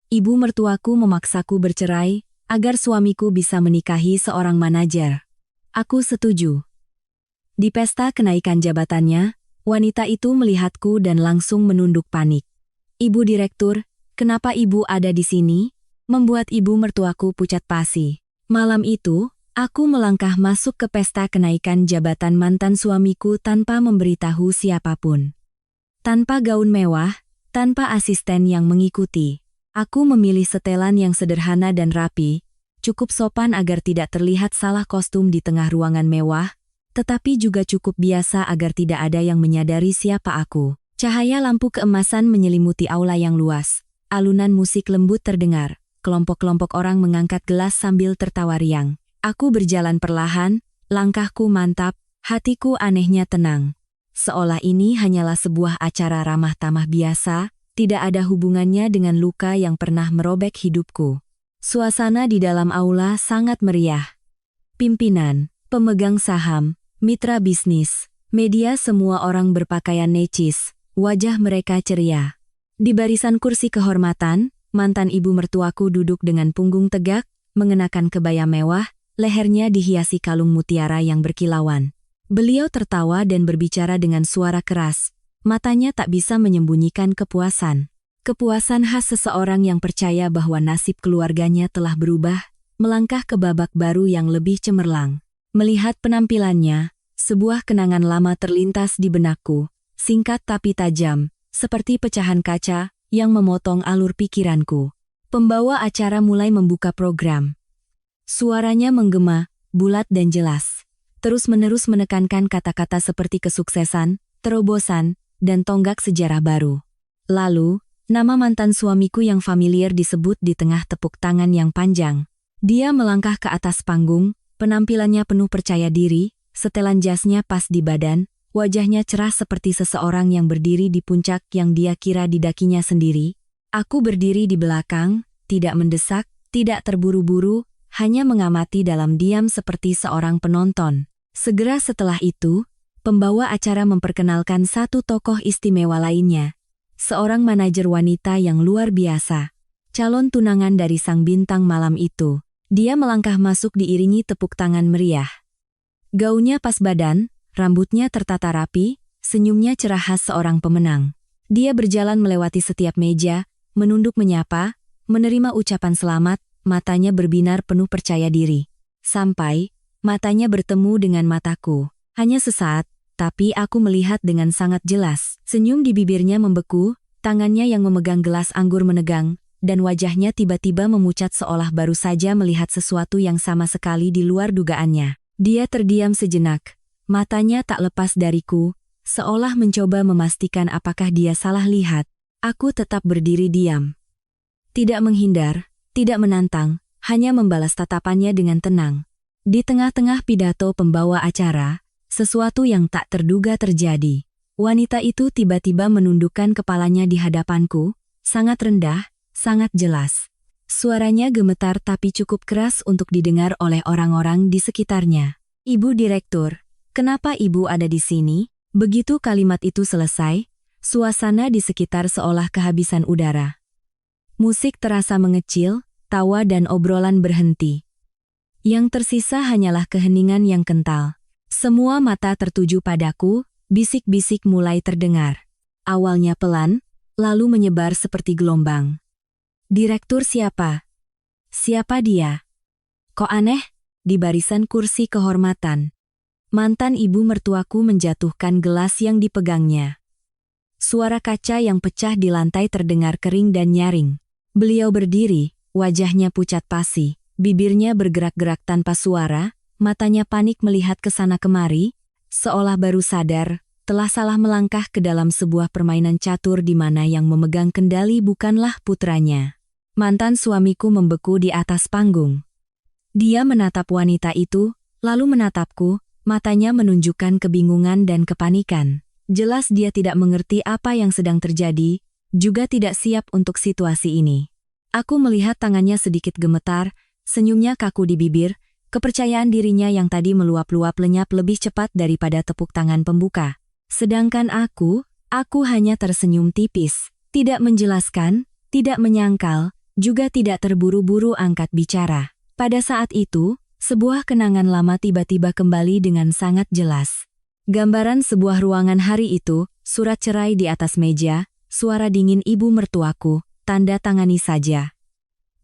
Ibu mertuaku memaksaku bercerai, agar suamiku bisa menikahi seorang manajer. Aku setuju. Di pesta kenaikan jabatannya, wanita itu melihatku dan langsung menunduk panik. Ibu Direktur, kenapa ibu ada di sini? Membuat ibu mertuaku pucat pasi. Malam itu, aku melangkah masuk ke pesta kenaikan jabatan mantan suamiku tanpa memberitahu siapapun. Tanpa gaun mewah, tanpa asisten yang mengikuti. Aku memilih setelan yang sederhana dan rapi, cukup sopan agar tidak terlihat salah kostum di tengah ruangan mewah, tetapi juga cukup biasa agar tidak ada yang menyadari siapa aku. Cahaya lampu keemasan menyelimuti aula yang luas, alunan musik lembut terdengar, kelompok-kelompok orang mengangkat gelas sambil tertawa riang. Aku berjalan perlahan, langkahku mantap, hatiku anehnya tenang. Seolah ini hanyalah sebuah acara ramah tamah biasa, tidak ada hubungannya dengan luka yang pernah merobek hidupku. Suasana di dalam aula sangat meriah. Pimpinan, pemegang saham, mitra bisnis, media semua orang berpakaian necis, wajah mereka ceria. Di barisan kursi kehormatan, mantan ibu mertuaku duduk dengan punggung tegak, mengenakan kebaya mewah, lehernya dihiasi kalung mutiara yang berkilauan. Beliau tertawa dan berbicara dengan suara keras. Matanya tak bisa menyembunyikan kepuasan. Kepuasan khas seseorang yang percaya bahwa nasib keluarganya telah berubah, melangkah ke babak baru yang lebih cemerlang. Melihat penampilannya, sebuah kenangan lama terlintas di benakku, singkat tapi tajam, seperti pecahan kaca yang memotong alur pikiranku. Pembawa acara mulai membuka program. Suaranya menggema, bulat dan jelas. Terus-menerus menekankan kata-kata seperti kesuksesan, terobosan, dan tonggak sejarah baru. Lalu, nama mantan suamiku yang familiar disebut di tengah tepuk tangan yang panjang. Dia melangkah ke atas panggung, penampilannya penuh percaya diri, setelan jasnya pas di badan, wajahnya cerah seperti seseorang yang berdiri di puncak yang dia kira didakinya sendiri. Aku berdiri di belakang, tidak mendesak, tidak terburu-buru, hanya mengamati dalam diam seperti seorang penonton. Segera setelah itu, pembawa acara memperkenalkan satu tokoh istimewa lainnya. Seorang manajer wanita yang luar biasa. Calon tunangan dari sang bintang malam itu. Dia melangkah masuk diiringi tepuk tangan meriah. Gaunnya pas badan, rambutnya tertata rapi, senyumnya cerah khas seorang pemenang. Dia berjalan melewati setiap meja, menunduk menyapa, menerima ucapan selamat, matanya berbinar penuh percaya diri. Sampai, matanya bertemu dengan mataku. Hanya sesaat, tapi aku melihat dengan sangat jelas. Senyum di bibirnya membeku, tangannya yang memegang gelas anggur menegang, dan wajahnya tiba-tiba memucat seolah baru saja melihat sesuatu yang sama sekali di luar dugaannya. Dia terdiam sejenak. Matanya tak lepas dariku, seolah mencoba memastikan apakah dia salah lihat. Aku tetap berdiri diam. Tidak menghindar, tidak menantang, hanya membalas tatapannya dengan tenang. Di tengah-tengah pidato pembawa acara, sesuatu yang tak terduga terjadi. Wanita itu tiba-tiba menundukkan kepalanya di hadapanku, sangat rendah, sangat jelas. Suaranya gemetar tapi cukup keras untuk didengar oleh orang-orang di sekitarnya. "Ibu Direktur, kenapa ibu ada di sini?" Begitu kalimat itu selesai, suasana di sekitar seolah kehabisan udara. Musik terasa mengecil, tawa dan obrolan berhenti. Yang tersisa hanyalah keheningan yang kental. Semua mata tertuju padaku, bisik-bisik mulai terdengar. Awalnya pelan, lalu menyebar seperti gelombang. "Direktur siapa? Siapa dia? Kok aneh?" Di barisan kursi kehormatan, mantan ibu mertuaku menjatuhkan gelas yang dipegangnya. Suara kaca yang pecah di lantai terdengar kering dan nyaring. Beliau berdiri, wajahnya pucat pasi, bibirnya bergerak-gerak tanpa suara, matanya panik melihat ke sana kemari, seolah baru sadar, telah salah melangkah ke dalam sebuah permainan catur di mana yang memegang kendali bukanlah putranya. Mantan suamiku membeku di atas panggung. Dia menatap wanita itu, lalu menatapku, matanya menunjukkan kebingungan dan kepanikan. Jelas dia tidak mengerti apa yang sedang terjadi, juga tidak siap untuk situasi ini. Aku melihat tangannya sedikit gemetar, senyumnya kaku di bibir, kepercayaan dirinya yang tadi meluap-luap lenyap lebih cepat daripada tepuk tangan pembuka. Sedangkan aku hanya tersenyum tipis, tidak menjelaskan, tidak menyangkal, juga tidak terburu-buru angkat bicara. Pada saat itu, sebuah kenangan lama tiba-tiba kembali dengan sangat jelas. Gambaran sebuah ruangan hari itu, surat cerai di atas meja, suara dingin ibu mertuaku, tanda tangani saja.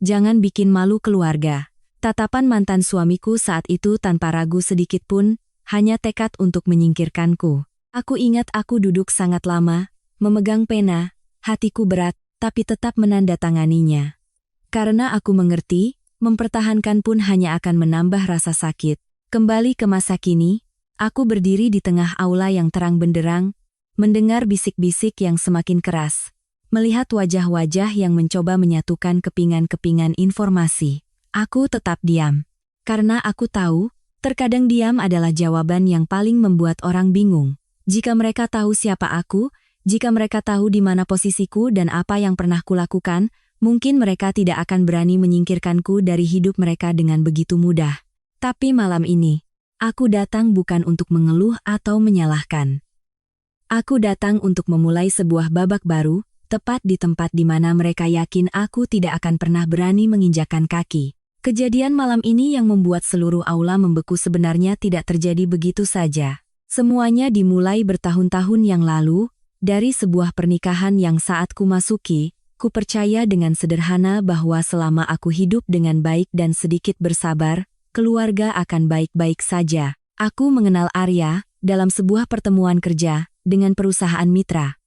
Jangan bikin malu keluarga. Tatapan mantan suamiku saat itu tanpa ragu sedikit pun, hanya tekad untuk menyingkirkanku. Aku ingat aku duduk sangat lama, memegang pena, hatiku berat, tapi tetap menandatanganinya. Karena aku mengerti, mempertahankan pun hanya akan menambah rasa sakit. Kembali ke masa kini, aku berdiri di tengah aula yang terang benderang, mendengar bisik-bisik yang semakin keras, melihat wajah-wajah yang mencoba menyatukan kepingan-kepingan informasi. Aku tetap diam. Karena aku tahu, terkadang diam adalah jawaban yang paling membuat orang bingung. Jika mereka tahu siapa aku, jika mereka tahu di mana posisiku dan apa yang pernah kulakukan, mungkin mereka tidak akan berani menyingkirkanku dari hidup mereka dengan begitu mudah. Tapi malam ini, aku datang bukan untuk mengeluh atau menyalahkan. Aku datang untuk memulai sebuah babak baru, tepat di tempat di mana mereka yakin aku tidak akan pernah berani menginjakkan kaki. Kejadian malam ini yang membuat seluruh aula membeku sebenarnya tidak terjadi begitu saja. Semuanya dimulai bertahun-tahun yang lalu, dari sebuah pernikahan yang saat ku masuki, ku percaya dengan sederhana bahwa selama aku hidup dengan baik dan sedikit bersabar, keluarga akan baik-baik saja. Aku mengenal Arya dalam sebuah pertemuan kerja dengan perusahaan mitra.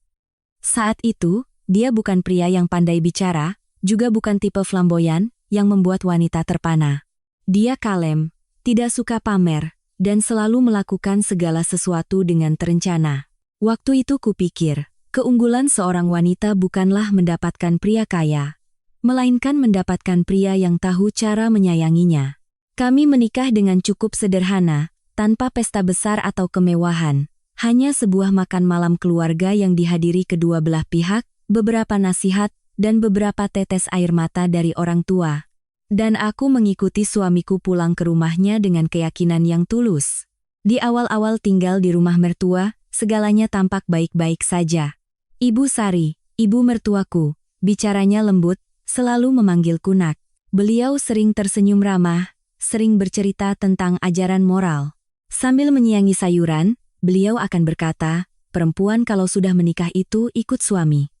Saat itu, dia bukan pria yang pandai bicara, juga bukan tipe flamboyan, yang membuat wanita terpana. Dia kalem, tidak suka pamer, dan selalu melakukan segala sesuatu dengan terencana. Waktu itu kupikir, keunggulan seorang wanita bukanlah mendapatkan pria kaya, melainkan mendapatkan pria yang tahu cara menyayanginya. Kami menikah dengan cukup sederhana, tanpa pesta besar atau kemewahan, hanya sebuah makan malam keluarga yang dihadiri kedua belah pihak, beberapa nasihat, dan beberapa tetes air mata dari orang tua. Dan aku mengikuti suamiku pulang ke rumahnya dengan keyakinan yang tulus. Di awal-awal tinggal di rumah mertua, segalanya tampak baik-baik saja. Ibu Sari, ibu mertuaku, bicaranya lembut, selalu memanggilku nak. Beliau sering tersenyum ramah, sering bercerita tentang ajaran moral. Sambil menyiangi sayuran, beliau akan berkata, perempuan kalau sudah menikah itu ikut suami.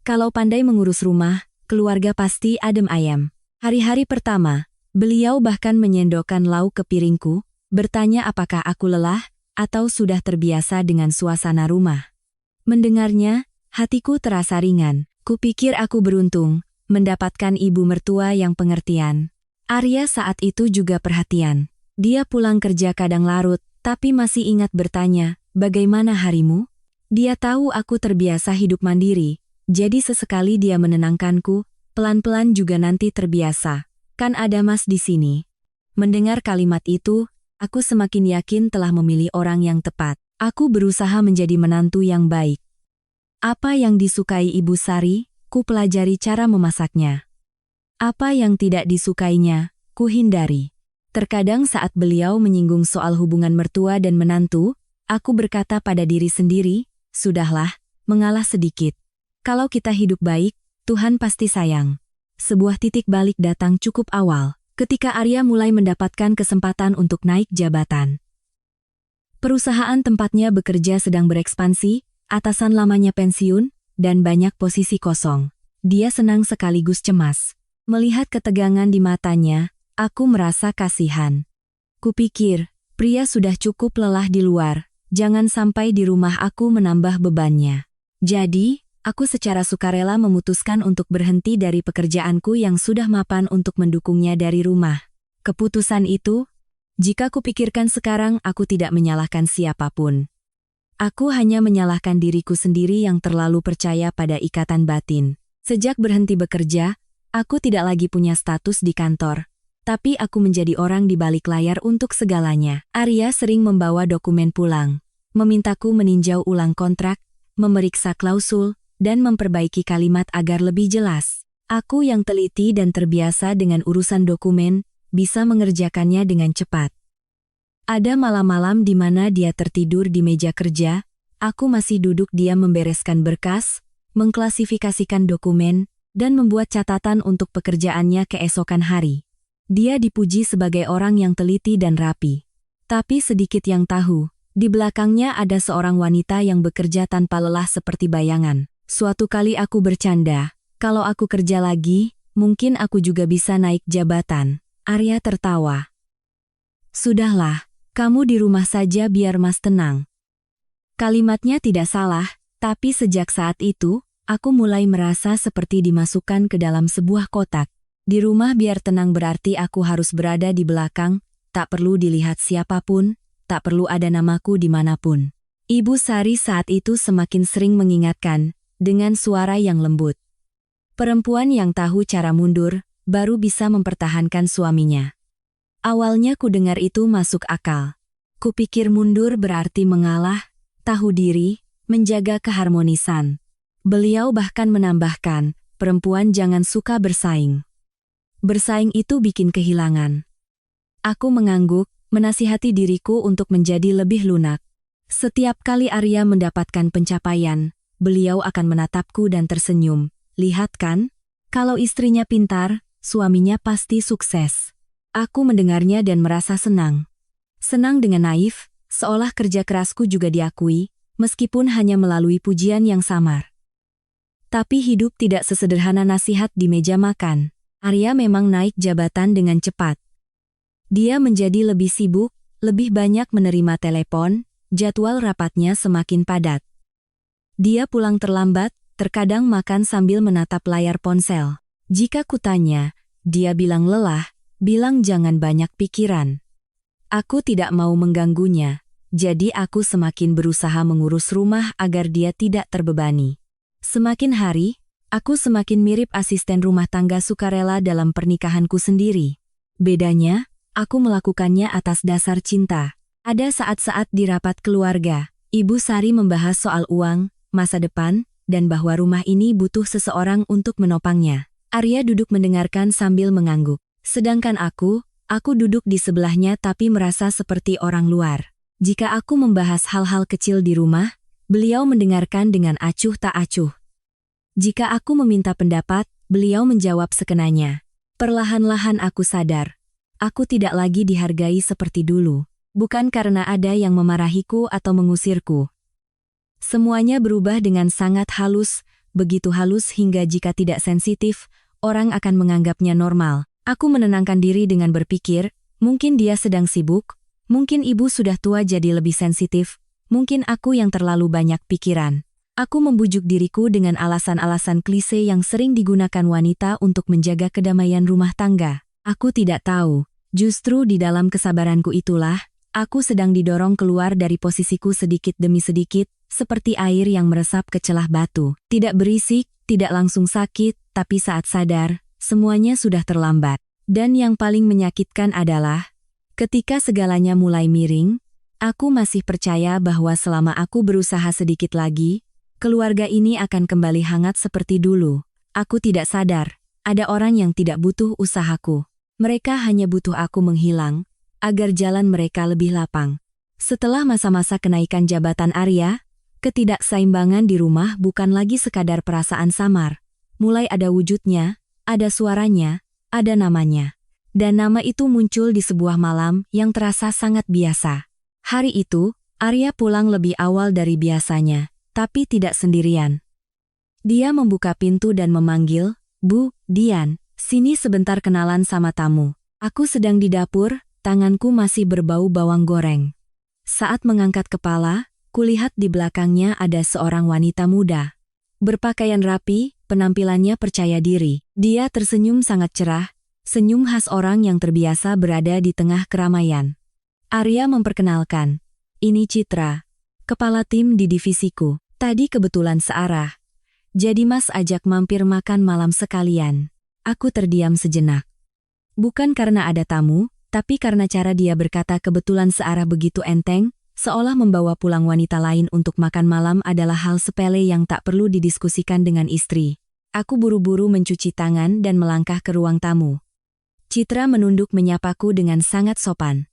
Kalau pandai mengurus rumah, keluarga pasti adem ayam. Hari-hari pertama, beliau bahkan menyendokkan lauk ke piringku, bertanya apakah aku lelah, atau sudah terbiasa dengan suasana rumah. Mendengarnya, hatiku terasa ringan. Kupikir aku beruntung, mendapatkan ibu mertua yang pengertian. Arya saat itu juga perhatian. Dia pulang kerja kadang larut, tapi masih ingat bertanya, bagaimana harimu? Dia tahu aku terbiasa hidup mandiri. Jadi sesekali dia menenangkanku, pelan-pelan juga nanti terbiasa. Kan ada Mas di sini. Mendengar kalimat itu, aku semakin yakin telah memilih orang yang tepat. Aku berusaha menjadi menantu yang baik. Apa yang disukai Ibu Sari, ku pelajari cara memasaknya. Apa yang tidak disukainya, ku hindari. Terkadang saat beliau menyinggung soal hubungan mertua dan menantu, aku berkata pada diri sendiri, sudahlah, mengalah sedikit. Kalau kita hidup baik, Tuhan pasti sayang. Sebuah titik balik datang cukup awal, ketika Arya mulai mendapatkan kesempatan untuk naik jabatan. Perusahaan tempatnya bekerja sedang berekspansi, atasan lamanya pensiun, dan banyak posisi kosong. Dia senang sekaligus cemas. Melihat ketegangan di matanya, aku merasa kasihan. Kupikir, pria sudah cukup lelah di luar, jangan sampai di rumah aku menambah bebannya. Jadi, aku secara sukarela memutuskan untuk berhenti dari pekerjaanku yang sudah mapan untuk mendukungnya dari rumah. Keputusan itu, jika kupikirkan sekarang aku tidak menyalahkan siapapun. Aku hanya menyalahkan diriku sendiri yang terlalu percaya pada ikatan batin. Sejak berhenti bekerja, aku tidak lagi punya status di kantor. Tapi aku menjadi orang di balik layar untuk segalanya. Arya sering membawa dokumen pulang, memintaku meninjau ulang kontrak, memeriksa klausul, dan memperbaiki kalimat agar lebih jelas. Aku yang teliti dan terbiasa dengan urusan dokumen, bisa mengerjakannya dengan cepat. Ada malam-malam di mana dia tertidur di meja kerja, aku masih duduk diam membereskan berkas, mengklasifikasikan dokumen, dan membuat catatan untuk pekerjaannya keesokan hari. Dia dipuji sebagai orang yang teliti dan rapi. Tapi sedikit yang tahu, di belakangnya ada seorang wanita yang bekerja tanpa lelah seperti bayangan. Suatu kali aku bercanda, kalau aku kerja lagi, mungkin aku juga bisa naik jabatan. Arya tertawa. Sudahlah, kamu di rumah saja biar Mas tenang. Kalimatnya tidak salah, tapi sejak saat itu, aku mulai merasa seperti dimasukkan ke dalam sebuah kotak. Di rumah biar tenang berarti aku harus berada di belakang, tak perlu dilihat siapapun, tak perlu ada namaku dimanapun. Ibu Sari saat itu semakin sering mengingatkan, dengan suara yang lembut. Perempuan yang tahu cara mundur, baru bisa mempertahankan suaminya. Awalnya ku dengar itu masuk akal. Kupikir mundur berarti mengalah, tahu diri, menjaga keharmonisan. Beliau bahkan menambahkan, perempuan jangan suka bersaing. Bersaing itu bikin kehilangan. Aku mengangguk, menasihati diriku untuk menjadi lebih lunak. Setiap kali Arya mendapatkan pencapaian, beliau akan menatapku dan tersenyum. Lihat kan, kalau istrinya pintar, suaminya pasti sukses. Aku mendengarnya dan merasa senang. Senang dengan naif, seolah kerja kerasku juga diakui, meskipun hanya melalui pujian yang samar. Tapi hidup tidak sesederhana nasihat di meja makan. Arya memang naik jabatan dengan cepat. Dia menjadi lebih sibuk, lebih banyak menerima telepon, jadwal rapatnya semakin padat. Dia pulang terlambat, terkadang makan sambil menatap layar ponsel. Jika kutanya, dia bilang lelah, bilang jangan banyak pikiran. Aku tidak mau mengganggunya, jadi aku semakin berusaha mengurus rumah agar dia tidak terbebani. Semakin hari, aku semakin mirip asisten rumah tangga sukarela dalam pernikahanku sendiri. Bedanya, aku melakukannya atas dasar cinta. Ada saat-saat di rapat keluarga, Ibu Sari membahas soal uang, masa depan, dan bahwa rumah ini butuh seseorang untuk menopangnya. Arya duduk mendengarkan sambil mengangguk. Sedangkan aku duduk di sebelahnya tapi merasa seperti orang luar. Jika aku membahas hal-hal kecil di rumah, beliau mendengarkan dengan acuh tak acuh. Jika aku meminta pendapat, beliau menjawab sekenanya. Perlahan-lahan aku sadar, aku tidak lagi dihargai seperti dulu. Bukan karena ada yang memarahiku atau mengusirku. Semuanya berubah dengan sangat halus, begitu halus hingga jika tidak sensitif, orang akan menganggapnya normal. Aku menenangkan diri dengan berpikir, mungkin dia sedang sibuk, mungkin ibu sudah tua jadi lebih sensitif, mungkin aku yang terlalu banyak pikiran. Aku membujuk diriku dengan alasan-alasan klise yang sering digunakan wanita untuk menjaga kedamaian rumah tangga. Aku tidak tahu, justru di dalam kesabaranku itulah, aku sedang didorong keluar dari posisiku sedikit demi sedikit, seperti air yang meresap ke celah batu. Tidak berisik, tidak langsung sakit, tapi saat sadar, semuanya sudah terlambat. Dan yang paling menyakitkan adalah, ketika segalanya mulai miring, aku masih percaya bahwa selama aku berusaha sedikit lagi, keluarga ini akan kembali hangat seperti dulu. Aku tidak sadar, ada orang yang tidak butuh usahaku. Mereka hanya butuh aku menghilang, agar jalan mereka lebih lapang. Setelah masa-masa kenaikan jabatan Arya, ketidakseimbangan di rumah bukan lagi sekadar perasaan samar. Mulai ada wujudnya, ada suaranya, ada namanya. Dan nama itu muncul di sebuah malam yang terasa sangat biasa. Hari itu, Arya pulang lebih awal dari biasanya, tapi tidak sendirian. Dia membuka pintu dan memanggil, "Bu, Dian, sini sebentar kenalan sama tamu." Aku sedang di dapur, tanganku masih berbau bawang goreng. Saat mengangkat kepala, kulihat di belakangnya ada seorang wanita muda. Berpakaian rapi, penampilannya percaya diri. Dia tersenyum sangat cerah, senyum khas orang yang terbiasa berada di tengah keramaian. Arya memperkenalkan, "Ini Citra, kepala tim di divisiku. Tadi kebetulan searah. Jadi Mas ajak mampir makan malam sekalian." Aku terdiam sejenak. Bukan karena ada tamu, tapi karena cara dia berkata kebetulan searah begitu enteng, seolah membawa pulang wanita lain untuk makan malam adalah hal sepele yang tak perlu didiskusikan dengan istri. Aku buru-buru mencuci tangan dan melangkah ke ruang tamu. Citra menunduk menyapaku dengan sangat sopan.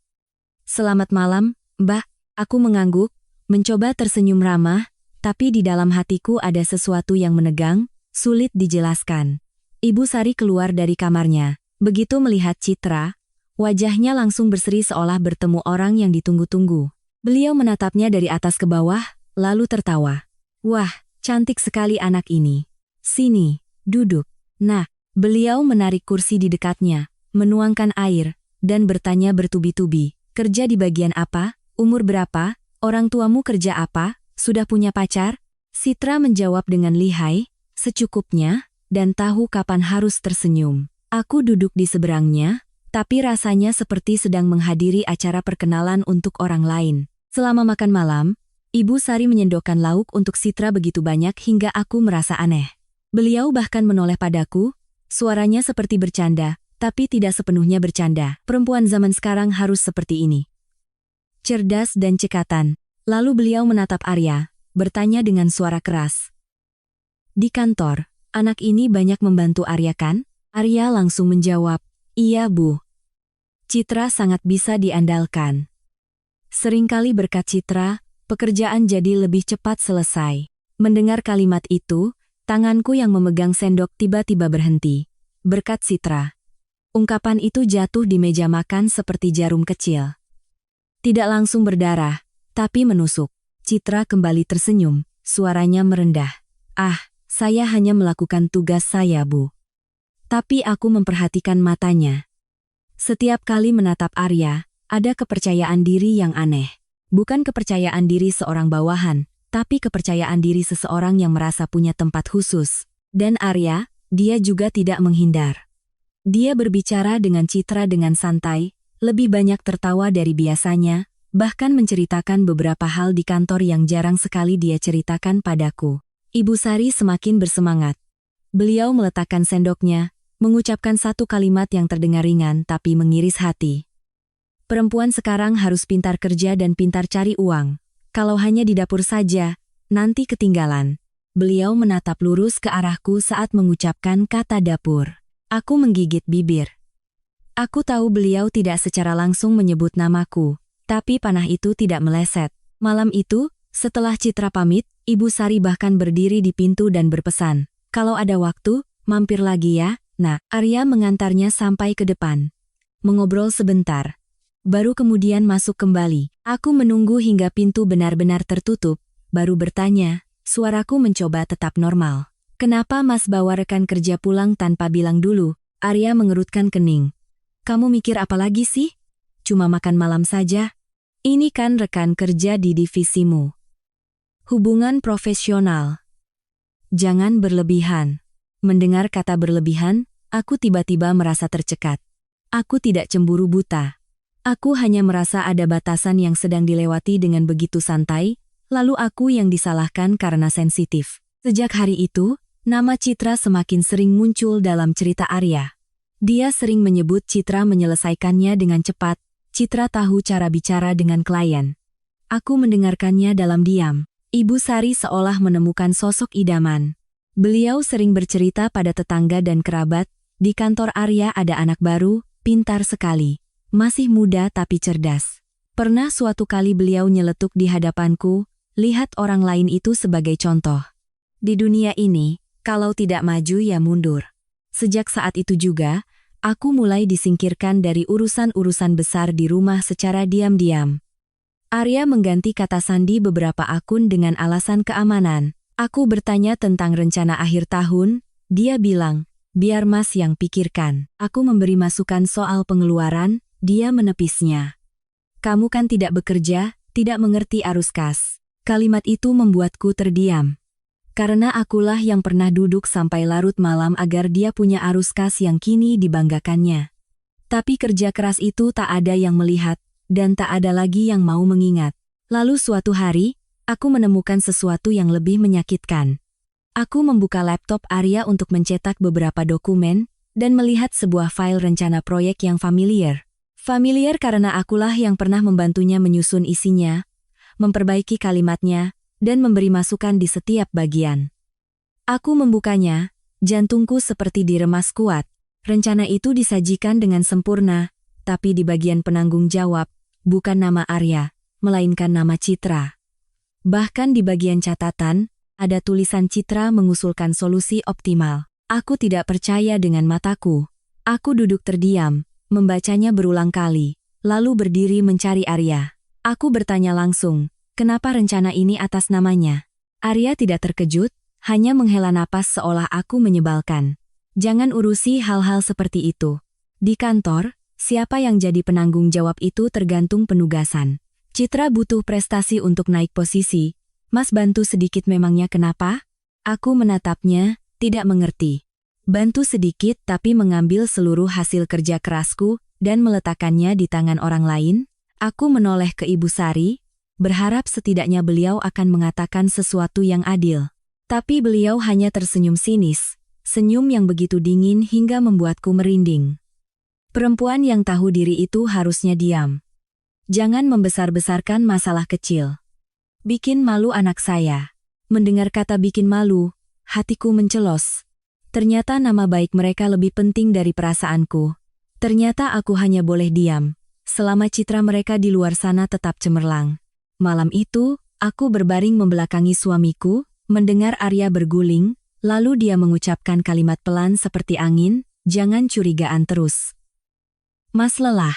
"Selamat malam, Mbak." Aku mengangguk, mencoba tersenyum ramah, tapi di dalam hatiku ada sesuatu yang menegang, sulit dijelaskan. Ibu Sari keluar dari kamarnya. Begitu melihat Citra, wajahnya langsung berseri seolah bertemu orang yang ditunggu-tunggu. Beliau menatapnya dari atas ke bawah, lalu tertawa. Wah, cantik sekali anak ini. Sini, duduk. Nah, beliau menarik kursi di dekatnya, menuangkan air, dan bertanya bertubi-tubi. Kerja di bagian apa? Umur berapa? Orang tuamu kerja apa? Sudah punya pacar? Citra menjawab dengan lihai, secukupnya, dan tahu kapan harus tersenyum. Aku duduk di seberangnya, tapi rasanya seperti sedang menghadiri acara perkenalan untuk orang lain. Selama makan malam, Ibu Sari menyendokkan lauk untuk Citra begitu banyak hingga aku merasa aneh. Beliau bahkan menoleh padaku, suaranya seperti bercanda, tapi tidak sepenuhnya bercanda. Perempuan zaman sekarang harus seperti ini. Cerdas dan cekatan. Lalu beliau menatap Arya, bertanya dengan suara keras. Di kantor, anak ini banyak membantu Arya kan? Arya langsung menjawab, iya Bu. Citra sangat bisa diandalkan. Seringkali berkat Citra, pekerjaan jadi lebih cepat selesai. Mendengar kalimat itu, tanganku yang memegang sendok tiba-tiba berhenti. Berkat Citra. Ungkapan itu jatuh di meja makan seperti jarum kecil. Tidak langsung berdarah, tapi menusuk. Citra kembali tersenyum, suaranya merendah. Ah, saya hanya melakukan tugas saya, Bu. Tapi aku memperhatikan matanya. Setiap kali menatap Arya, ada kepercayaan diri yang aneh. Bukan kepercayaan diri seorang bawahan, tapi kepercayaan diri seseorang yang merasa punya tempat khusus. Dan Arya, dia juga tidak menghindar. Dia berbicara dengan Citra dengan santai, lebih banyak tertawa dari biasanya, bahkan menceritakan beberapa hal di kantor yang jarang sekali dia ceritakan padaku. Ibu Sari semakin bersemangat. Beliau meletakkan sendoknya, mengucapkan satu kalimat yang terdengar ringan tapi mengiris hati. Perempuan sekarang harus pintar kerja dan pintar cari uang. Kalau hanya di dapur saja, nanti ketinggalan. Beliau menatap lurus ke arahku saat mengucapkan kata dapur. Aku menggigit bibir. Aku tahu beliau tidak secara langsung menyebut namaku, tapi panah itu tidak meleset. Malam itu, setelah Citra pamit, Ibu Sari bahkan berdiri di pintu dan berpesan, kalau ada waktu, mampir lagi ya. Nah, Arya mengantarnya sampai ke depan. Mengobrol sebentar. Baru kemudian masuk kembali. Aku menunggu hingga pintu benar-benar tertutup, baru bertanya, suaraku mencoba tetap normal. Kenapa Mas bawa rekan kerja pulang tanpa bilang dulu? Arya mengerutkan kening. Kamu mikir apa lagi sih? Cuma makan malam saja. Ini kan rekan kerja di divisimu. Hubungan profesional. Jangan berlebihan. Mendengar kata berlebihan, aku tiba-tiba merasa tercekat. Aku tidak cemburu buta. Aku hanya merasa ada batasan yang sedang dilewati dengan begitu santai, lalu aku yang disalahkan karena sensitif. Sejak hari itu, nama Citra semakin sering muncul dalam cerita Arya. Dia sering menyebut Citra menyelesaikannya dengan cepat. Citra tahu cara bicara dengan klien. Aku mendengarkannya dalam diam. Ibu Sari seolah menemukan sosok idaman. Beliau sering bercerita pada tetangga dan kerabat, di kantor Arya ada anak baru, pintar sekali. Masih muda tapi cerdas. Pernah suatu kali beliau nyeletuk di hadapanku, lihat orang lain itu sebagai contoh. Di dunia ini, kalau tidak maju ya mundur. Sejak saat itu juga, aku mulai disingkirkan dari urusan-urusan besar di rumah secara diam-diam. Arya mengganti kata sandi beberapa akun dengan alasan keamanan. Aku bertanya tentang rencana akhir tahun, dia bilang, biar Mas yang pikirkan. Aku memberi masukan soal pengeluaran, dia menepisnya. Kamu kan tidak bekerja, tidak mengerti arus kas. Kalimat itu membuatku terdiam. Karena akulah yang pernah duduk sampai larut malam agar dia punya arus kas yang kini dibanggakannya. Tapi kerja keras itu tak ada yang melihat, dan tak ada lagi yang mau mengingat. Lalu suatu hari, aku menemukan sesuatu yang lebih menyakitkan. Aku membuka laptop Arya untuk mencetak beberapa dokumen, dan melihat sebuah file rencana proyek yang familiar. Familiar karena akulah yang pernah membantunya menyusun isinya, memperbaiki kalimatnya, dan memberi masukan di setiap bagian. Aku membukanya, jantungku seperti diremas kuat. Rencana itu disajikan dengan sempurna, tapi di bagian penanggung jawab, bukan nama Arya, melainkan nama Citra. Bahkan di bagian catatan, ada tulisan Citra mengusulkan solusi optimal. Aku tidak percaya dengan mataku. Aku duduk terdiam, membacanya berulang kali, lalu berdiri mencari Arya. Aku bertanya langsung, kenapa rencana ini atas namanya? Arya tidak terkejut, hanya menghela napas seolah aku menyebalkan. Jangan urusi hal-hal seperti itu. Di kantor, siapa yang jadi penanggung jawab itu tergantung penugasan. Citra butuh prestasi untuk naik posisi. Mas bantu sedikit memangnya kenapa? Aku menatapnya, tidak mengerti. Bantu sedikit tapi mengambil seluruh hasil kerja kerasku dan meletakkannya di tangan orang lain? Aku menoleh ke Ibu Sari, berharap setidaknya beliau akan mengatakan sesuatu yang adil. Tapi beliau hanya tersenyum sinis, senyum yang begitu dingin hingga membuatku merinding. Perempuan yang tahu diri itu harusnya diam. Jangan membesar-besarkan masalah kecil. Bikin malu anak saya. Mendengar kata bikin malu, hatiku mencelos. Ternyata nama baik mereka lebih penting dari perasaanku. Ternyata aku hanya boleh diam, selama citra mereka di luar sana tetap cemerlang. Malam itu, aku berbaring membelakangi suamiku, mendengar Arya berguling, lalu dia mengucapkan kalimat pelan seperti angin, jangan curigaan terus. Mas lelah.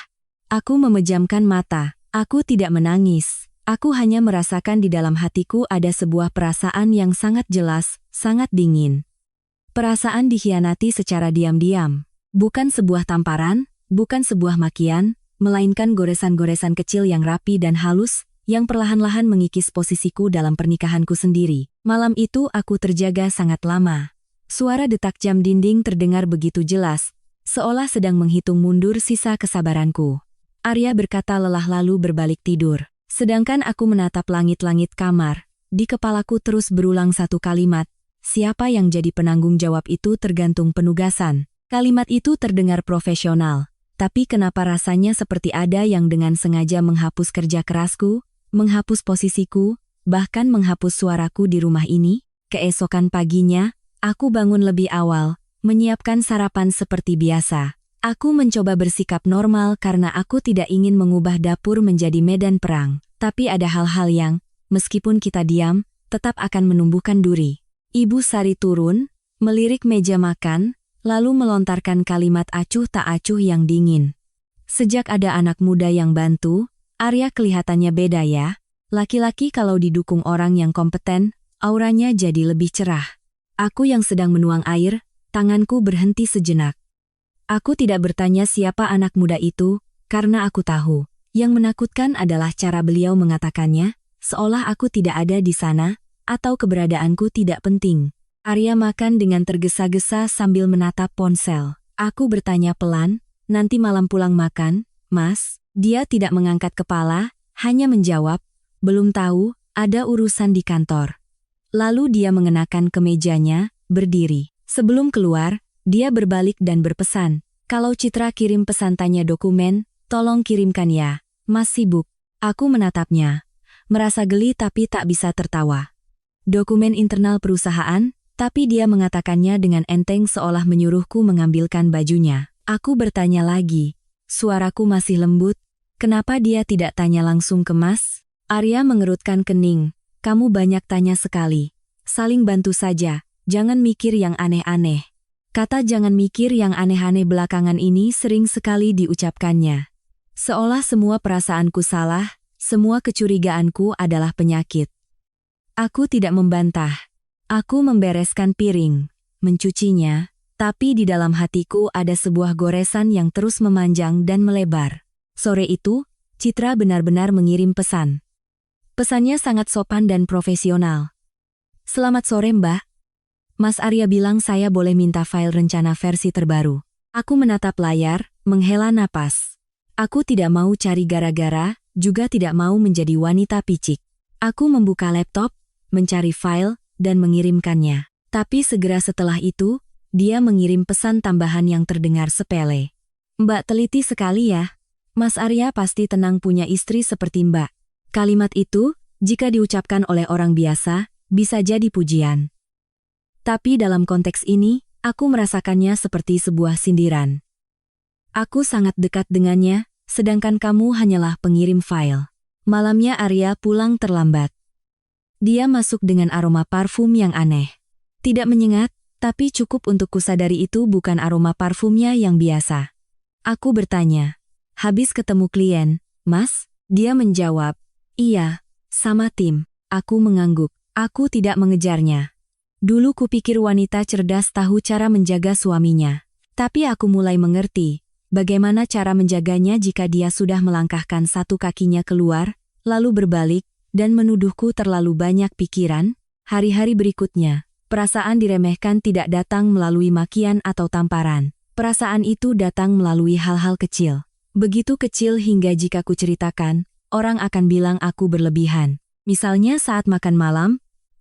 Aku memejamkan mata, aku tidak menangis. Aku hanya merasakan di dalam hatiku ada sebuah perasaan yang sangat jelas, sangat dingin. Perasaan dikhianati secara diam-diam. Bukan sebuah tamparan, bukan sebuah makian, melainkan goresan-goresan kecil yang rapi dan halus, yang perlahan-lahan mengikis posisiku dalam pernikahanku sendiri. Malam itu aku terjaga sangat lama. Suara detak jam dinding terdengar begitu jelas, seolah sedang menghitung mundur sisa kesabaranku. Arya berkata lelah lalu berbalik tidur. Sedangkan aku menatap langit-langit kamar, di kepalaku terus berulang satu kalimat, siapa yang jadi penanggung jawab itu tergantung penugasan. Kalimat itu terdengar profesional, tapi kenapa rasanya seperti ada yang dengan sengaja menghapus kerja kerasku, menghapus posisiku, bahkan menghapus suaraku di rumah ini? Keesokan paginya, aku bangun lebih awal, menyiapkan sarapan seperti biasa. Aku mencoba bersikap normal karena aku tidak ingin mengubah dapur menjadi medan perang. Tapi ada hal-hal yang, meskipun kita diam, tetap akan menumbuhkan duri. Ibu Sari turun, melirik meja makan, lalu melontarkan kalimat acuh tak acuh yang dingin. Sejak ada anak muda yang bantu, Arya kelihatannya beda ya. Laki-laki kalau didukung orang yang kompeten, auranya jadi lebih cerah. Aku yang sedang menuang air, tanganku berhenti sejenak. Aku tidak bertanya siapa anak muda itu, karena aku tahu. Yang menakutkan adalah cara beliau mengatakannya, seolah aku tidak ada di sana, atau keberadaanku tidak penting. Arya makan dengan tergesa-gesa sambil menatap ponsel. Aku bertanya pelan, nanti malam pulang makan, Mas? Dia tidak mengangkat kepala, hanya menjawab, belum tahu, ada urusan di kantor. Lalu dia mengenakan kemejanya, berdiri. Sebelum keluar, dia berbalik dan berpesan, kalau Citra kirim pesan tanya dokumen, tolong kirimkan ya. Mas sibuk. Aku menatapnya. Merasa geli tapi tak bisa tertawa. Dokumen internal perusahaan, tapi dia mengatakannya dengan enteng seolah menyuruhku mengambilkan bajunya. Aku bertanya lagi. Suaraku masih lembut. Kenapa dia tidak tanya langsung ke Mas? Arya mengerutkan kening. Kamu banyak tanya sekali. Saling bantu saja. Jangan mikir yang aneh-aneh. Kata jangan mikir yang aneh-aneh belakangan ini sering sekali diucapkannya. Seolah semua perasaanku salah, semua kecurigaanku adalah penyakit. Aku tidak membantah. Aku membereskan piring, mencucinya, tapi di dalam hatiku ada sebuah goresan yang terus memanjang dan melebar. Sore itu, Citra benar-benar mengirim pesan. Pesannya sangat sopan dan profesional. Selamat sore Mbak. Mas Arya bilang saya boleh minta file rencana versi terbaru. Aku menatap layar, menghela napas. Aku tidak mau cari gara-gara, juga tidak mau menjadi wanita picik. Aku membuka laptop, mencari file, dan mengirimkannya. Tapi segera setelah itu, dia mengirim pesan tambahan yang terdengar sepele. Mbak teliti sekali ya. Mas Arya pasti tenang punya istri seperti Mbak. Kalimat itu, jika diucapkan oleh orang biasa, bisa jadi pujian. Tapi dalam konteks ini, aku merasakannya seperti sebuah sindiran. Aku sangat dekat dengannya, sedangkan kamu hanyalah pengirim file. Malamnya Arya pulang terlambat. Dia masuk dengan aroma parfum yang aneh. Tidak menyengat, Tapi cukup untuk kusadari itu bukan aroma parfumnya yang biasa. Aku bertanya, habis ketemu klien, Mas? Dia menjawab, iya, sama tim. Aku mengangguk. Aku tidak mengejarnya. Dulu kupikir wanita cerdas tahu cara menjaga suaminya. Tapi aku mulai mengerti bagaimana cara menjaganya jika dia sudah melangkahkan satu kakinya keluar, lalu berbalik, dan menuduhku terlalu banyak pikiran. Hari-hari berikutnya, perasaan diremehkan tidak datang melalui makian atau tamparan. Perasaan itu datang melalui hal-hal kecil. Begitu kecil hingga jika kuceritakan, orang akan bilang aku berlebihan. Misalnya saat makan malam,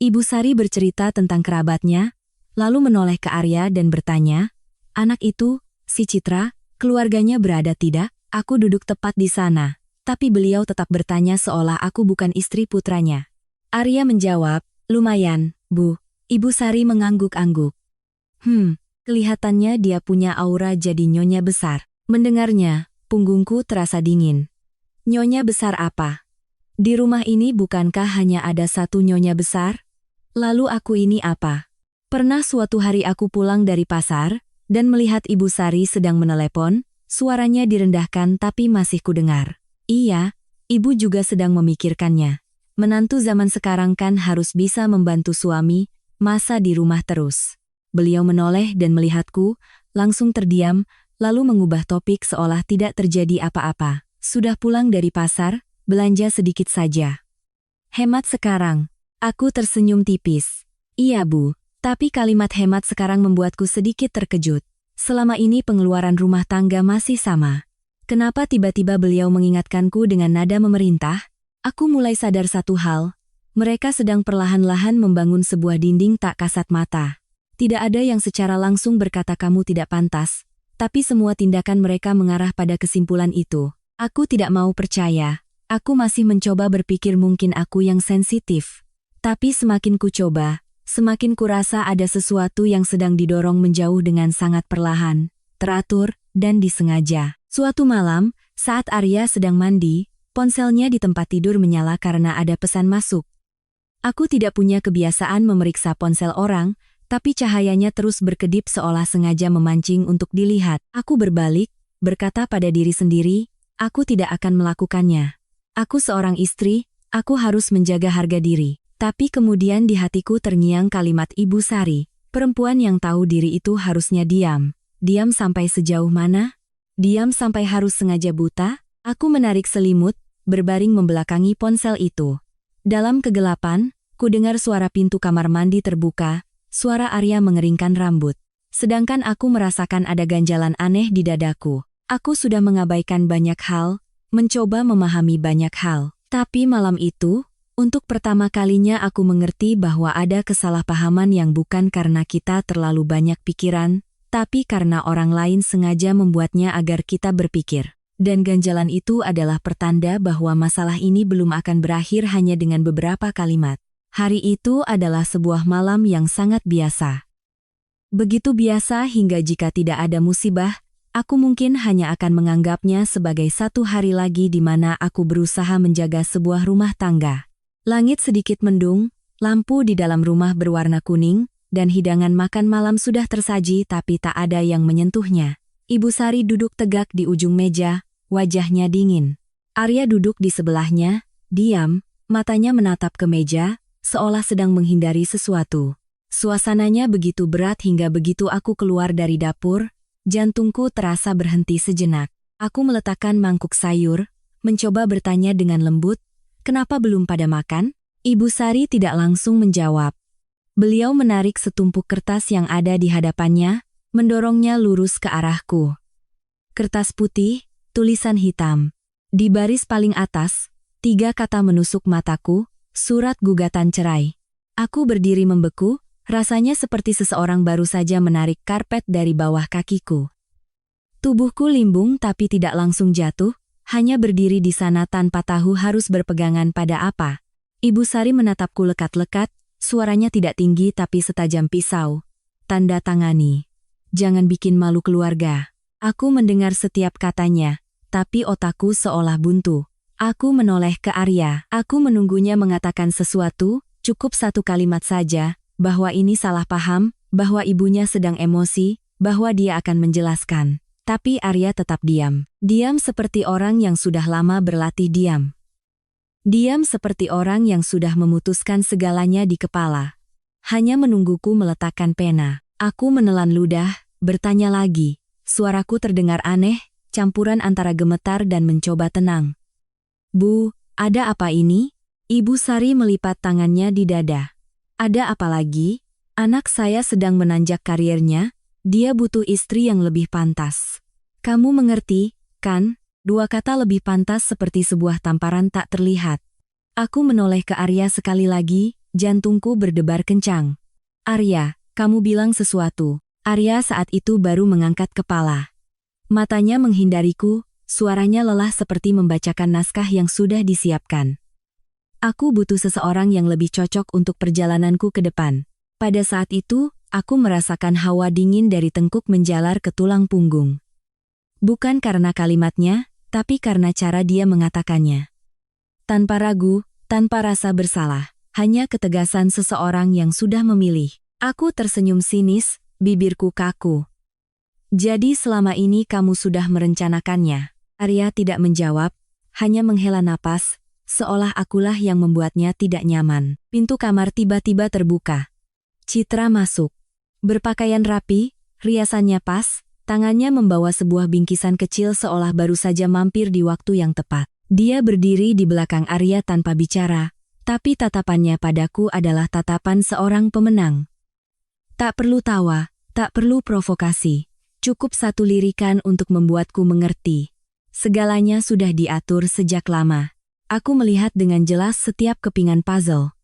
Ibu Sari bercerita tentang kerabatnya, lalu menoleh ke Arya dan bertanya, anak itu, si Citra, keluarganya berada tidak? Aku duduk tepat di sana, tapi beliau tetap bertanya seolah aku bukan istri putranya. Arya menjawab, lumayan, Bu. Ibu Sari mengangguk-angguk. Kelihatannya dia punya aura jadi nyonya besar. Mendengarnya, punggungku terasa dingin. Nyonya besar apa? Di rumah ini bukankah hanya ada satu nyonya besar? Lalu aku ini apa? Pernah suatu hari aku pulang dari pasar, dan melihat Ibu Sari sedang menelepon, suaranya direndahkan tapi masih kudengar. Iya, ibu juga sedang memikirkannya. Menantu zaman sekarang kan harus bisa membantu suami, masa di rumah terus. Beliau menoleh dan melihatku, langsung terdiam, lalu mengubah topik seolah tidak terjadi apa-apa. Sudah pulang dari pasar, belanja sedikit saja. Hemat sekarang. Aku tersenyum tipis. Iya Bu, tapi kalimat hemat sekarang membuatku sedikit terkejut. Selama ini pengeluaran rumah tangga masih sama. Kenapa tiba-tiba beliau mengingatkanku dengan nada memerintah? Aku mulai sadar satu hal. Mereka sedang perlahan-lahan membangun sebuah dinding tak kasat mata. Tidak ada yang secara langsung berkata kamu tidak pantas, tapi semua tindakan mereka mengarah pada kesimpulan itu. Aku tidak mau percaya. Aku masih mencoba berpikir mungkin aku yang sensitif. Tapi semakin ku coba, semakin kurasa ada sesuatu yang sedang didorong menjauh dengan sangat perlahan, teratur, dan disengaja. Suatu malam, saat Arya sedang mandi, ponselnya di tempat tidur menyala karena ada pesan masuk. Aku tidak punya kebiasaan memeriksa ponsel orang, tapi cahayanya terus berkedip seolah sengaja memancing untuk dilihat. Aku berbalik, berkata pada diri sendiri, aku tidak akan melakukannya. Aku seorang istri, aku harus menjaga harga diri. Tapi kemudian di hatiku terngiang kalimat Ibu Sari, perempuan yang tahu diri itu harusnya diam. Diam sampai sejauh mana? Diam sampai harus sengaja buta? Aku menarik selimut, berbaring membelakangi ponsel itu. Dalam kegelapan, ku dengar suara pintu kamar mandi terbuka, suara Arya mengeringkan rambut. Sedangkan aku merasakan ada ganjalan aneh di dadaku. Aku sudah mengabaikan banyak hal, mencoba memahami banyak hal. Tapi malam itu, untuk pertama kalinya aku mengerti bahwa ada kesalahpahaman yang bukan karena kita terlalu banyak pikiran, tapi karena orang lain sengaja membuatnya agar kita berpikir. Dan ganjalan itu adalah pertanda bahwa masalah ini belum akan berakhir hanya dengan beberapa kalimat. Hari itu adalah sebuah malam yang sangat biasa. Begitu biasa hingga jika tidak ada musibah, aku mungkin hanya akan menganggapnya sebagai satu hari lagi di mana aku berusaha menjaga sebuah rumah tangga. Langit sedikit mendung, lampu di dalam rumah berwarna kuning, dan hidangan makan malam sudah tersaji tapi tak ada yang menyentuhnya. Ibu Sari duduk tegak di ujung meja, wajahnya dingin. Arya duduk di sebelahnya, diam, matanya menatap ke meja, seolah sedang menghindari sesuatu. Suasananya begitu berat hingga begitu aku keluar dari dapur, jantungku terasa berhenti sejenak. Aku meletakkan mangkuk sayur, mencoba bertanya dengan lembut, kenapa belum pada makan? Ibu Sari tidak langsung menjawab. Beliau menarik setumpuk kertas yang ada di hadapannya, mendorongnya lurus ke arahku. Kertas putih, tulisan hitam. Di baris paling atas, 3 kata menusuk mataku, surat gugatan cerai. Aku berdiri membeku, rasanya seperti seseorang baru saja menarik karpet dari bawah kakiku. Tubuhku limbung tapi tidak langsung jatuh, hanya berdiri di sana tanpa tahu harus berpegangan pada apa. Ibu Sari menatapku lekat-lekat, suaranya tidak tinggi tapi setajam pisau. Tanda tangani. Jangan bikin malu keluarga. Aku mendengar setiap katanya, tapi otakku seolah buntu. Aku menoleh ke Arya. Aku menunggunya mengatakan sesuatu, cukup satu kalimat saja, bahwa ini salah paham, bahwa ibunya sedang emosi, bahwa dia akan menjelaskan. Tapi Arya tetap diam. Diam seperti orang yang sudah lama berlatih diam. Diam seperti orang yang sudah memutuskan segalanya di kepala. Hanya menungguku meletakkan pena. Aku menelan ludah, bertanya lagi. Suaraku terdengar aneh, campuran antara gemetar dan mencoba tenang. Bu, ada apa ini? Ibu Sari melipat tangannya di dada. Ada apa lagi? Anak saya sedang menanjak karirnya, dia butuh istri yang lebih pantas. Kamu mengerti, kan? Dua kata lebih pantas seperti sebuah tamparan tak terlihat. Aku menoleh ke Arya sekali lagi, jantungku berdebar kencang. Arya, kamu bilang sesuatu. Arya saat itu baru mengangkat kepala. Matanya menghindariku, suaranya lelah seperti membacakan naskah yang sudah disiapkan. Aku butuh seseorang yang lebih cocok untuk perjalananku ke depan. Pada saat itu, aku merasakan hawa dingin dari tengkuk menjalar ke tulang punggung. Bukan karena kalimatnya, tapi karena cara dia mengatakannya. Tanpa ragu, tanpa rasa bersalah, hanya ketegasan seseorang yang sudah memilih. Aku tersenyum sinis, bibirku kaku. Jadi selama ini kamu sudah merencanakannya? Arya tidak menjawab, hanya menghela napas, seolah akulah yang membuatnya tidak nyaman. Pintu kamar tiba-tiba terbuka. Citra masuk. Berpakaian rapi, riasannya pas, tangannya membawa sebuah bingkisan kecil seolah baru saja mampir di waktu yang tepat. Dia berdiri di belakang Arya tanpa bicara, tapi tatapannya padaku adalah tatapan seorang pemenang. Tak perlu tawa, tak perlu provokasi, cukup satu lirikan untuk membuatku mengerti. Segalanya sudah diatur sejak lama. Aku melihat dengan jelas setiap kepingan puzzle.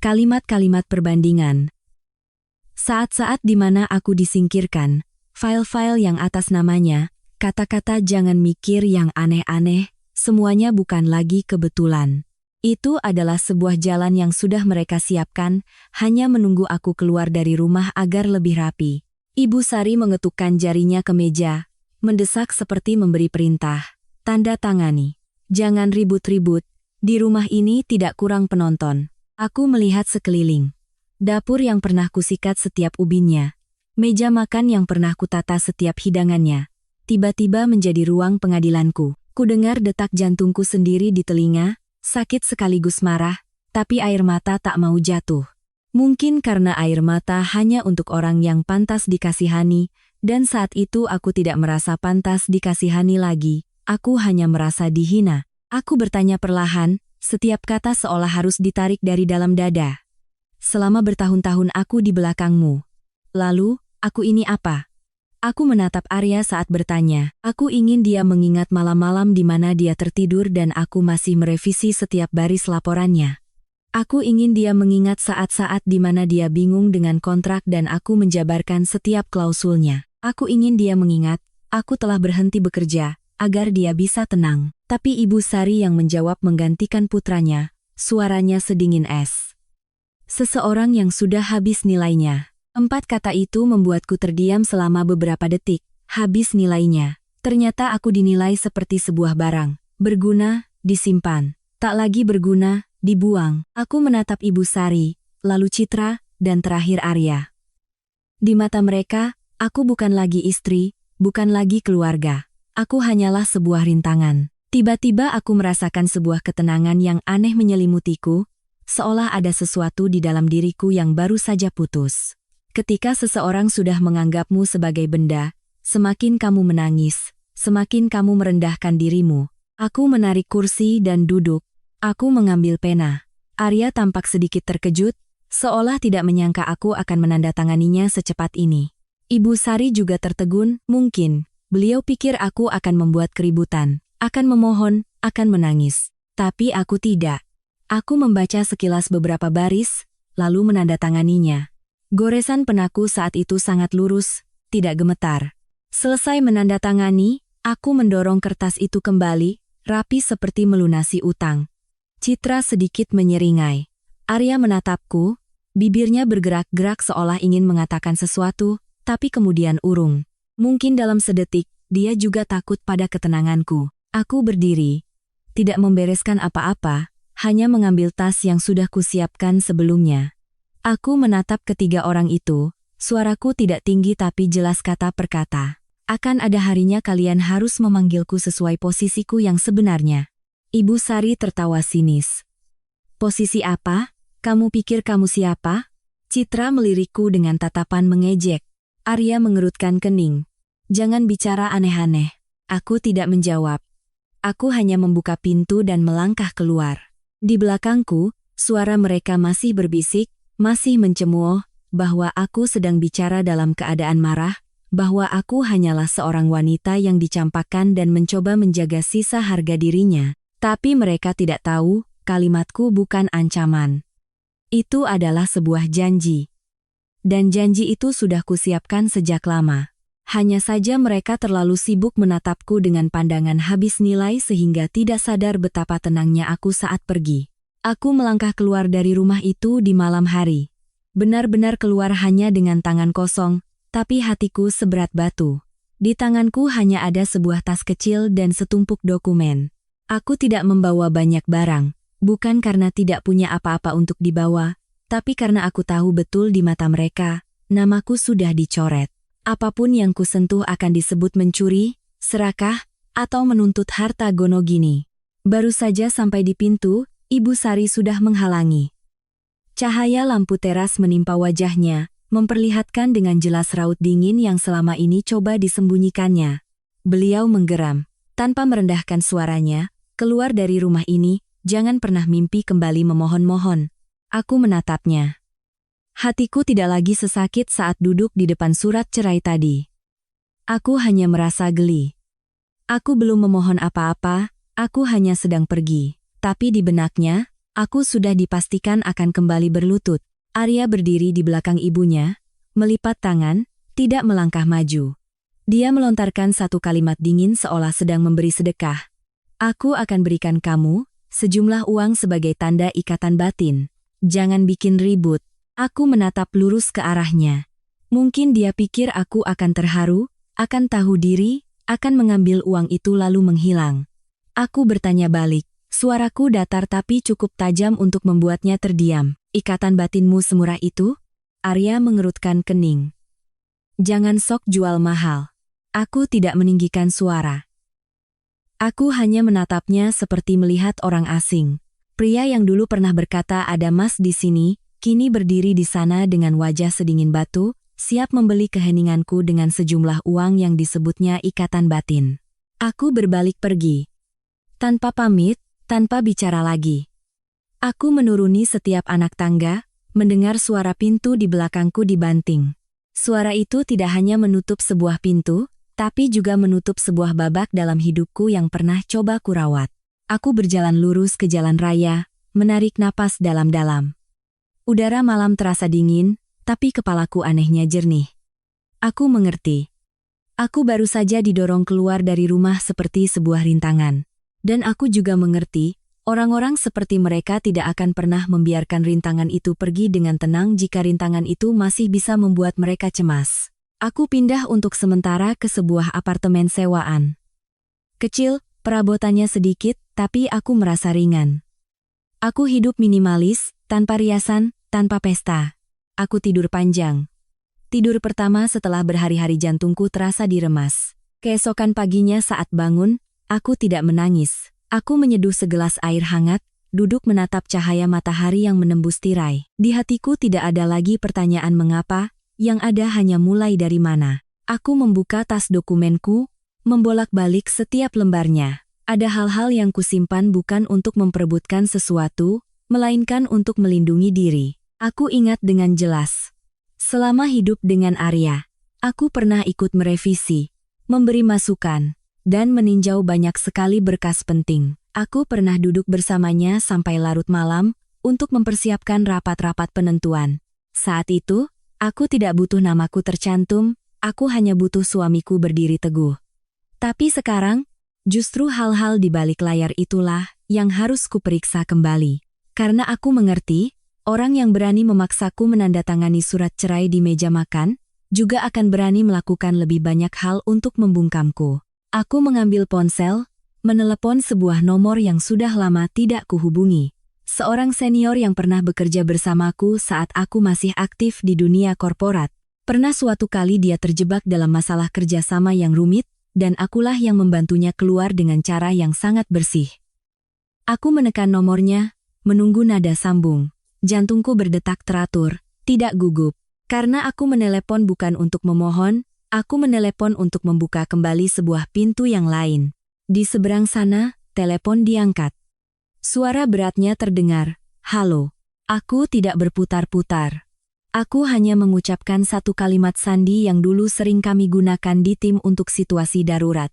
Kalimat-kalimat perbandingan. Saat-saat di mana aku disingkirkan, file-file yang atas namanya, kata-kata jangan mikir yang aneh-aneh, semuanya bukan lagi kebetulan. Itu adalah sebuah jalan yang sudah mereka siapkan, hanya menunggu aku keluar dari rumah agar lebih rapi. Ibu Sari mengetukkan jarinya ke meja, mendesak seperti memberi perintah. Tanda tangani. Jangan ribut-ribut, di rumah ini tidak kurang penonton. Aku melihat sekeliling. Dapur yang pernah kusikat setiap ubinnya. Meja makan yang pernah kutata setiap hidangannya. Tiba-tiba menjadi ruang pengadilanku. Kudengar detak jantungku sendiri di telinga, sakit sekaligus marah, tapi air mata tak mau jatuh. Mungkin karena air mata hanya untuk orang yang pantas dikasihani, dan saat itu aku tidak merasa pantas dikasihani lagi, aku hanya merasa dihina. Aku bertanya perlahan, setiap kata seolah harus ditarik dari dalam dada. Selama bertahun-tahun aku di belakangmu. Lalu, aku ini apa? Aku menatap Arya saat bertanya. Aku ingin dia mengingat malam-malam di mana dia tertidur dan aku masih merevisi setiap baris laporannya. Aku ingin dia mengingat saat-saat di mana dia bingung dengan kontrak dan aku menjabarkan setiap klausulnya. Aku ingin dia mengingat, aku telah berhenti bekerja, agar dia bisa tenang. Tapi Ibu Sari yang menjawab menggantikan putranya, suaranya sedingin es. Seseorang yang sudah habis nilainya. 4 kata itu membuatku terdiam selama beberapa detik. Habis nilainya. Ternyata aku dinilai seperti sebuah barang. Berguna, disimpan. Tak lagi berguna, dibuang. Aku menatap Ibu Sari, lalu Citra, dan terakhir Arya. Di mata mereka, aku bukan lagi istri, bukan lagi keluarga. Aku hanyalah sebuah rintangan. Tiba-tiba aku merasakan sebuah ketenangan yang aneh menyelimutiku, seolah ada sesuatu di dalam diriku yang baru saja putus. Ketika seseorang sudah menganggapmu sebagai benda, semakin kamu menangis, semakin kamu merendahkan dirimu. Aku menarik kursi dan duduk. Aku mengambil pena. Arya tampak sedikit terkejut, seolah tidak menyangka aku akan menandatanganinya secepat ini. Ibu Sari juga tertegun, mungkin. Beliau pikir aku akan membuat keributan, akan memohon, akan menangis. Tapi aku tidak. Aku membaca sekilas beberapa baris, lalu menandatanganinya. Goresan penaku saat itu sangat lurus, tidak gemetar. Selesai menandatangani, aku mendorong kertas itu kembali, rapi seperti melunasi utang. Citra sedikit menyeringai. Arya menatapku, bibirnya bergerak-gerak seolah ingin mengatakan sesuatu, tapi kemudian urung. Mungkin dalam sedetik, dia juga takut pada ketenanganku. Aku berdiri. Tidak membereskan apa-apa, hanya mengambil tas yang sudah kusiapkan sebelumnya. Aku menatap ketiga orang itu, Suaraku tidak tinggi tapi jelas kata per kata. Akan ada harinya kalian harus memanggilku sesuai posisiku yang sebenarnya. Ibu Sari tertawa sinis. Posisi apa? Kamu pikir kamu siapa? Citra melirikku dengan tatapan mengejek. Arya mengerutkan kening. Jangan bicara aneh-aneh. Aku tidak menjawab. Aku hanya membuka pintu dan melangkah keluar. Di belakangku, suara mereka masih berbisik, masih mencemooh, bahwa aku sedang bicara dalam keadaan marah, bahwa aku hanyalah seorang wanita yang dicampakkan dan mencoba menjaga sisa harga dirinya. Tapi mereka tidak tahu, kalimatku bukan ancaman. Itu adalah sebuah janji. Dan janji itu sudah kusiapkan sejak lama. Hanya saja mereka terlalu sibuk menatapku dengan pandangan habis nilai sehingga tidak sadar betapa tenangnya aku saat pergi. Aku melangkah keluar dari rumah itu di malam hari. Benar-benar keluar hanya dengan tangan kosong, tapi hatiku seberat batu. Di tanganku hanya ada sebuah tas kecil dan setumpuk dokumen. Aku tidak membawa banyak barang, bukan karena tidak punya apa-apa untuk dibawa, tapi karena aku tahu betul di mata mereka, namaku sudah dicoret. Apapun yang kusentuh akan disebut mencuri, serakah, atau menuntut harta gono gini. Baru saja sampai di pintu, Ibu Sari sudah menghalangi. Cahaya lampu teras menimpa wajahnya, memperlihatkan dengan jelas raut dingin yang selama ini coba disembunyikannya. Beliau menggeram, tanpa merendahkan suaranya, keluar dari rumah ini, jangan pernah mimpi kembali memohon-mohon. Aku menatapnya. Hatiku tidak lagi sesakit saat duduk di depan surat cerai tadi. Aku hanya merasa geli. Aku belum memohon apa-apa, aku hanya sedang pergi. Tapi di benaknya, aku sudah dipastikan akan kembali berlutut. Arya berdiri di belakang ibunya, melipat tangan, tidak melangkah maju. Dia melontarkan satu kalimat dingin seolah sedang memberi sedekah. Aku akan berikan kamu sejumlah uang sebagai tanda ikatan batin. Jangan bikin ribut. Aku menatap lurus ke arahnya. Mungkin dia pikir aku akan terharu, akan tahu diri, akan mengambil uang itu lalu menghilang. Aku bertanya balik, suaraku datar tapi cukup tajam untuk membuatnya terdiam. Ikatan batinmu semurah itu? Arya mengerutkan kening. Jangan sok jual mahal. Aku tidak meninggikan suara. Aku hanya menatapnya seperti melihat orang asing. Pria yang dulu pernah berkata ada emas di sini, kini berdiri di sana dengan wajah sedingin batu, siap membeli keheninganku dengan sejumlah uang yang disebutnya ikatan batin. Aku berbalik pergi. Tanpa pamit, tanpa bicara lagi. Aku menuruni setiap anak tangga, mendengar suara pintu di belakangku dibanting. Suara itu tidak hanya menutup sebuah pintu, tapi juga menutup sebuah babak dalam hidupku yang pernah coba kurawat. Aku berjalan lurus ke jalan raya, menarik napas dalam-dalam. Udara malam terasa dingin, tapi kepalaku anehnya jernih. Aku mengerti. Aku baru saja didorong keluar dari rumah seperti sebuah rintangan. Dan aku juga mengerti, orang-orang seperti mereka tidak akan pernah membiarkan rintangan itu pergi dengan tenang jika rintangan itu masih bisa membuat mereka cemas. Aku pindah untuk sementara ke sebuah apartemen sewaan. Kecil, perabotannya sedikit, tapi aku merasa ringan. Aku hidup minimalis, tanpa riasan, tanpa pesta. Aku tidur panjang. Tidur pertama setelah berhari-hari jantungku terasa diremas. Keesokan paginya saat bangun, aku tidak menangis. Aku menyeduh segelas air hangat, duduk menatap cahaya matahari yang menembus tirai. Di hatiku tidak ada lagi pertanyaan mengapa, yang ada hanya mulai dari mana. Aku membuka tas dokumenku, membolak-balik setiap lembarnya. Ada hal-hal yang kusimpan bukan untuk memperebutkan sesuatu, melainkan untuk melindungi diri. Aku ingat dengan jelas. Selama hidup dengan Arya, aku pernah ikut merevisi, memberi masukan, dan meninjau banyak sekali berkas penting. Aku pernah duduk bersamanya sampai larut malam, untuk mempersiapkan rapat-rapat penentuan. Saat itu, aku tidak butuh namaku tercantum, aku hanya butuh suamiku berdiri teguh. Tapi sekarang, justru hal-hal di balik layar itulah yang harus kuperiksa kembali. Karena aku mengerti, orang yang berani memaksaku menandatangani surat cerai di meja makan, juga akan berani melakukan lebih banyak hal untuk membungkamku. Aku mengambil ponsel, menelepon sebuah nomor yang sudah lama tidak kuhubungi. Seorang senior yang pernah bekerja bersamaku saat aku masih aktif di dunia korporat. Pernah suatu kali dia terjebak dalam masalah kerjasama yang rumit, dan akulah yang membantunya keluar dengan cara yang sangat bersih. Aku menekan nomornya, menunggu nada sambung. Jantungku berdetak teratur, tidak gugup. Karena aku menelepon bukan untuk memohon, aku menelepon untuk membuka kembali sebuah pintu yang lain. Di seberang sana, telepon diangkat. Suara beratnya terdengar, "Halo." Aku tidak berputar-putar. Aku hanya mengucapkan satu kalimat sandi yang dulu sering kami gunakan di tim untuk situasi darurat.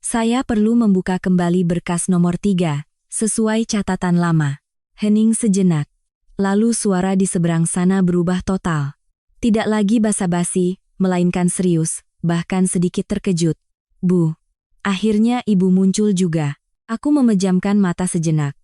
Saya perlu membuka kembali berkas nomor 3, sesuai catatan lama. Hening sejenak. Lalu suara di seberang sana berubah total. Tidak lagi basa-basi, melainkan serius, bahkan sedikit terkejut. "Bu." Akhirnya ibu muncul juga. Aku memejamkan mata sejenak.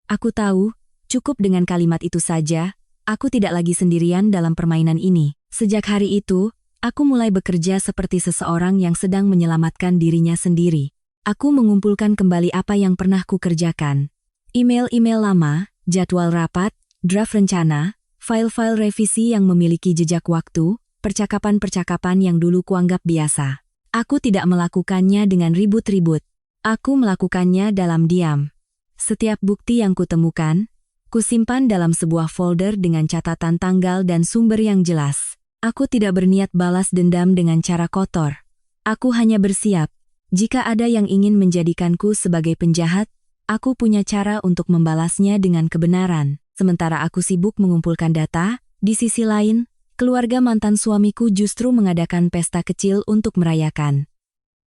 Aku tahu, cukup dengan kalimat itu saja, aku tidak lagi sendirian dalam permainan ini. Sejak hari itu, aku mulai bekerja seperti seseorang yang sedang menyelamatkan dirinya sendiri. Aku mengumpulkan kembali apa yang pernah kukerjakan. Email-email lama, jadwal rapat, draft rencana, file-file revisi yang memiliki jejak waktu, percakapan-percakapan yang dulu kuanggap biasa. Aku tidak melakukannya dengan ribut-ribut. Aku melakukannya dalam diam. Setiap bukti yang kutemukan, kusimpan dalam sebuah folder dengan catatan tanggal dan sumber yang jelas. Aku tidak berniat balas dendam dengan cara kotor. Aku hanya bersiap. Jika ada yang ingin menjadikanku sebagai penjahat, aku punya cara untuk membalasnya dengan kebenaran. Sementara aku sibuk mengumpulkan data, di sisi lain, keluarga mantan suamiku justru mengadakan pesta kecil untuk merayakan.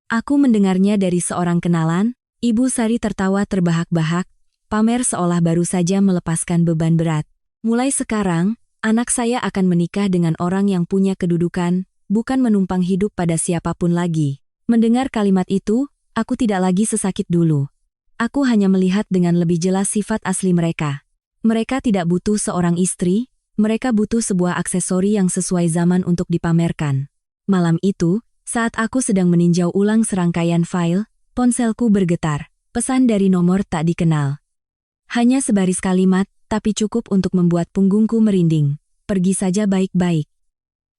Aku mendengarnya dari seorang kenalan, Ibu Sari tertawa terbahak-bahak, pamer seolah baru saja melepaskan beban berat. "Mulai sekarang, anak saya akan menikah dengan orang yang punya kedudukan, bukan menumpang hidup pada siapapun lagi." Mendengar kalimat itu, aku tidak lagi sesakit dulu. Aku hanya melihat dengan lebih jelas sifat asli mereka. Mereka tidak butuh seorang istri, mereka butuh sebuah aksesori yang sesuai zaman untuk dipamerkan. Malam itu, saat aku sedang meninjau ulang serangkaian file, ponselku bergetar, pesan dari nomor tak dikenal. Hanya sebaris kalimat, tapi cukup untuk membuat punggungku merinding. "Pergi saja baik-baik.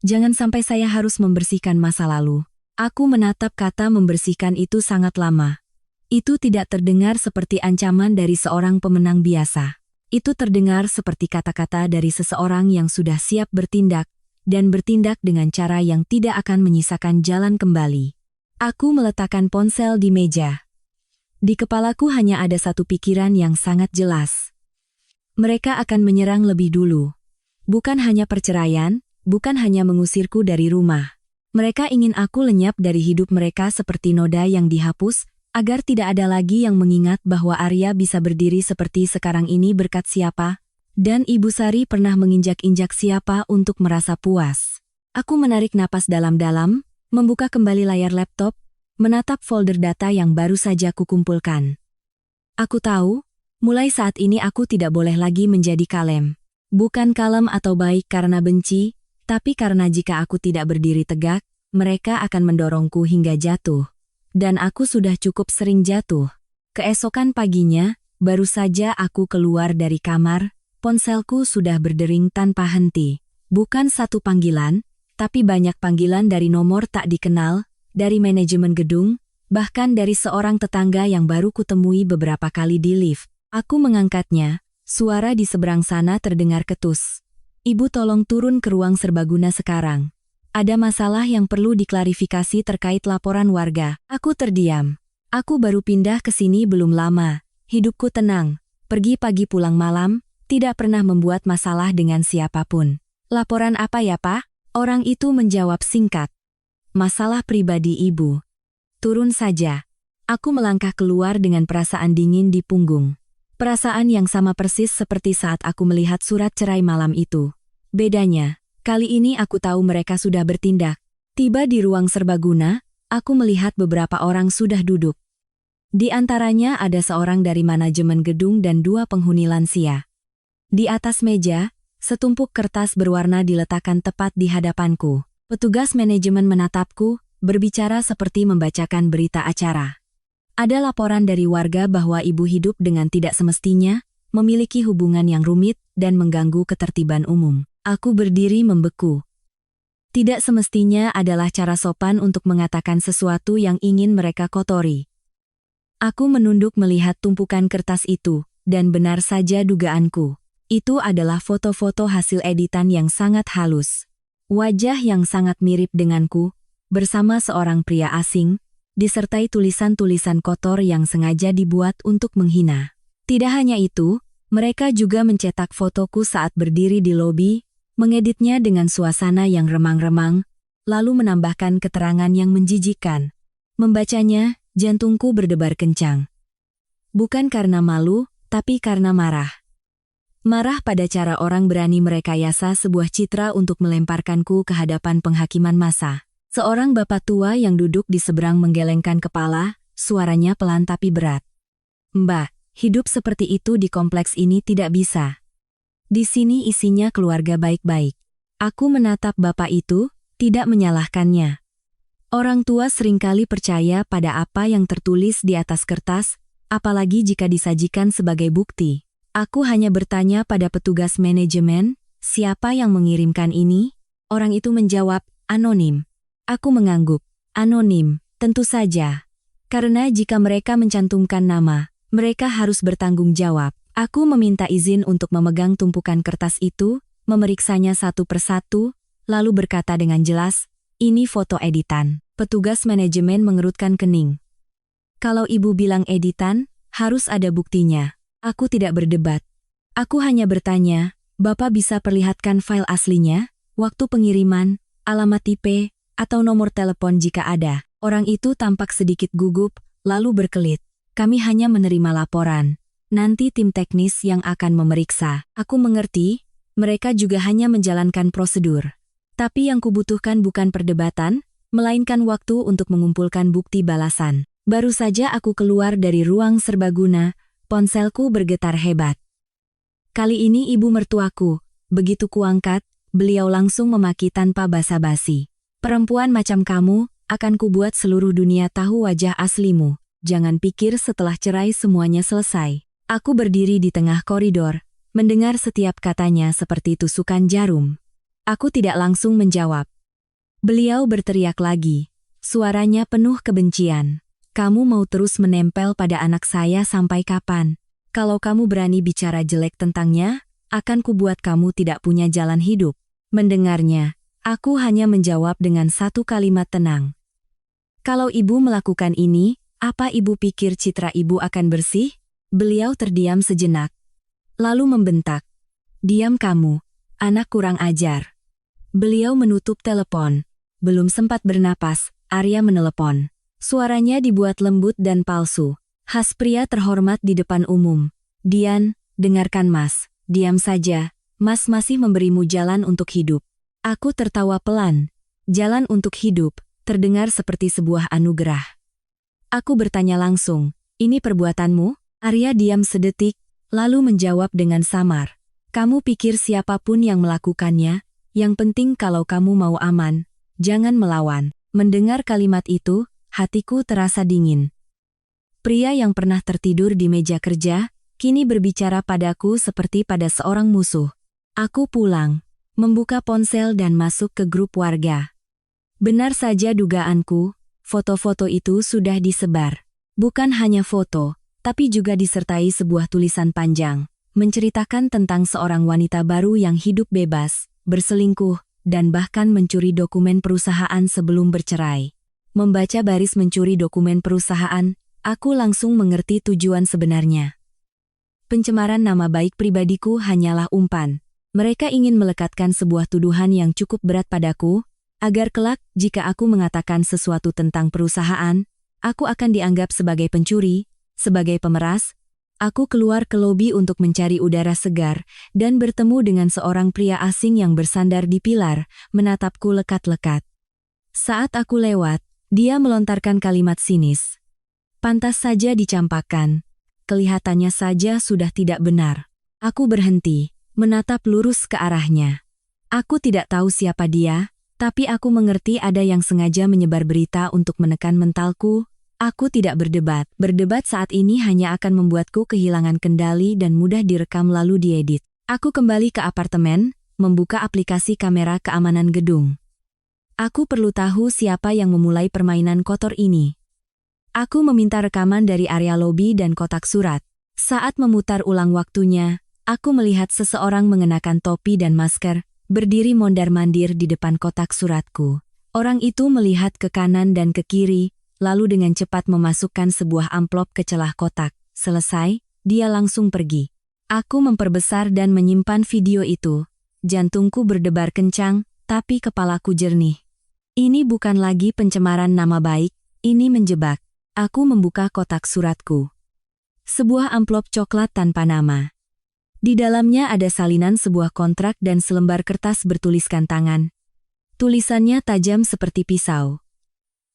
Jangan sampai saya harus membersihkan masa lalu." Aku menatap kata membersihkan itu sangat lama. Itu tidak terdengar seperti ancaman dari seorang pemenang biasa. Itu terdengar seperti kata-kata dari seseorang yang sudah siap bertindak, dan bertindak dengan cara yang tidak akan menyisakan jalan kembali. Aku meletakkan ponsel di meja. Di kepalaku hanya ada satu pikiran yang sangat jelas. Mereka akan menyerang lebih dulu. Bukan hanya perceraian, bukan hanya mengusirku dari rumah. Mereka ingin aku lenyap dari hidup mereka seperti noda yang dihapus, agar tidak ada lagi yang mengingat bahwa Arya bisa berdiri seperti sekarang ini berkat siapa, dan Ibu Sari pernah menginjak-injak siapa untuk merasa puas. Aku menarik napas dalam-dalam, membuka kembali layar laptop, menatap folder data yang baru saja kukumpulkan. Aku tahu, mulai saat ini aku tidak boleh lagi menjadi kalem. Bukan kalem atau baik karena benci, tapi karena jika aku tidak berdiri tegak, mereka akan mendorongku hingga jatuh. Dan aku sudah cukup sering jatuh. Keesokan paginya, baru saja aku keluar dari kamar, ponselku sudah berdering tanpa henti. Bukan satu panggilan, tapi banyak panggilan dari nomor tak dikenal, dari manajemen gedung, bahkan dari seorang tetangga yang baru kutemui beberapa kali di lift. Aku mengangkatnya, suara di seberang sana terdengar ketus. "Ibu, tolong turun ke ruang serbaguna sekarang. Ada masalah yang perlu diklarifikasi terkait laporan warga." Aku terdiam. Aku baru pindah ke sini belum lama. Hidupku tenang. Pergi pagi pulang malam, tidak pernah membuat masalah dengan siapapun. "Laporan apa ya, Pak?" Orang itu menjawab singkat. "Masalah pribadi Ibu." Turun saja. Aku melangkah keluar dengan perasaan dingin di punggung. Perasaan yang sama persis seperti saat aku melihat surat cerai malam itu. Bedanya, kali ini aku tahu mereka sudah bertindak. Tiba di ruang serbaguna, aku melihat beberapa orang sudah duduk. Di antaranya ada seorang dari manajemen gedung dan 2 penghuni lansia. Di atas meja, setumpuk kertas berwarna diletakkan tepat di hadapanku. Petugas manajemen menatapku, berbicara seperti membacakan berita acara. Ada laporan dari warga bahwa ibu hidup dengan tidak semestinya, memiliki hubungan yang rumit, dan mengganggu ketertiban umum. Aku berdiri membeku. Tidak semestinya adalah cara sopan untuk mengatakan sesuatu yang ingin mereka kotori. Aku menunduk melihat tumpukan kertas itu, dan benar saja dugaanku. Itu adalah foto-foto hasil editan yang sangat halus. Wajah yang sangat mirip denganku, bersama seorang pria asing, disertai tulisan-tulisan kotor yang sengaja dibuat untuk menghina. Tidak hanya itu, mereka juga mencetak fotoku saat berdiri di lobi, mengeditnya dengan suasana yang remang-remang, lalu menambahkan keterangan yang menjijikkan. Membacanya, jantungku berdebar kencang. Bukan karena malu, tapi karena marah. Marah pada cara orang berani merekayasa sebuah citra untuk melemparkanku ke hadapan penghakiman massa. Seorang bapak tua yang duduk di seberang menggelengkan kepala, suaranya pelan tapi berat. Mbak, hidup seperti itu di kompleks ini tidak bisa. Di sini isinya keluarga baik-baik. Aku menatap bapak itu, tidak menyalahkannya. Orang tua seringkali percaya pada apa yang tertulis di atas kertas, apalagi jika disajikan sebagai bukti. Aku hanya bertanya pada petugas manajemen, siapa yang mengirimkan ini? Orang itu menjawab, anonim. Aku mengangguk, anonim, tentu saja. Karena jika mereka mencantumkan nama, mereka harus bertanggung jawab. Aku meminta izin untuk memegang tumpukan kertas itu, memeriksanya satu persatu, lalu berkata dengan jelas, ini foto editan. Petugas manajemen mengerutkan kening. Kalau ibu bilang editan, harus ada buktinya. Aku tidak berdebat. Aku hanya bertanya, Bapak bisa perlihatkan file aslinya, waktu pengiriman, alamat IP, atau nomor telepon jika ada. Orang itu tampak sedikit gugup, lalu berkelit. Kami hanya menerima laporan. Nanti tim teknis yang akan memeriksa. Aku mengerti, mereka juga hanya menjalankan prosedur. Tapi yang kubutuhkan bukan perdebatan, melainkan waktu untuk mengumpulkan bukti balasan. Baru saja aku keluar dari ruang serbaguna, ponselku bergetar hebat. Kali ini ibu mertuaku, begitu kuangkat, beliau langsung memaki tanpa basa-basi. Perempuan macam kamu, akan kubuat seluruh dunia tahu wajah aslimu. Jangan pikir setelah cerai semuanya selesai. Aku berdiri di tengah koridor, mendengar setiap katanya seperti tusukan jarum. Aku tidak langsung menjawab. Beliau berteriak lagi, suaranya penuh kebencian. Kamu mau terus menempel pada anak saya sampai kapan? Kalau kamu berani bicara jelek tentangnya, akan kubuat kamu tidak punya jalan hidup. Mendengarnya, aku hanya menjawab dengan satu kalimat tenang. Kalau ibu melakukan ini, apa ibu pikir citra ibu akan bersih? Beliau terdiam sejenak. Lalu membentak. Diam kamu, anak kurang ajar. Beliau menutup telepon. Belum sempat bernapas, Arya menelepon. Suaranya dibuat lembut dan palsu. Khas pria terhormat di depan umum. Dian, dengarkan Mas. Diam saja, Mas masih memberimu jalan untuk hidup. Aku tertawa pelan. Jalan untuk hidup, terdengar seperti sebuah anugerah. Aku bertanya langsung, ini perbuatanmu? Arya diam sedetik, lalu menjawab dengan samar. Kamu pikir siapapun yang melakukannya, yang penting kalau kamu mau aman, jangan melawan. Mendengar kalimat itu, hatiku terasa dingin. Pria yang pernah tertidur di meja kerja, kini berbicara padaku seperti pada seorang musuh. Aku pulang, membuka ponsel dan masuk ke grup warga. Benar saja dugaanku, foto-foto itu sudah disebar. Bukan hanya foto, tapi juga disertai sebuah tulisan panjang, menceritakan tentang seorang wanita baru yang hidup bebas, berselingkuh, dan bahkan mencuri dokumen perusahaan sebelum bercerai. Membaca baris mencuri dokumen perusahaan, aku langsung mengerti tujuan sebenarnya. Pencemaran nama baik pribadiku hanyalah umpan. Mereka ingin melekatkan sebuah tuduhan yang cukup berat padaku, agar kelak jika aku mengatakan sesuatu tentang perusahaan, aku akan dianggap sebagai pencuri, sebagai pemeras. Aku keluar ke lobi untuk mencari udara segar, dan bertemu dengan seorang pria asing yang bersandar di pilar, menatapku lekat-lekat. Saat aku lewat, dia melontarkan kalimat sinis. Pantas saja dicampakkan. Kelihatannya saja sudah tidak benar. Aku berhenti, menatap lurus ke arahnya. Aku tidak tahu siapa dia, tapi aku mengerti ada yang sengaja menyebar berita untuk menekan mentalku. Aku tidak berdebat. Berdebat saat ini hanya akan membuatku kehilangan kendali dan mudah direkam lalu diedit. Aku kembali ke apartemen, membuka aplikasi kamera keamanan gedung. Aku perlu tahu siapa yang memulai permainan kotor ini. Aku meminta rekaman dari area lobi dan kotak surat. Saat memutar ulang waktunya, aku melihat seseorang mengenakan topi dan masker, berdiri mondar-mandir di depan kotak suratku. Orang itu melihat ke kanan dan ke kiri, lalu dengan cepat memasukkan sebuah amplop ke celah kotak. Selesai, dia langsung pergi. Aku memperbesar dan menyimpan video itu. Jantungku berdebar kencang, tapi kepalaku jernih. Ini bukan lagi pencemaran nama baik, ini menjebak. Aku membuka kotak suratku. Sebuah amplop coklat tanpa nama. Di dalamnya ada salinan sebuah kontrak dan selembar kertas bertuliskan tangan. Tulisannya tajam seperti pisau.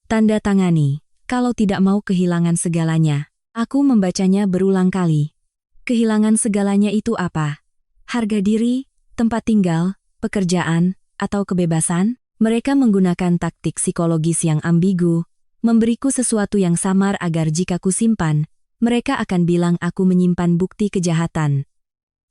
Tanda tangani, kalau tidak mau kehilangan segalanya. Aku membacanya berulang kali. Kehilangan segalanya itu apa? Harga diri, tempat tinggal, pekerjaan, atau kebebasan? Mereka menggunakan taktik psikologis yang ambigu, memberiku sesuatu yang samar agar jika ku simpan, mereka akan bilang aku menyimpan bukti kejahatan.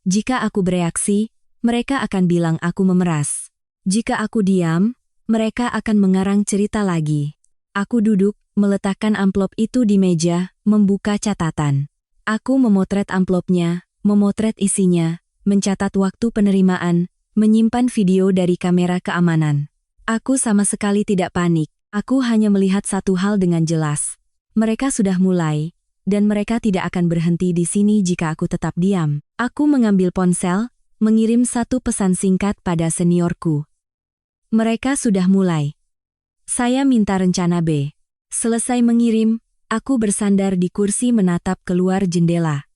Jika aku bereaksi, mereka akan bilang aku memeras. Jika aku diam, mereka akan mengarang cerita lagi. Aku duduk, meletakkan amplop itu di meja, membuka catatan. Aku memotret amplopnya, memotret isinya, mencatat waktu penerimaan, menyimpan video dari kamera keamanan. Aku sama sekali tidak panik, aku hanya melihat satu hal dengan jelas. Mereka sudah mulai, dan mereka tidak akan berhenti di sini jika aku tetap diam. Aku mengambil ponsel, mengirim satu pesan singkat pada seniorku. Mereka sudah mulai. Saya minta rencana B. Selesai mengirim, aku bersandar di kursi menatap keluar jendela.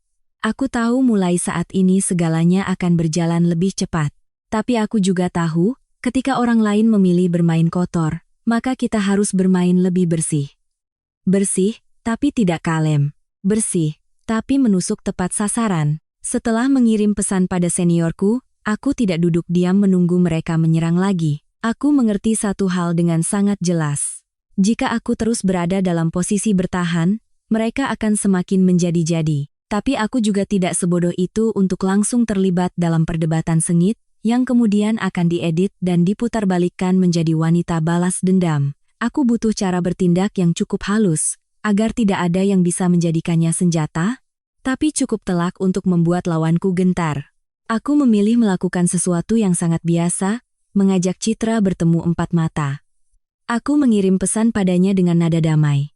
Aku tahu mulai saat ini segalanya akan berjalan lebih cepat. Tapi aku juga tahu, ketika orang lain memilih bermain kotor, maka kita harus bermain lebih bersih. Bersih, tapi tidak kalem. Bersih, tapi menusuk tepat sasaran. Setelah mengirim pesan pada seniorku, aku tidak duduk diam menunggu mereka menyerang lagi. Aku mengerti satu hal dengan sangat jelas. Jika aku terus berada dalam posisi bertahan, mereka akan semakin menjadi-jadi. Tapi aku juga tidak sebodoh itu untuk langsung terlibat dalam perdebatan sengit, yang kemudian akan diedit dan diputarbalikkan menjadi wanita balas dendam. Aku butuh cara bertindak yang cukup halus, agar tidak ada yang bisa menjadikannya senjata, tapi cukup telak untuk membuat lawanku gentar. Aku memilih melakukan sesuatu yang sangat biasa, mengajak Citra bertemu empat mata. Aku mengirim pesan padanya dengan nada damai.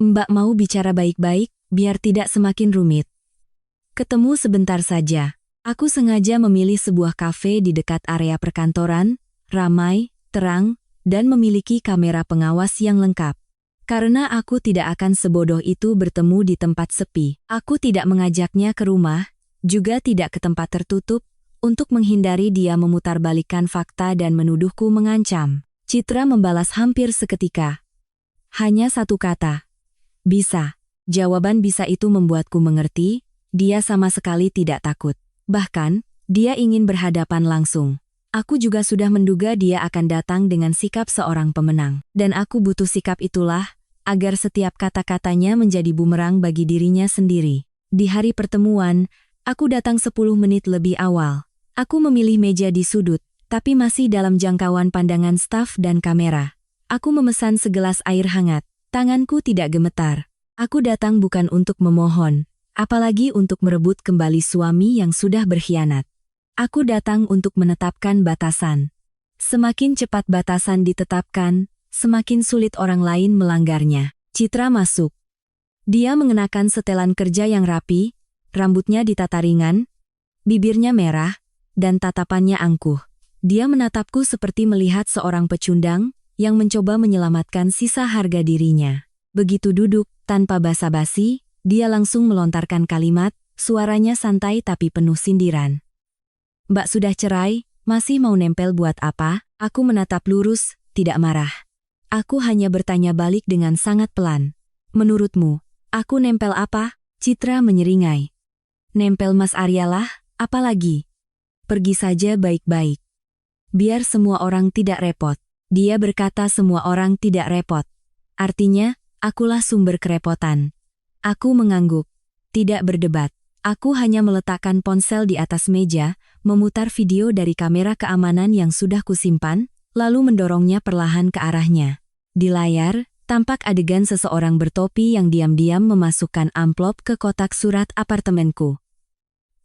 Mbak mau bicara baik-baik, biar tidak semakin rumit. Ketemu sebentar saja. Aku sengaja memilih sebuah kafe di dekat area perkantoran, ramai, terang, dan memiliki kamera pengawas yang lengkap. Karena aku tidak akan sebodoh itu bertemu di tempat sepi. Aku tidak mengajaknya ke rumah, juga tidak ke tempat tertutup, untuk menghindari dia memutarbalikkan fakta dan menuduhku mengancam. Citra membalas hampir seketika. Hanya satu kata. Bisa. Jawaban bisa itu membuatku mengerti, dia sama sekali tidak takut. Bahkan, dia ingin berhadapan langsung. Aku juga sudah menduga dia akan datang dengan sikap seorang pemenang. Dan aku butuh sikap itulah, agar setiap kata-katanya menjadi bumerang bagi dirinya sendiri. Di hari pertemuan, aku datang 10 menit lebih awal. Aku memilih meja di sudut, tapi masih dalam jangkauan pandangan staf dan kamera. Aku memesan segelas air hangat. Tanganku tidak gemetar. Aku datang bukan untuk memohon, apalagi untuk merebut kembali suami yang sudah berkhianat. Aku datang untuk menetapkan batasan. Semakin cepat batasan ditetapkan, semakin sulit orang lain melanggarnya. Citra masuk. Dia mengenakan setelan kerja yang rapi, rambutnya ditata ringan, bibirnya merah, dan tatapannya angkuh. Dia menatapku seperti melihat seorang pecundang yang mencoba menyelamatkan sisa harga dirinya. Begitu duduk, tanpa basa-basi, dia langsung melontarkan kalimat, suaranya santai tapi penuh sindiran. Mbak sudah cerai, masih mau nempel buat apa? Aku menatap lurus, tidak marah. Aku hanya bertanya balik dengan sangat pelan. Menurutmu, aku nempel apa? Citra menyeringai. Nempel Mas Aryalah, apalagi? Pergi saja baik-baik. Biar semua orang tidak repot. Dia berkata semua orang tidak repot. Artinya, akulah sumber kerepotan. Aku mengangguk. Tidak berdebat. Aku hanya meletakkan ponsel di atas meja, memutar video dari kamera keamanan yang sudah kusimpan, lalu mendorongnya perlahan ke arahnya. Di layar, tampak adegan seseorang bertopi yang diam-diam memasukkan amplop ke kotak surat apartemenku.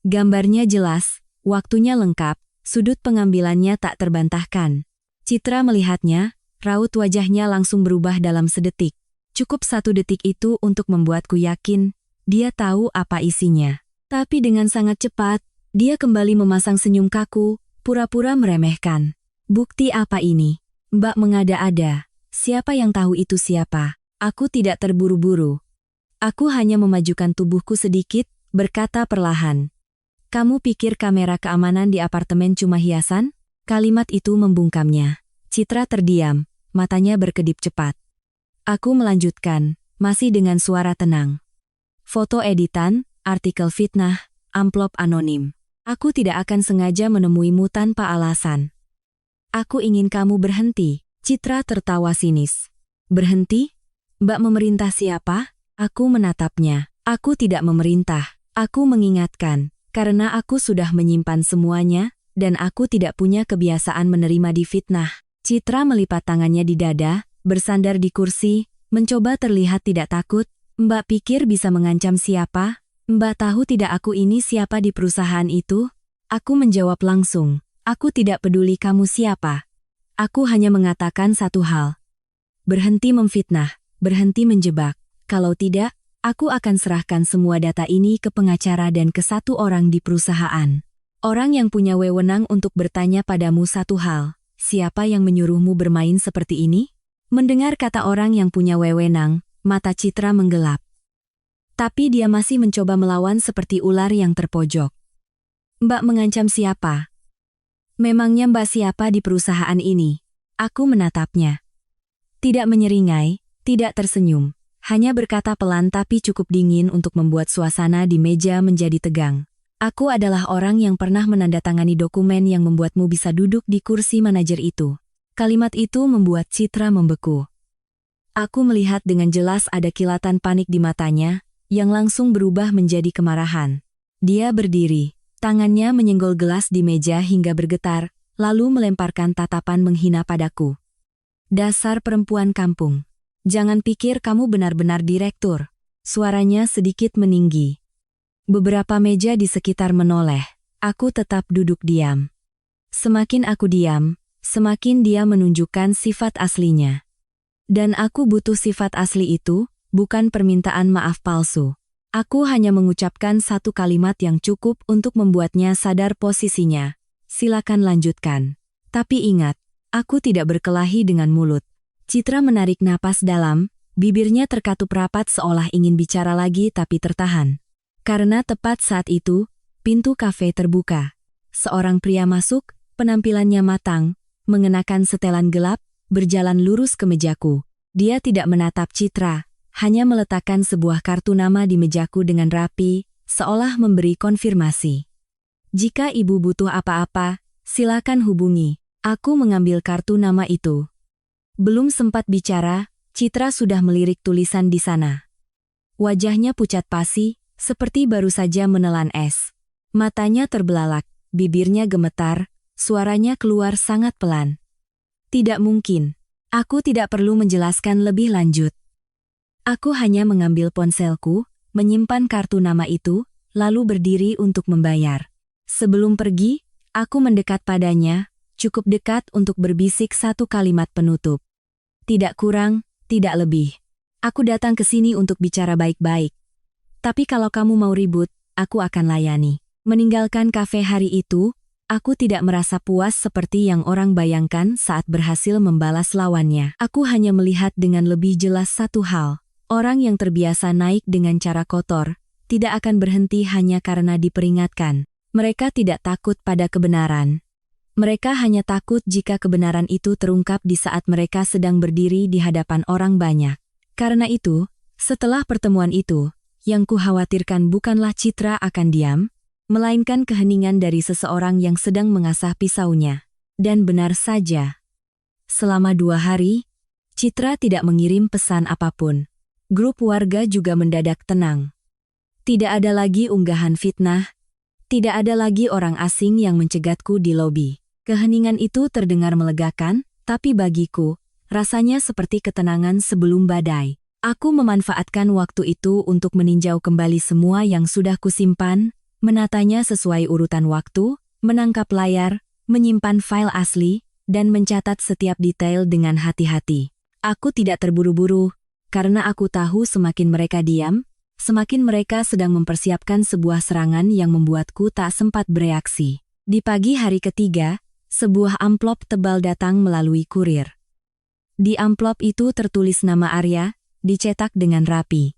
Gambarnya jelas, waktunya lengkap, sudut pengambilannya tak terbantahkan. Citra melihatnya, raut wajahnya langsung berubah dalam sedetik. Cukup 1 detik itu untuk membuatku yakin, dia tahu apa isinya. Tapi dengan sangat cepat, dia kembali memasang senyum kaku, pura-pura meremehkan. Bukti apa ini? Mbak mengada-ada. Siapa yang tahu itu siapa? Aku tidak terburu-buru. Aku hanya memajukan tubuhku sedikit, berkata perlahan. Kamu pikir kamera keamanan di apartemen cuma hiasan? Kalimat itu membungkamnya. Citra terdiam, matanya berkedip cepat. Aku melanjutkan, masih dengan suara tenang. Foto editan, artikel fitnah, amplop anonim. Aku tidak akan sengaja menemuimu tanpa alasan. Aku ingin kamu berhenti. Citra tertawa sinis. Berhenti? Mbak memerintah siapa? Aku menatapnya. Aku tidak memerintah. Aku mengingatkan. Karena aku sudah menyimpan semuanya, dan aku tidak punya kebiasaan menerima difitnah. Citra melipat tangannya di dada, bersandar di kursi, mencoba terlihat tidak takut. Mbak pikir bisa mengancam siapa? Mbak tahu tidak aku ini siapa di perusahaan itu? Aku menjawab langsung. Aku tidak peduli kamu siapa. Aku hanya mengatakan satu hal. Berhenti memfitnah, berhenti menjebak. Kalau tidak, aku akan serahkan semua data ini ke pengacara dan ke 1 orang di perusahaan. Orang yang punya wewenang untuk bertanya padamu satu hal. Siapa yang menyuruhmu bermain seperti ini? Mendengar kata orang yang punya wewenang, mata Citra menggelap. Tapi dia masih mencoba melawan seperti ular yang terpojok. Mbak mengancam siapa? Memangnya Mbak siapa di perusahaan ini? Aku menatapnya. Tidak menyeringai, tidak tersenyum. Hanya berkata pelan tapi cukup dingin untuk membuat suasana di meja menjadi tegang. Aku adalah orang yang pernah menandatangani dokumen yang membuatmu bisa duduk di kursi manajer itu. Kalimat itu membuat Citra membeku. Aku melihat dengan jelas ada kilatan panik di matanya, yang langsung berubah menjadi kemarahan. Dia berdiri, tangannya menyenggol gelas di meja hingga bergetar, lalu melemparkan tatapan menghina padaku. Dasar perempuan kampung. Jangan pikir kamu benar-benar direktur. Suaranya sedikit meninggi. Beberapa meja di sekitar menoleh. Aku tetap duduk diam. Semakin aku diam, semakin dia menunjukkan sifat aslinya. Dan aku butuh sifat asli itu, bukan permintaan maaf palsu. Aku hanya mengucapkan 1 kalimat yang cukup untuk membuatnya sadar posisinya. Silakan lanjutkan. Tapi ingat, aku tidak berkelahi dengan mulut. Citra menarik napas dalam, bibirnya terkatup rapat seolah ingin bicara lagi tapi tertahan. Karena tepat saat itu, pintu kafe terbuka. Seorang pria masuk, penampilannya matang, mengenakan setelan gelap, berjalan lurus ke mejaku. Dia tidak menatap Citra, hanya meletakkan sebuah kartu nama di mejaku dengan rapi, seolah memberi konfirmasi. Jika ibu butuh apa-apa, silakan hubungi. Aku mengambil kartu nama itu. Belum sempat bicara, Citra sudah melirik tulisan di sana. Wajahnya pucat pasi, seperti baru saja menelan es. Matanya terbelalak, bibirnya gemetar, suaranya keluar sangat pelan. Tidak mungkin. Aku tidak perlu menjelaskan lebih lanjut. Aku hanya mengambil ponselku, menyimpan kartu nama itu, lalu berdiri untuk membayar. Sebelum pergi, aku mendekat padanya, cukup dekat untuk berbisik 1 kalimat penutup. Tidak kurang, tidak lebih. Aku datang ke sini untuk bicara baik-baik. Tapi kalau kamu mau ribut, aku akan layani. Meninggalkan kafe hari itu, aku tidak merasa puas seperti yang orang bayangkan saat berhasil membalas lawannya. Aku hanya melihat dengan lebih jelas satu hal. Orang yang terbiasa naik dengan cara kotor, tidak akan berhenti hanya karena diperingatkan. Mereka tidak takut pada kebenaran. Mereka hanya takut jika kebenaran itu terungkap di saat mereka sedang berdiri di hadapan orang banyak. Karena itu, setelah pertemuan itu, yang kukhawatirkan bukanlah Citra akan diam, melainkan keheningan dari seseorang yang sedang mengasah pisaunya. Dan benar saja. Selama 2 hari, Citra tidak mengirim pesan apapun. Grup warga juga mendadak tenang. Tidak ada lagi unggahan fitnah. Tidak ada lagi orang asing yang mencegatku di lobi. Keheningan itu terdengar melegakan, Tapi bagiku, rasanya seperti ketenangan sebelum badai. Aku memanfaatkan waktu itu untuk meninjau kembali semua yang sudah kusimpan, menatanya sesuai urutan waktu, menangkap layar, menyimpan file asli, dan mencatat setiap detail dengan hati-hati. Aku tidak terburu-buru, karena aku tahu semakin mereka diam, semakin mereka sedang mempersiapkan sebuah serangan yang membuatku tak sempat bereaksi. Di pagi hari ketiga, sebuah amplop tebal datang melalui kurir. Di amplop itu tertulis nama Arya, dicetak dengan rapi.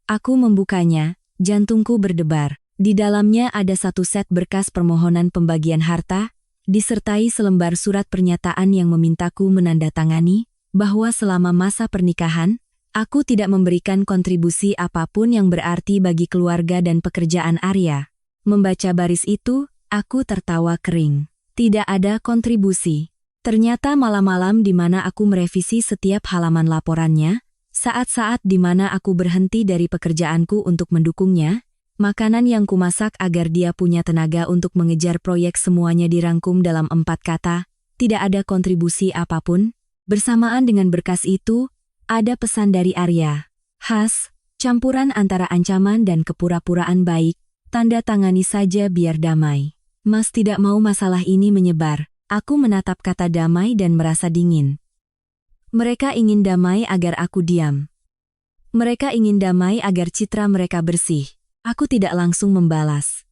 Aku membukanya, jantungku berdebar. Di dalamnya ada satu set berkas permohonan pembagian harta, disertai selembar surat pernyataan yang memintaku menandatangani, bahwa selama masa pernikahan, aku tidak memberikan kontribusi apapun yang berarti bagi keluarga dan pekerjaan Arya. Membaca baris itu, aku tertawa kering. Tidak ada kontribusi. Ternyata malam-malam di mana aku merevisi setiap halaman laporannya, saat-saat di mana aku berhenti dari pekerjaanku untuk mendukungnya, makanan yang kumasak agar dia punya tenaga untuk mengejar proyek semuanya dirangkum dalam 4 kata, tidak ada kontribusi apapun. Bersamaan dengan berkas itu, ada pesan dari Arya. Khas, campuran antara ancaman dan kepura-puraan baik, tanda tangani saja biar damai. Mas tidak mau masalah ini menyebar. Aku menatap kata damai dan merasa dingin. Mereka ingin damai agar aku diam. Mereka ingin damai agar citra mereka bersih. Aku tidak langsung membalas.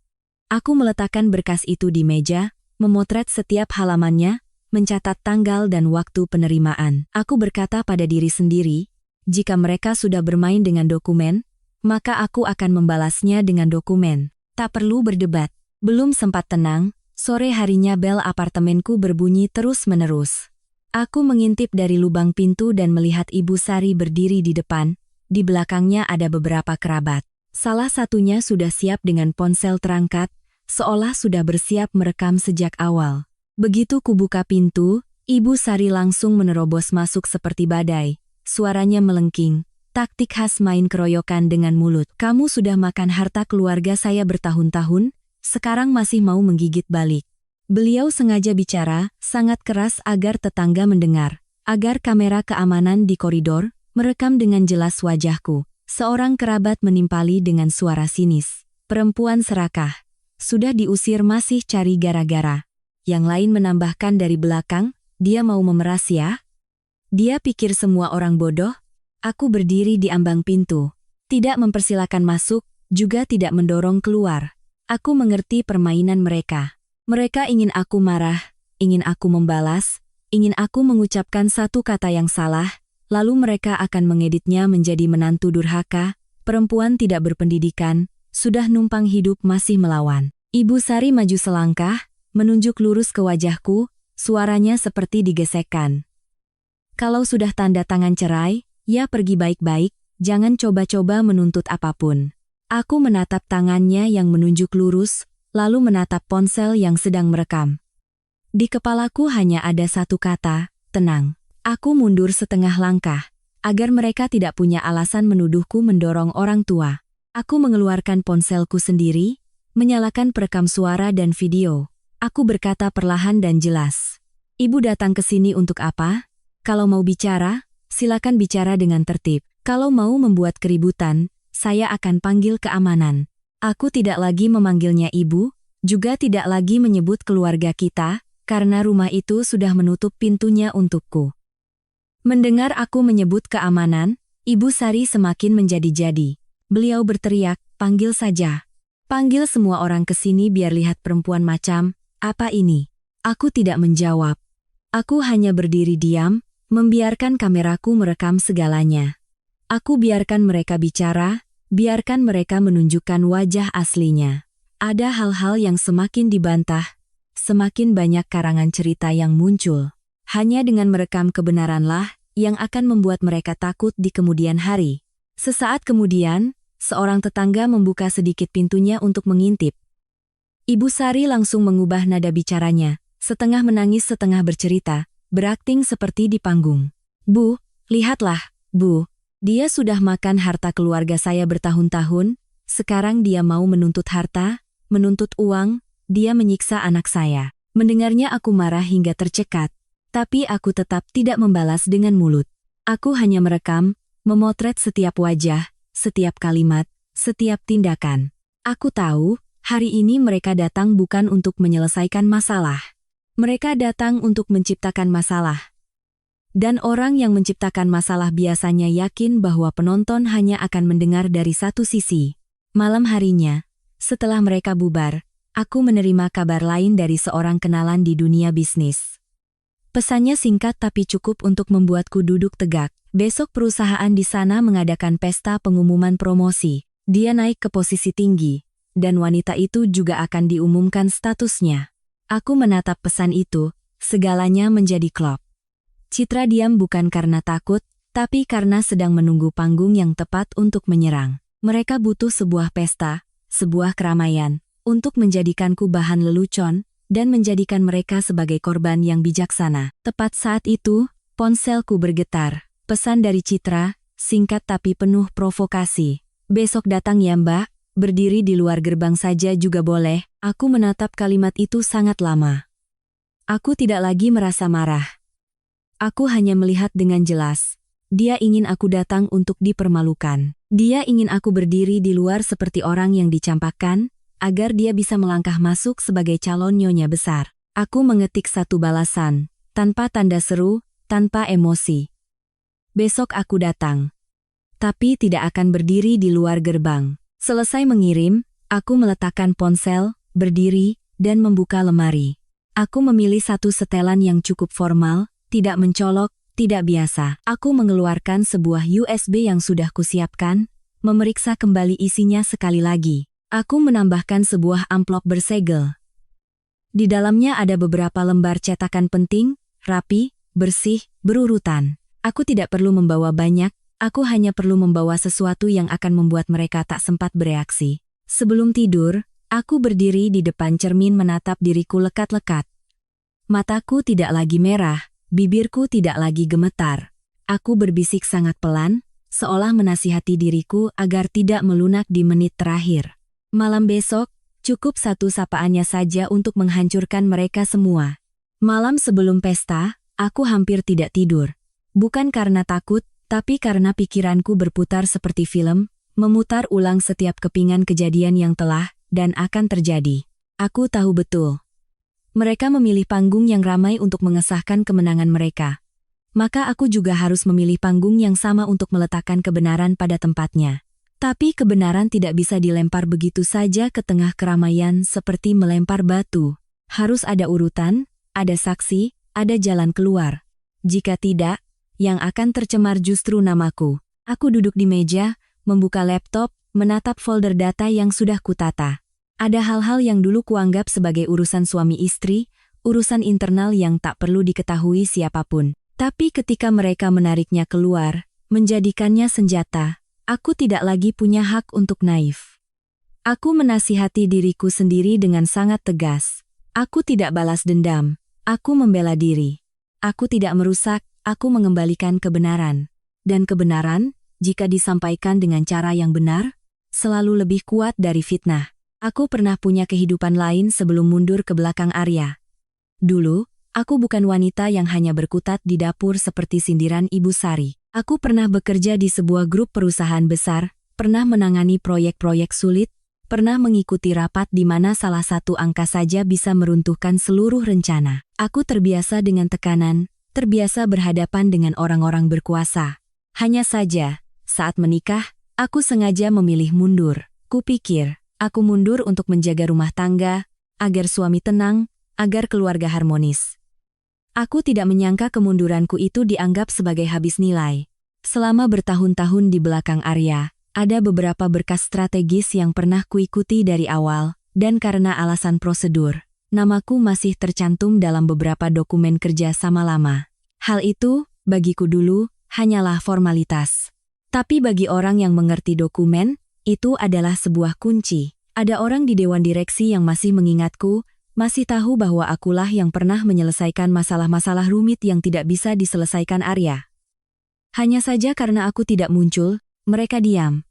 Aku meletakkan berkas itu di meja, memotret setiap halamannya, mencatat tanggal dan waktu penerimaan. Aku berkata pada diri sendiri, jika mereka sudah bermain dengan dokumen, maka aku akan membalasnya dengan dokumen. Tak perlu berdebat. Belum sempat tenang, sore harinya bel apartemenku berbunyi terus-menerus. Aku mengintip dari lubang pintu dan melihat Ibu Sari berdiri di depan, di belakangnya ada beberapa kerabat. Salah satunya sudah siap dengan ponsel terangkat, seolah sudah bersiap merekam sejak awal. Begitu kubuka pintu, Ibu Sari langsung menerobos masuk seperti badai. Suaranya melengking, taktik khas main keroyokan dengan mulut. Kamu sudah makan harta keluarga saya bertahun-tahun, sekarang masih mau menggigit balik. Beliau sengaja bicara, sangat keras agar tetangga mendengar, agar kamera keamanan di koridor merekam dengan jelas wajahku. Seorang kerabat menimpali dengan suara sinis. Perempuan serakah. Sudah diusir masih cari gara-gara. Yang lain menambahkan dari belakang, dia mau memeras ya? Dia pikir semua orang bodoh? Aku berdiri di ambang pintu. Tidak mempersilakan masuk, juga tidak mendorong keluar. Aku mengerti permainan mereka. Mereka ingin aku marah, ingin aku membalas, ingin aku mengucapkan satu kata yang salah, lalu mereka akan mengeditnya menjadi menantu durhaka, perempuan tidak berpendidikan, sudah numpang hidup masih melawan. Ibu Sari maju selangkah, menunjuk lurus ke wajahku, suaranya seperti digesekkan. Kalau sudah tanda tangan cerai, ya pergi baik-baik, jangan coba-coba menuntut apapun. Aku menatap tangannya yang menunjuk lurus, lalu menatap ponsel yang sedang merekam. Di kepalaku hanya ada satu kata, tenang. Aku mundur setengah langkah, agar mereka tidak punya alasan menuduhku mendorong orang tua. Aku mengeluarkan ponselku sendiri, menyalakan perekam suara dan video. Aku berkata perlahan dan jelas. Ibu datang ke sini untuk apa? Kalau mau bicara, silakan bicara dengan tertib. Kalau mau membuat keributan, saya akan panggil keamanan. Aku tidak lagi memanggilnya ibu, juga tidak lagi menyebut keluarga kita, karena rumah itu sudah menutup pintunya untukku. Mendengar aku menyebut keamanan, Ibu Sari semakin menjadi-jadi. Beliau berteriak, panggil saja. Panggil semua orang ke sini biar lihat perempuan macam, apa ini? Aku tidak menjawab. Aku hanya berdiri diam, membiarkan kameraku merekam segalanya. Aku biarkan mereka bicara, biarkan mereka menunjukkan wajah aslinya. Ada hal-hal yang semakin dibantah, semakin banyak karangan cerita yang muncul. Hanya dengan merekam kebenaranlah yang akan membuat mereka takut di kemudian hari. Sesaat kemudian, seorang tetangga membuka sedikit pintunya untuk mengintip. Ibu Sari langsung mengubah nada bicaranya, setengah menangis setengah bercerita, berakting seperti di panggung. Bu, lihatlah, Bu. Dia sudah makan harta keluarga saya bertahun-tahun, sekarang dia mau menuntut harta, menuntut uang, dia menyiksa anak saya. Mendengarnya aku marah hingga tercekat. Tapi aku tetap tidak membalas dengan mulut. Aku hanya merekam, memotret setiap wajah, setiap kalimat, setiap tindakan. Aku tahu, hari ini mereka datang bukan untuk menyelesaikan masalah. Mereka datang untuk menciptakan masalah. Dan orang yang menciptakan masalah biasanya yakin bahwa penonton hanya akan mendengar dari satu sisi. Malam harinya, setelah mereka bubar, aku menerima kabar lain dari seorang kenalan di dunia bisnis. Pesannya singkat tapi cukup untuk membuatku duduk tegak. Besok perusahaan di sana mengadakan pesta pengumuman promosi. Dia naik ke posisi tinggi, dan wanita itu juga akan diumumkan statusnya. Aku menatap pesan itu, segalanya menjadi klop. Citra diam bukan karena takut, tapi karena sedang menunggu panggung yang tepat untuk menyerang. Mereka butuh sebuah pesta, sebuah keramaian, untuk menjadikanku bahan lelucon, dan menjadikan mereka sebagai korban yang bijaksana. Tepat saat itu, ponselku bergetar. Pesan dari Citra, singkat tapi penuh provokasi. Besok datang ya Mbak, berdiri di luar gerbang saja juga boleh. Aku menatap kalimat itu sangat lama. Aku tidak lagi merasa marah. Aku hanya melihat dengan jelas. Dia ingin aku datang untuk dipermalukan. Dia ingin aku berdiri di luar seperti orang yang dicampakkan, agar dia bisa melangkah masuk sebagai calon nyonya besar. Aku mengetik satu balasan, tanpa tanda seru, tanpa emosi. Besok aku datang. Tapi tidak akan berdiri di luar gerbang. Selesai mengirim, aku meletakkan ponsel, berdiri, dan membuka lemari. Aku memilih satu setelan yang cukup formal, tidak mencolok, tidak biasa. Aku mengeluarkan sebuah USB yang sudah kusiapkan, memeriksa kembali isinya sekali lagi. Aku menambahkan sebuah amplop bersegel. Di dalamnya ada beberapa lembar cetakan penting, rapi, bersih, berurutan. Aku tidak perlu membawa banyak, aku hanya perlu membawa sesuatu yang akan membuat mereka tak sempat bereaksi. Sebelum tidur, aku berdiri di depan cermin menatap diriku lekat-lekat. Mataku tidak lagi merah, bibirku tidak lagi gemetar. Aku berbisik sangat pelan, seolah menasihati diriku agar tidak melunak di menit terakhir. Malam besok, cukup satu sapaannya saja untuk menghancurkan mereka semua. Malam sebelum pesta, aku hampir tidak tidur. Bukan karena takut, tapi karena pikiranku berputar seperti film, memutar ulang setiap kepingan kejadian yang telah dan akan terjadi. Aku tahu betul. Mereka memilih panggung yang ramai untuk mengesahkan kemenangan mereka. Maka aku juga harus memilih panggung yang sama untuk meletakkan kebenaran pada tempatnya. Tapi kebenaran tidak bisa dilempar begitu saja ke tengah keramaian seperti melempar batu. Harus ada urutan, ada saksi, ada jalan keluar. Jika tidak, yang akan tercemar justru namaku. Aku duduk di meja, membuka laptop, menatap folder data yang sudah kutata. Ada hal-hal yang dulu kuanggap sebagai urusan suami istri, urusan internal yang tak perlu diketahui siapapun. Tapi ketika mereka menariknya keluar, menjadikannya senjata, aku tidak lagi punya hak untuk naif. Aku menasihati diriku sendiri dengan sangat tegas. Aku tidak balas dendam, aku membela diri. Aku tidak merusak, aku mengembalikan kebenaran. Dan kebenaran, jika disampaikan dengan cara yang benar, selalu lebih kuat dari fitnah. Aku pernah punya kehidupan lain sebelum mundur ke belakang Arya. Dulu, aku bukan wanita yang hanya berkutat di dapur seperti sindiran Ibu Sari. Aku pernah bekerja di sebuah grup perusahaan besar, pernah menangani proyek-proyek sulit, pernah mengikuti rapat di mana salah satu angka saja bisa meruntuhkan seluruh rencana. Aku terbiasa dengan tekanan, terbiasa berhadapan dengan orang-orang berkuasa. Hanya saja, saat menikah, aku sengaja memilih mundur. Kupikir, aku mundur untuk menjaga rumah tangga, agar suami tenang, agar keluarga harmonis. Aku tidak menyangka kemunduranku itu dianggap sebagai habis nilai. Selama bertahun-tahun di belakang Arya, ada beberapa berkas strategis yang pernah kuikuti dari awal, dan karena alasan prosedur, namaku masih tercantum dalam beberapa dokumen kerja sama lama. Hal itu, bagiku dulu, hanyalah formalitas. Tapi bagi orang yang mengerti dokumen, itu adalah sebuah kunci. Ada orang di dewan direksi yang masih mengingatku, masih tahu bahwa akulah yang pernah menyelesaikan masalah-masalah rumit yang tidak bisa diselesaikan Arya. Hanya saja karena aku tidak muncul, mereka diam.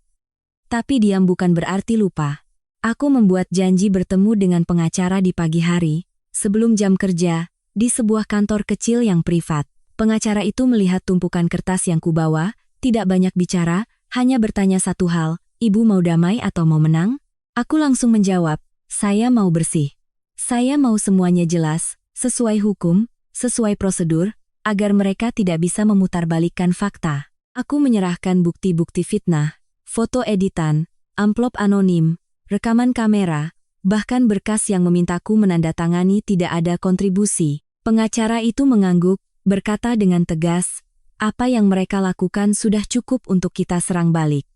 Tapi diam bukan berarti lupa. Aku membuat janji bertemu dengan pengacara di pagi hari, sebelum jam kerja, di sebuah kantor kecil yang privat. Pengacara itu melihat tumpukan kertas yang kubawa, tidak banyak bicara, hanya bertanya satu hal, "Ibu mau damai atau mau menang?" Aku langsung menjawab, "Saya mau bersih. Saya mau semuanya jelas, sesuai hukum, sesuai prosedur, agar mereka tidak bisa memutarbalikkan fakta." Aku menyerahkan bukti-bukti fitnah, foto editan, amplop anonim, rekaman kamera, bahkan berkas yang memintaku menandatangani tidak ada kontribusi. Pengacara itu mengangguk, berkata dengan tegas, "Apa yang mereka lakukan sudah cukup untuk kita serang balik.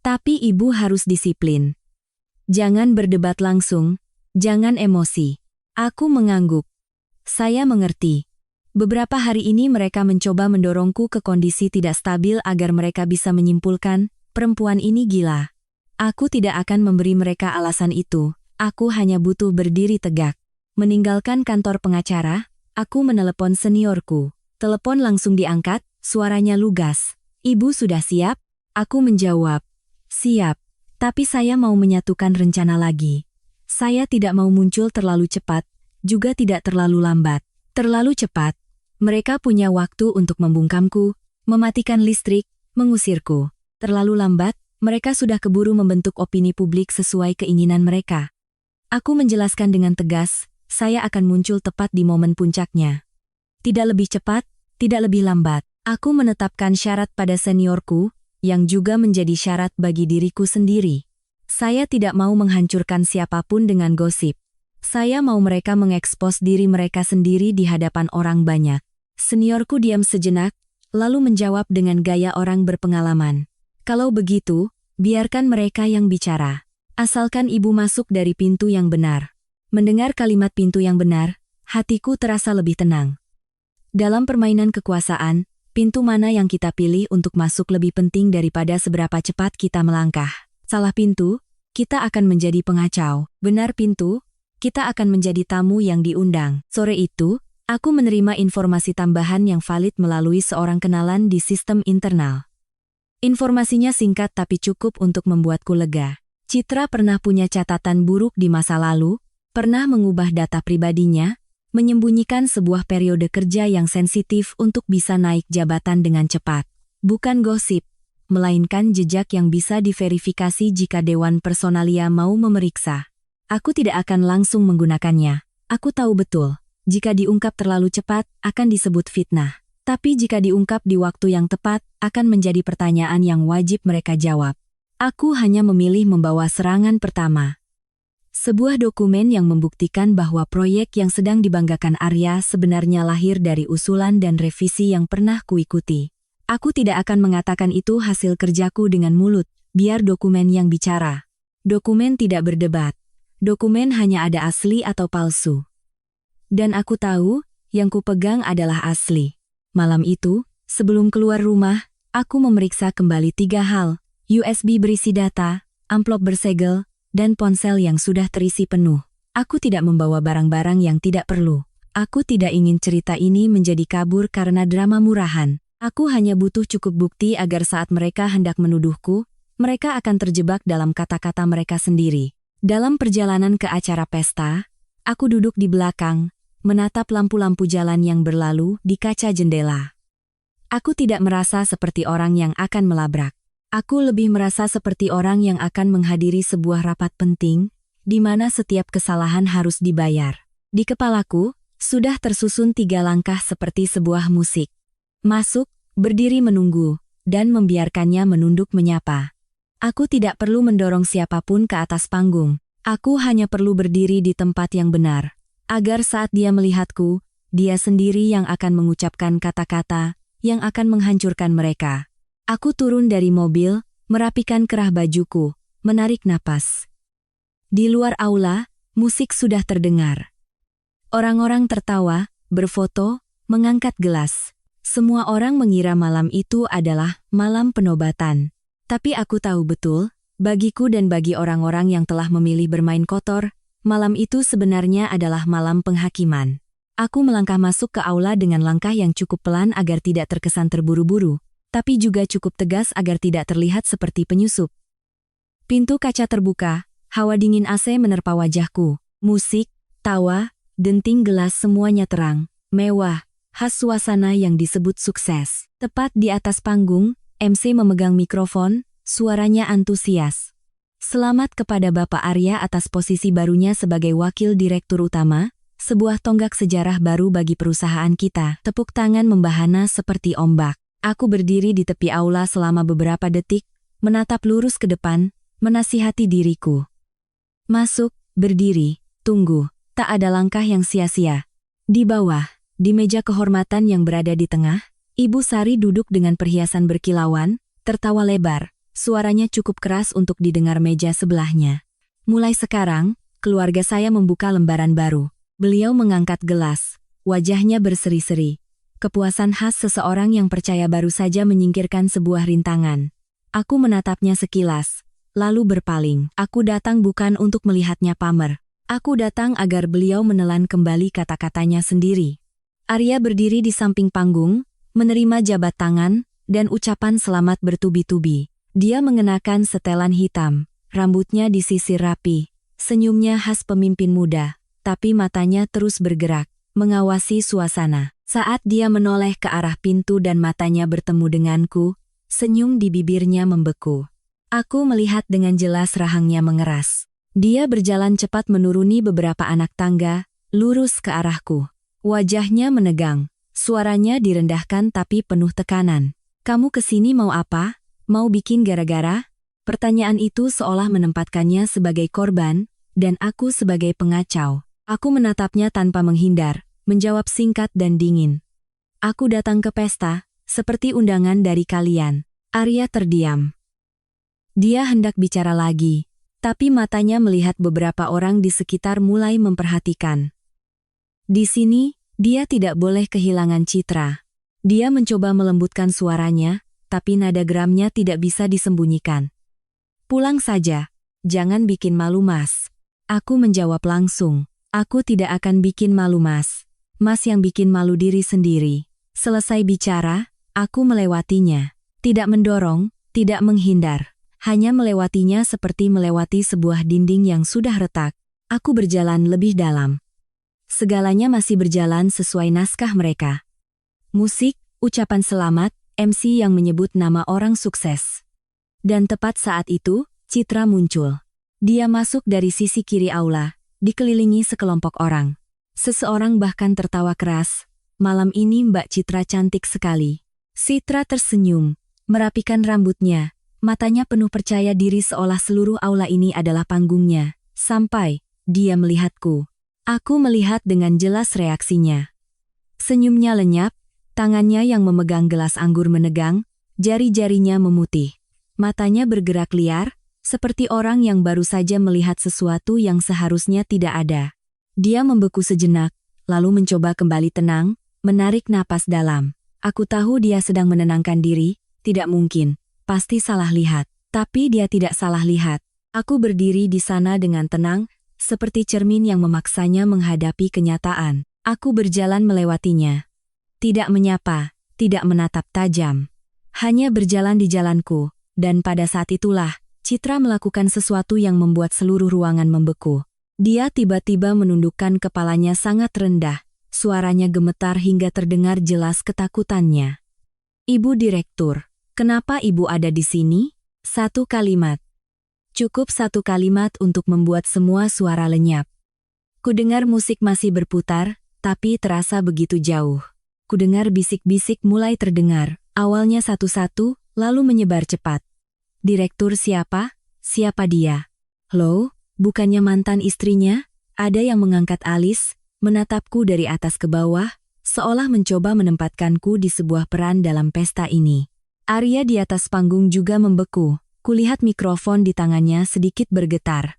Tapi ibu harus disiplin. Jangan berdebat langsung, jangan emosi." Aku mengangguk. Saya mengerti. Beberapa hari ini mereka mencoba mendorongku ke kondisi tidak stabil agar mereka bisa menyimpulkan, perempuan ini gila. Aku tidak akan memberi mereka alasan itu, aku hanya butuh berdiri tegak. Meninggalkan kantor pengacara, aku menelepon seniorku. Telepon langsung diangkat, suaranya lugas. "Ibu sudah siap?" Aku menjawab, "Siap, tapi saya mau menyatukan rencana lagi. Saya tidak mau muncul terlalu cepat, juga tidak terlalu lambat. Terlalu cepat, mereka punya waktu untuk membungkamku, mematikan listrik, mengusirku. Terlalu lambat, mereka sudah keburu membentuk opini publik sesuai keinginan mereka." Aku menjelaskan dengan tegas, saya akan muncul tepat di momen puncaknya. Tidak lebih cepat, tidak lebih lambat. Aku menetapkan syarat pada seniorku, yang juga menjadi syarat bagi diriku sendiri. Saya tidak mau menghancurkan siapapun dengan gosip. Saya mau mereka mengekspos diri mereka sendiri di hadapan orang banyak. Seniorku diam sejenak, lalu menjawab dengan gaya orang berpengalaman. "Kalau begitu, biarkan mereka yang bicara. Asalkan ibu masuk dari pintu yang benar." Mendengar kalimat pintu yang benar, hatiku terasa lebih tenang. Dalam permainan kekuasaan, pintu mana yang kita pilih untuk masuk lebih penting daripada seberapa cepat kita melangkah. Salah pintu, kita akan menjadi pengacau. Benar pintu, kita akan menjadi tamu yang diundang. Sore itu, aku menerima informasi tambahan yang valid melalui seorang kenalan di sistem internal. Informasinya singkat tapi cukup untuk membuatku lega. Citra pernah punya catatan buruk di masa lalu, pernah mengubah data pribadinya, menyembunyikan sebuah periode kerja yang sensitif untuk bisa naik jabatan dengan cepat. Bukan gosip, melainkan jejak yang bisa diverifikasi jika Dewan Personalia mau memeriksa. Aku tidak akan langsung menggunakannya. Aku tahu betul, jika diungkap terlalu cepat, akan disebut fitnah. Tapi jika diungkap di waktu yang tepat, akan menjadi pertanyaan yang wajib mereka jawab. Aku hanya memilih membawa serangan pertama. Sebuah dokumen yang membuktikan bahwa proyek yang sedang dibanggakan Arya sebenarnya lahir dari usulan dan revisi yang pernah kuikuti. Aku tidak akan mengatakan itu hasil kerjaku dengan mulut, biar dokumen yang bicara. Dokumen tidak berdebat. Dokumen hanya ada asli atau palsu. Dan aku tahu, yang kupegang adalah asli. Malam itu, sebelum keluar rumah, aku memeriksa kembali 3 hal, USB berisi data, amplop bersegel, dan ponsel yang sudah terisi penuh. Aku tidak membawa barang-barang yang tidak perlu. Aku tidak ingin cerita ini menjadi kabur karena drama murahan. Aku hanya butuh cukup bukti agar saat mereka hendak menuduhku, mereka akan terjebak dalam kata-kata mereka sendiri. Dalam perjalanan ke acara pesta, aku duduk di belakang, menatap lampu-lampu jalan yang berlalu di kaca jendela. Aku tidak merasa seperti orang yang akan melabrak. Aku lebih merasa seperti orang yang akan menghadiri sebuah rapat penting, di mana setiap kesalahan harus dibayar. Di kepalaku, sudah tersusun 3 langkah seperti sebuah musik. Masuk, berdiri menunggu, dan membiarkannya menunduk menyapa. Aku tidak perlu mendorong siapapun ke atas panggung. Aku hanya perlu berdiri di tempat yang benar. Agar saat dia melihatku, dia sendiri yang akan mengucapkan kata-kata yang akan menghancurkan mereka. Aku turun dari mobil, merapikan kerah bajuku, menarik napas. Di luar aula, musik sudah terdengar. Orang-orang tertawa, berfoto, mengangkat gelas. Semua orang mengira malam itu adalah malam penobatan. Tapi aku tahu betul, bagiku dan bagi orang-orang yang telah memilih bermain kotor, malam itu sebenarnya adalah malam penghakiman. Aku melangkah masuk ke aula dengan langkah yang cukup pelan agar tidak terkesan terburu-buru, tapi juga cukup tegas agar tidak terlihat seperti penyusup. Pintu kaca terbuka, hawa dingin AC menerpa wajahku. Musik, tawa, denting gelas semuanya terang, mewah, khas suasana yang disebut sukses. Tepat di atas panggung, MC memegang mikrofon, suaranya antusias. Selamat kepada Bapak Arya atas posisi barunya sebagai Wakil Direktur Utama, sebuah tonggak sejarah baru bagi perusahaan kita. Tepuk tangan membahana seperti ombak. Aku berdiri di tepi aula selama beberapa detik, menatap lurus ke depan, menasihati diriku. Masuk, berdiri, tunggu, tak ada langkah yang sia-sia. Di bawah, di meja kehormatan yang berada di tengah, Ibu Sari duduk dengan perhiasan berkilauan, tertawa lebar, suaranya cukup keras untuk didengar meja sebelahnya. Mulai sekarang, keluarga saya membuka lembaran baru. Beliau mengangkat gelas, wajahnya berseri-seri. Kepuasan khas seseorang yang percaya baru saja menyingkirkan sebuah rintangan. Aku menatapnya sekilas, lalu berpaling. Aku datang bukan untuk melihatnya pamer. Aku datang agar beliau menelan kembali kata-katanya sendiri. Arya berdiri di samping panggung, menerima jabat tangan, dan ucapan selamat bertubi-tubi. Dia mengenakan setelan hitam, rambutnya disisir rapi, senyumnya khas pemimpin muda, tapi matanya terus bergerak, mengawasi suasana. Saat dia menoleh ke arah pintu dan matanya bertemu denganku, senyum di bibirnya membeku. Aku melihat dengan jelas rahangnya mengeras. Dia berjalan cepat menuruni beberapa anak tangga, lurus ke arahku. Wajahnya menegang, suaranya direndahkan tapi penuh tekanan. Kamu kesini mau apa? Mau bikin gara-gara? Pertanyaan itu seolah menempatkannya sebagai korban, dan aku sebagai pengacau. Aku menatapnya tanpa menghindar, menjawab singkat dan dingin. Aku datang ke pesta, seperti undangan dari kalian. Arya terdiam. Dia hendak bicara lagi, tapi matanya melihat beberapa orang di sekitar mulai memperhatikan. Di sini, dia tidak boleh kehilangan citra. Dia mencoba melembutkan suaranya, tapi nada geramnya tidak bisa disembunyikan. Pulang saja, jangan bikin malu Mas. Aku menjawab langsung, aku tidak akan bikin malu Mas. Mas yang bikin malu diri sendiri. Selesai bicara, aku melewatinya. Tidak mendorong, tidak menghindar. Hanya melewatinya seperti melewati sebuah dinding yang sudah retak. Aku berjalan lebih dalam. Segalanya masih berjalan sesuai naskah mereka. Musik, ucapan selamat, MC yang menyebut nama orang sukses. Dan tepat saat itu, Citra muncul. Dia masuk dari sisi kiri aula, dikelilingi sekelompok orang. Seseorang bahkan tertawa keras, malam ini Mbak Citra cantik sekali. Citra tersenyum, merapikan rambutnya, matanya penuh percaya diri seolah seluruh aula ini adalah panggungnya. Sampai, dia melihatku. Aku melihat dengan jelas reaksinya. Senyumnya lenyap, tangannya yang memegang gelas anggur menegang, jari-jarinya memutih. Matanya bergerak liar, seperti orang yang baru saja melihat sesuatu yang seharusnya tidak ada. Dia membeku sejenak, lalu mencoba kembali tenang, menarik napas dalam. Aku tahu dia sedang menenangkan diri, tidak mungkin, pasti salah lihat. Tapi dia tidak salah lihat. Aku berdiri di sana dengan tenang, seperti cermin yang memaksanya menghadapi kenyataan. Aku berjalan melewatinya. Tidak menyapa, tidak menatap tajam. Hanya berjalan di jalanku, dan pada saat itulah, Citra melakukan sesuatu yang membuat seluruh ruangan membeku. Dia tiba-tiba menundukkan kepalanya sangat rendah, suaranya gemetar hingga terdengar jelas ketakutannya. Ibu Direktur, kenapa Ibu ada di sini? Satu kalimat. Cukup satu kalimat untuk membuat semua suara lenyap. Kudengar musik masih berputar, tapi terasa begitu jauh. Kudengar bisik-bisik mulai terdengar, awalnya satu-satu, lalu menyebar cepat. Direktur siapa? Siapa dia? Loh, bukannya mantan istrinya? Ada yang mengangkat alis, menatapku dari atas ke bawah, seolah mencoba menempatkanku di sebuah peran dalam pesta ini. Arya di atas panggung juga membeku. Kulihat mikrofon di tangannya sedikit bergetar.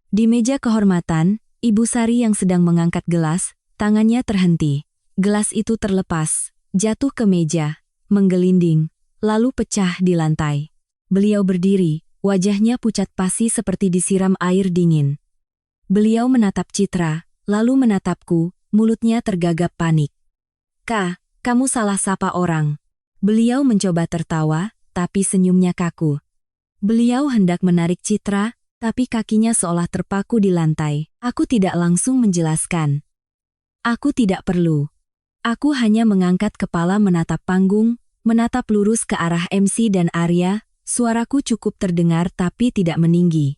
Di meja kehormatan, Ibu Sari yang sedang mengangkat gelas, tangannya terhenti. Gelas itu terlepas, jatuh ke meja, menggelinding, lalu pecah di lantai. Beliau berdiri, wajahnya pucat pasi seperti disiram air dingin. Beliau menatap Citra, lalu menatapku, mulutnya tergagap panik. Kak, kamu salah sapa orang. Beliau mencoba tertawa, tapi senyumnya kaku. Beliau hendak menarik Citra, tapi kakinya seolah terpaku di lantai. Aku tidak langsung menjelaskan. Aku tidak perlu. Aku hanya mengangkat kepala menatap panggung, menatap lurus ke arah MC dan Arya, suaraku cukup terdengar tapi tidak meninggi.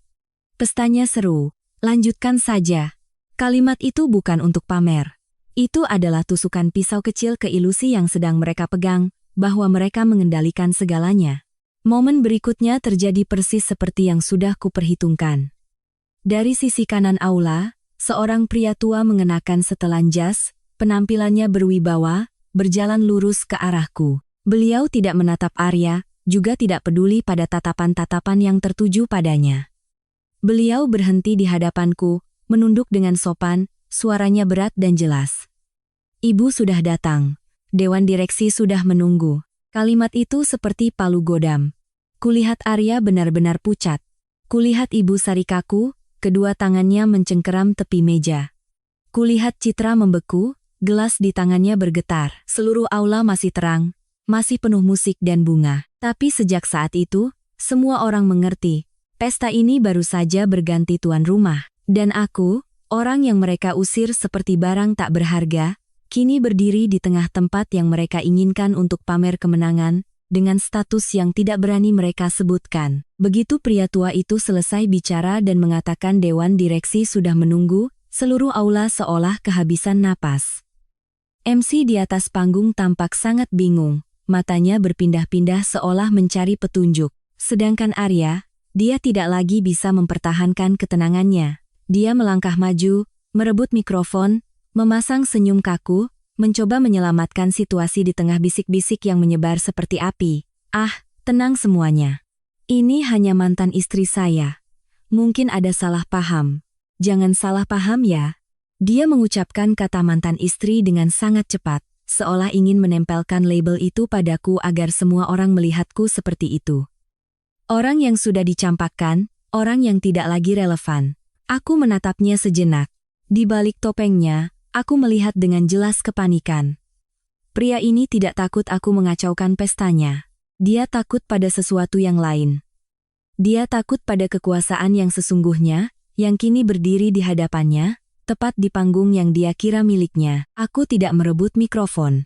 Pestanya seru, lanjutkan saja. Kalimat itu bukan untuk pamer. Itu adalah tusukan pisau kecil ke ilusi yang sedang mereka pegang, bahwa mereka mengendalikan segalanya. Momen berikutnya terjadi persis seperti yang sudah kuperhitungkan. Dari sisi kanan aula, seorang pria tua mengenakan setelan jas, penampilannya berwibawa, berjalan lurus ke arahku. Beliau tidak menatap Arya, juga tidak peduli pada tatapan-tatapan yang tertuju padanya. Beliau berhenti di hadapanku, menunduk dengan sopan, suaranya berat dan jelas. Ibu sudah datang. Dewan direksi sudah menunggu. Kalimat itu seperti palu godam. Kulihat Arya benar-benar pucat. Kulihat Ibu Sarikaku, kedua tangannya mencengkeram tepi meja. Kulihat Citra membeku, gelas di tangannya bergetar. Seluruh aula masih terang, masih penuh musik dan bunga. Tapi sejak saat itu, semua orang mengerti, pesta ini baru saja berganti tuan rumah. Dan aku, orang yang mereka usir seperti barang tak berharga, kini berdiri di tengah tempat yang mereka inginkan untuk pamer kemenangan, dengan status yang tidak berani mereka sebutkan. Begitu pria tua itu selesai bicara dan mengatakan dewan direksi sudah menunggu, seluruh aula seolah kehabisan napas. MC di atas panggung tampak sangat bingung, matanya berpindah-pindah seolah mencari petunjuk. Sedangkan Arya, dia tidak lagi bisa mempertahankan ketenangannya. Dia melangkah maju, merebut mikrofon, memasang senyum kaku, mencoba menyelamatkan situasi di tengah bisik-bisik yang menyebar seperti api. Ah, tenang semuanya. Ini hanya mantan istri saya. Mungkin ada salah paham. Jangan salah paham ya. Dia mengucapkan kata mantan istri dengan sangat cepat, seolah ingin menempelkan label itu padaku agar semua orang melihatku seperti itu. Orang yang sudah dicampakkan, orang yang tidak lagi relevan. Aku menatapnya sejenak. Di balik topengnya, aku melihat dengan jelas kepanikan. Pria ini tidak takut aku mengacaukan pestanya. Dia takut pada sesuatu yang lain. Dia takut pada kekuasaan yang sesungguhnya, yang kini berdiri di hadapannya, tepat di panggung yang dia kira miliknya. Aku tidak merebut mikrofon.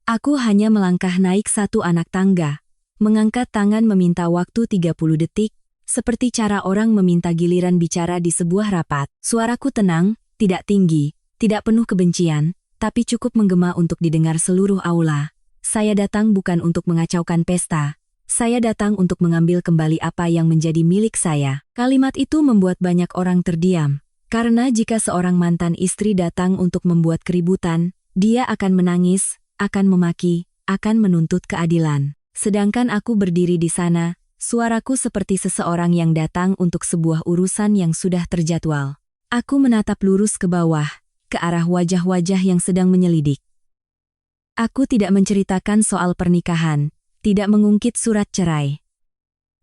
Aku hanya melangkah naik satu anak tangga, mengangkat tangan meminta waktu 30 detik, seperti cara orang meminta giliran bicara di sebuah rapat. Suaraku tenang, tidak tinggi, tidak penuh kebencian, tapi cukup menggema untuk didengar seluruh aula. Saya datang bukan untuk mengacaukan pesta. Saya datang untuk mengambil kembali apa yang menjadi milik saya. Kalimat itu membuat banyak orang terdiam. Karena jika seorang mantan istri datang untuk membuat keributan, dia akan menangis, akan memaki, akan menuntut keadilan. Sedangkan aku berdiri di sana, suaraku seperti seseorang yang datang untuk sebuah urusan yang sudah terjadwal. Aku menatap lurus ke bawah, ke arah wajah-wajah yang sedang menyelidik. Aku tidak menceritakan soal pernikahan, tidak mengungkit surat cerai.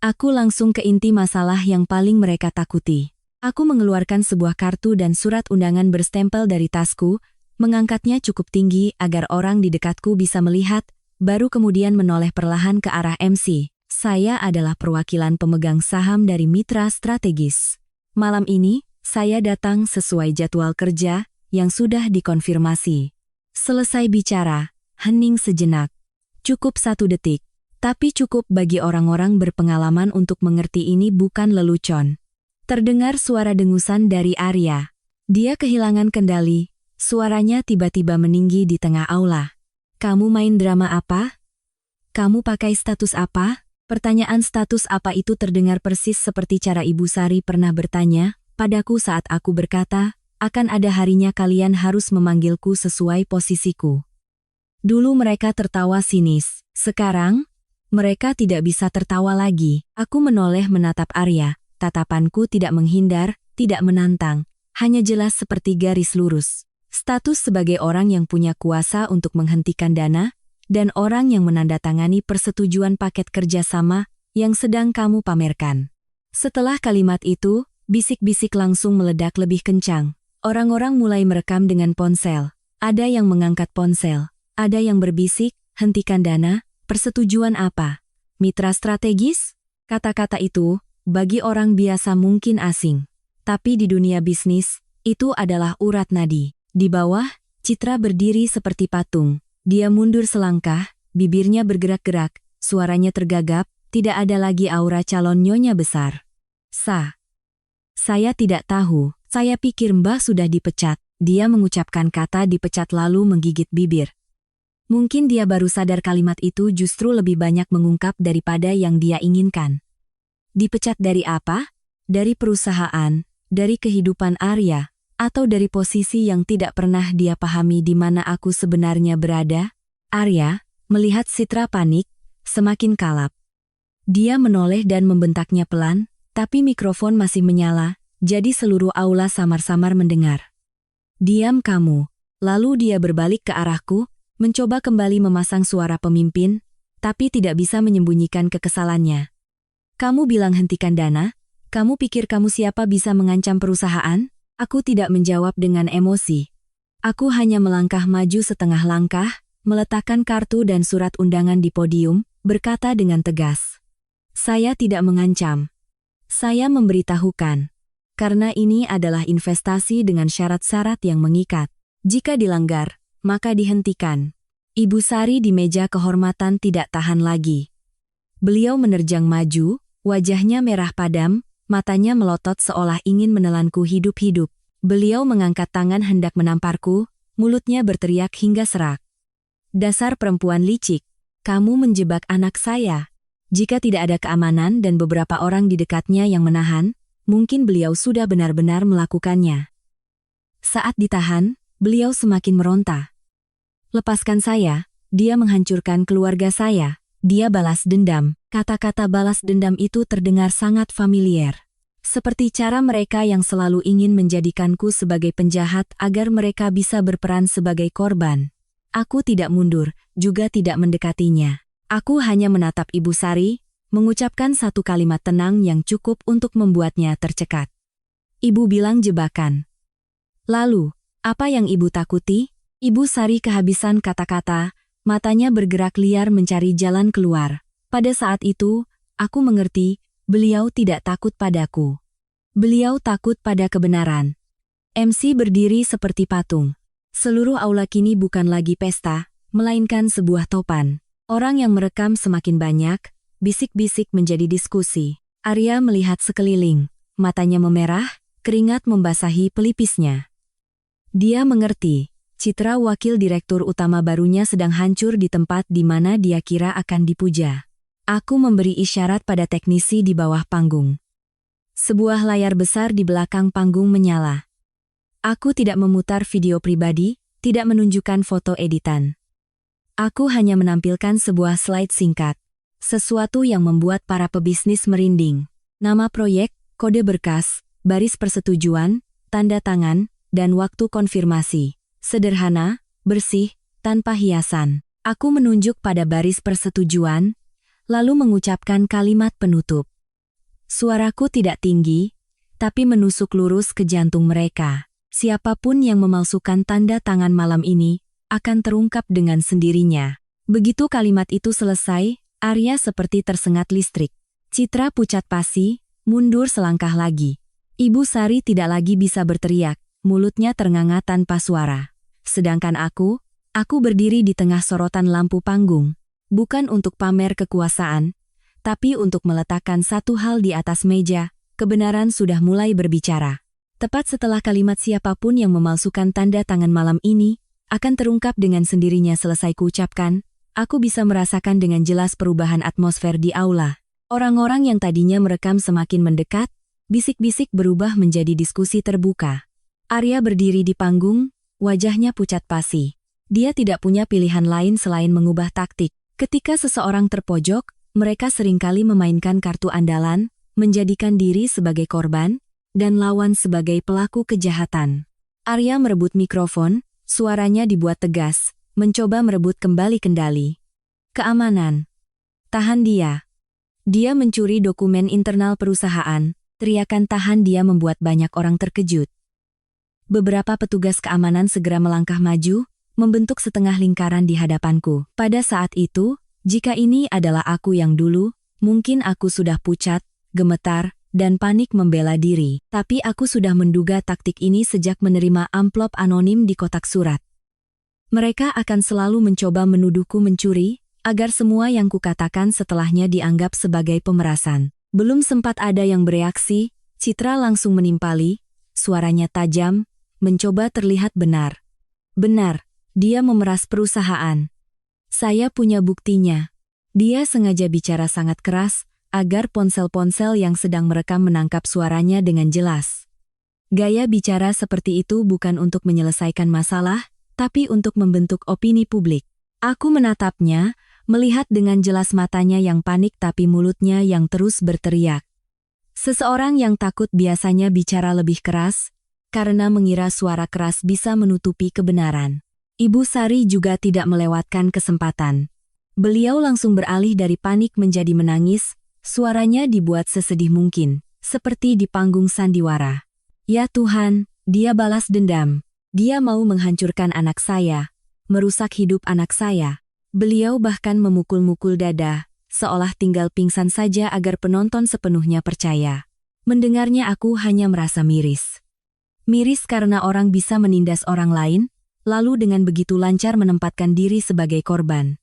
Aku langsung ke inti masalah yang paling mereka takuti. Aku mengeluarkan sebuah kartu dan surat undangan berstempel dari tasku, mengangkatnya cukup tinggi agar orang di dekatku bisa melihat, baru kemudian menoleh perlahan ke arah MC. Saya adalah perwakilan pemegang saham dari mitra strategis. Malam ini, saya datang sesuai jadwal kerja yang sudah dikonfirmasi. Selesai bicara, hening sejenak. Cukup 1 detik, tapi cukup bagi orang-orang berpengalaman untuk mengerti ini bukan lelucon. Terdengar suara dengusan dari Arya. Dia kehilangan kendali, suaranya tiba-tiba meninggi di tengah aula. Kamu main drama apa? Kamu pakai status apa? Pertanyaan status apa itu terdengar persis seperti cara Ibu Sari pernah bertanya padaku saat aku berkata, akan ada harinya kalian harus memanggilku sesuai posisiku. Dulu mereka tertawa sinis, sekarang, mereka tidak bisa tertawa lagi. Aku menoleh menatap Arya, tatapanku tidak menghindar, tidak menantang, hanya jelas seperti garis lurus. Status sebagai orang yang punya kuasa untuk menghentikan dana, dan orang yang menandatangani persetujuan paket kerjasama yang sedang kamu pamerkan. Setelah kalimat itu, bisik-bisik langsung meledak lebih kencang. Orang-orang mulai merekam dengan ponsel. Ada yang mengangkat ponsel. Ada yang berbisik, hentikan dana, persetujuan apa? Mitra strategis? Kata-kata itu, bagi orang biasa mungkin asing. Tapi di dunia bisnis, itu adalah urat nadi. Di bawah, Citra berdiri seperti patung. Dia mundur selangkah, bibirnya bergerak-gerak, suaranya tergagap, tidak ada lagi aura calon nyonya besar. Saya tidak tahu, saya pikir Mbah sudah dipecat. Dia mengucapkan kata dipecat lalu menggigit bibir. Mungkin dia baru sadar kalimat itu justru lebih banyak mengungkap daripada yang dia inginkan. Dipecat dari apa? Dari perusahaan, dari kehidupan Arya, atau dari posisi yang tidak pernah dia pahami di mana aku sebenarnya berada? Arya, melihat Citra panik, semakin kalap. Dia menoleh dan membentaknya pelan, tapi mikrofon masih menyala, jadi seluruh aula samar-samar mendengar. Diam kamu. Lalu dia berbalik ke arahku, mencoba kembali memasang suara pemimpin, tapi tidak bisa menyembunyikan kekesalannya. Kamu bilang hentikan Dana? Kamu pikir kamu siapa bisa mengancam perusahaan? Aku tidak menjawab dengan emosi. Aku hanya melangkah maju setengah langkah, meletakkan kartu dan surat undangan di podium, berkata dengan tegas. Saya tidak mengancam. Saya memberitahukan. Karena ini adalah investasi dengan syarat-syarat yang mengikat. Jika dilanggar, maka dihentikan. Ibu Sari di meja kehormatan tidak tahan lagi. Beliau menerjang maju, wajahnya merah padam, matanya melotot seolah ingin menelanku hidup-hidup. Beliau mengangkat tangan hendak menamparku, mulutnya berteriak hingga serak. Dasar perempuan licik, kamu menjebak anak saya. Jika tidak ada keamanan dan beberapa orang di dekatnya yang menahan, mungkin beliau sudah benar-benar melakukannya. Saat ditahan, beliau semakin meronta. Lepaskan saya, dia menghancurkan keluarga saya, dia balas dendam. Kata-kata balas dendam itu terdengar sangat familiar. Seperti cara mereka yang selalu ingin menjadikanku sebagai penjahat agar mereka bisa berperan sebagai korban. Aku tidak mundur, juga tidak mendekatinya. Aku hanya menatap Ibu Sari, mengucapkan satu kalimat tenang yang cukup untuk membuatnya tercekat. Ibu bilang jebakan. Lalu, apa yang Ibu takuti? Ibu Sari kehabisan kata-kata, matanya bergerak liar mencari jalan keluar. Pada saat itu, aku mengerti, beliau tidak takut padaku. Beliau takut pada kebenaran. MC berdiri seperti patung. Seluruh aula kini bukan lagi pesta, melainkan sebuah topan. Orang yang merekam semakin banyak, bisik-bisik menjadi diskusi. Arya melihat sekeliling, matanya memerah, keringat membasahi pelipisnya. Dia mengerti. Citra wakil direktur utama barunya sedang hancur di tempat di mana dia kira akan dipuja. Aku memberi isyarat pada teknisi di bawah panggung. Sebuah layar besar di belakang panggung menyala. Aku tidak memutar video pribadi, tidak menunjukkan foto editan. Aku hanya menampilkan sebuah slide singkat. Sesuatu yang membuat para pebisnis merinding. Nama proyek, kode berkas, baris persetujuan, tanda tangan, dan waktu konfirmasi. Sederhana, bersih, tanpa hiasan. Aku menunjuk pada baris persetujuan, lalu mengucapkan kalimat penutup. Suaraku tidak tinggi, tapi menusuk lurus ke jantung mereka. Siapapun yang memalsukan tanda tangan malam ini, akan terungkap dengan sendirinya. Begitu kalimat itu selesai, Arya seperti tersengat listrik. Citra pucat pasi, mundur selangkah lagi. Ibu Sari tidak lagi bisa berteriak. Mulutnya ternganga tanpa suara. Sedangkan aku berdiri di tengah sorotan lampu panggung. Bukan untuk pamer kekuasaan, tapi untuk meletakkan satu hal di atas meja, kebenaran sudah mulai berbicara. Tepat setelah kalimat siapapun yang memalsukan tanda tangan malam ini, akan terungkap dengan sendirinya selesai kuucapkan, aku bisa merasakan dengan jelas perubahan atmosfer di aula. Orang-orang yang tadinya merekam semakin mendekat, bisik-bisik berubah menjadi diskusi terbuka. Arya berdiri di panggung, wajahnya pucat pasi. Dia tidak punya pilihan lain selain mengubah taktik. Ketika seseorang terpojok, mereka seringkali memainkan kartu andalan, menjadikan diri sebagai korban, dan lawan sebagai pelaku kejahatan. Arya merebut mikrofon, suaranya dibuat tegas, mencoba merebut kembali kendali. Keamanan. Tahan dia. Dia mencuri dokumen internal perusahaan, teriakan tahan dia membuat banyak orang terkejut. Beberapa petugas keamanan segera melangkah maju, membentuk setengah lingkaran di hadapanku. Pada saat itu, jika ini adalah aku yang dulu, mungkin aku sudah pucat, gemetar, dan panik membela diri. Tapi aku sudah menduga taktik ini sejak menerima amplop anonim di kotak surat. Mereka akan selalu mencoba menuduhku mencuri, agar semua yang kukatakan setelahnya dianggap sebagai pemerasan. Belum sempat ada yang bereaksi, Citra langsung menimpali, suaranya tajam, mencoba terlihat benar. Benar, dia memeras perusahaan. Saya punya buktinya. Dia sengaja bicara sangat keras, agar ponsel-ponsel yang sedang merekam menangkap suaranya dengan jelas. Gaya bicara seperti itu bukan untuk menyelesaikan masalah, tapi untuk membentuk opini publik. Aku menatapnya, melihat dengan jelas matanya yang panik tapi mulutnya yang terus berteriak. Seseorang yang takut biasanya bicara lebih keras, karena mengira suara keras bisa menutupi kebenaran. Ibu Sari juga tidak melewatkan kesempatan. Beliau langsung beralih dari panik menjadi menangis, suaranya dibuat sesedih mungkin, seperti di panggung sandiwara. Ya Tuhan, dia balas dendam. Dia mau menghancurkan anak saya, merusak hidup anak saya. Beliau bahkan memukul-mukul dada, seolah tinggal pingsan saja agar penonton sepenuhnya percaya. Mendengarnya aku hanya merasa miris. Miris karena orang bisa menindas orang lain, lalu dengan begitu lancar menempatkan diri sebagai korban.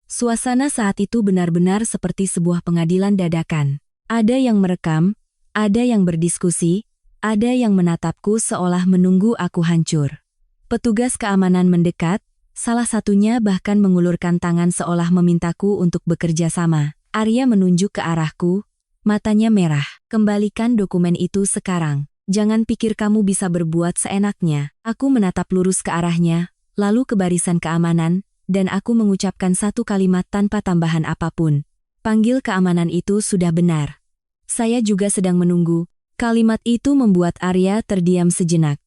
Suasana saat itu benar-benar seperti sebuah pengadilan dadakan. Ada yang merekam, ada yang berdiskusi, ada yang menatapku seolah menunggu aku hancur. Petugas keamanan mendekat, salah satunya bahkan mengulurkan tangan seolah memintaku untuk bekerja sama. Arya menunjuk ke arahku, matanya merah. Kembalikan dokumen itu sekarang. Jangan pikir kamu bisa berbuat seenaknya. Aku menatap lurus ke arahnya, lalu ke barisan keamanan, dan aku mengucapkan satu kalimat tanpa tambahan apapun. Panggil keamanan itu sudah benar. Saya juga sedang menunggu. Kalimat itu membuat Arya terdiam sejenak.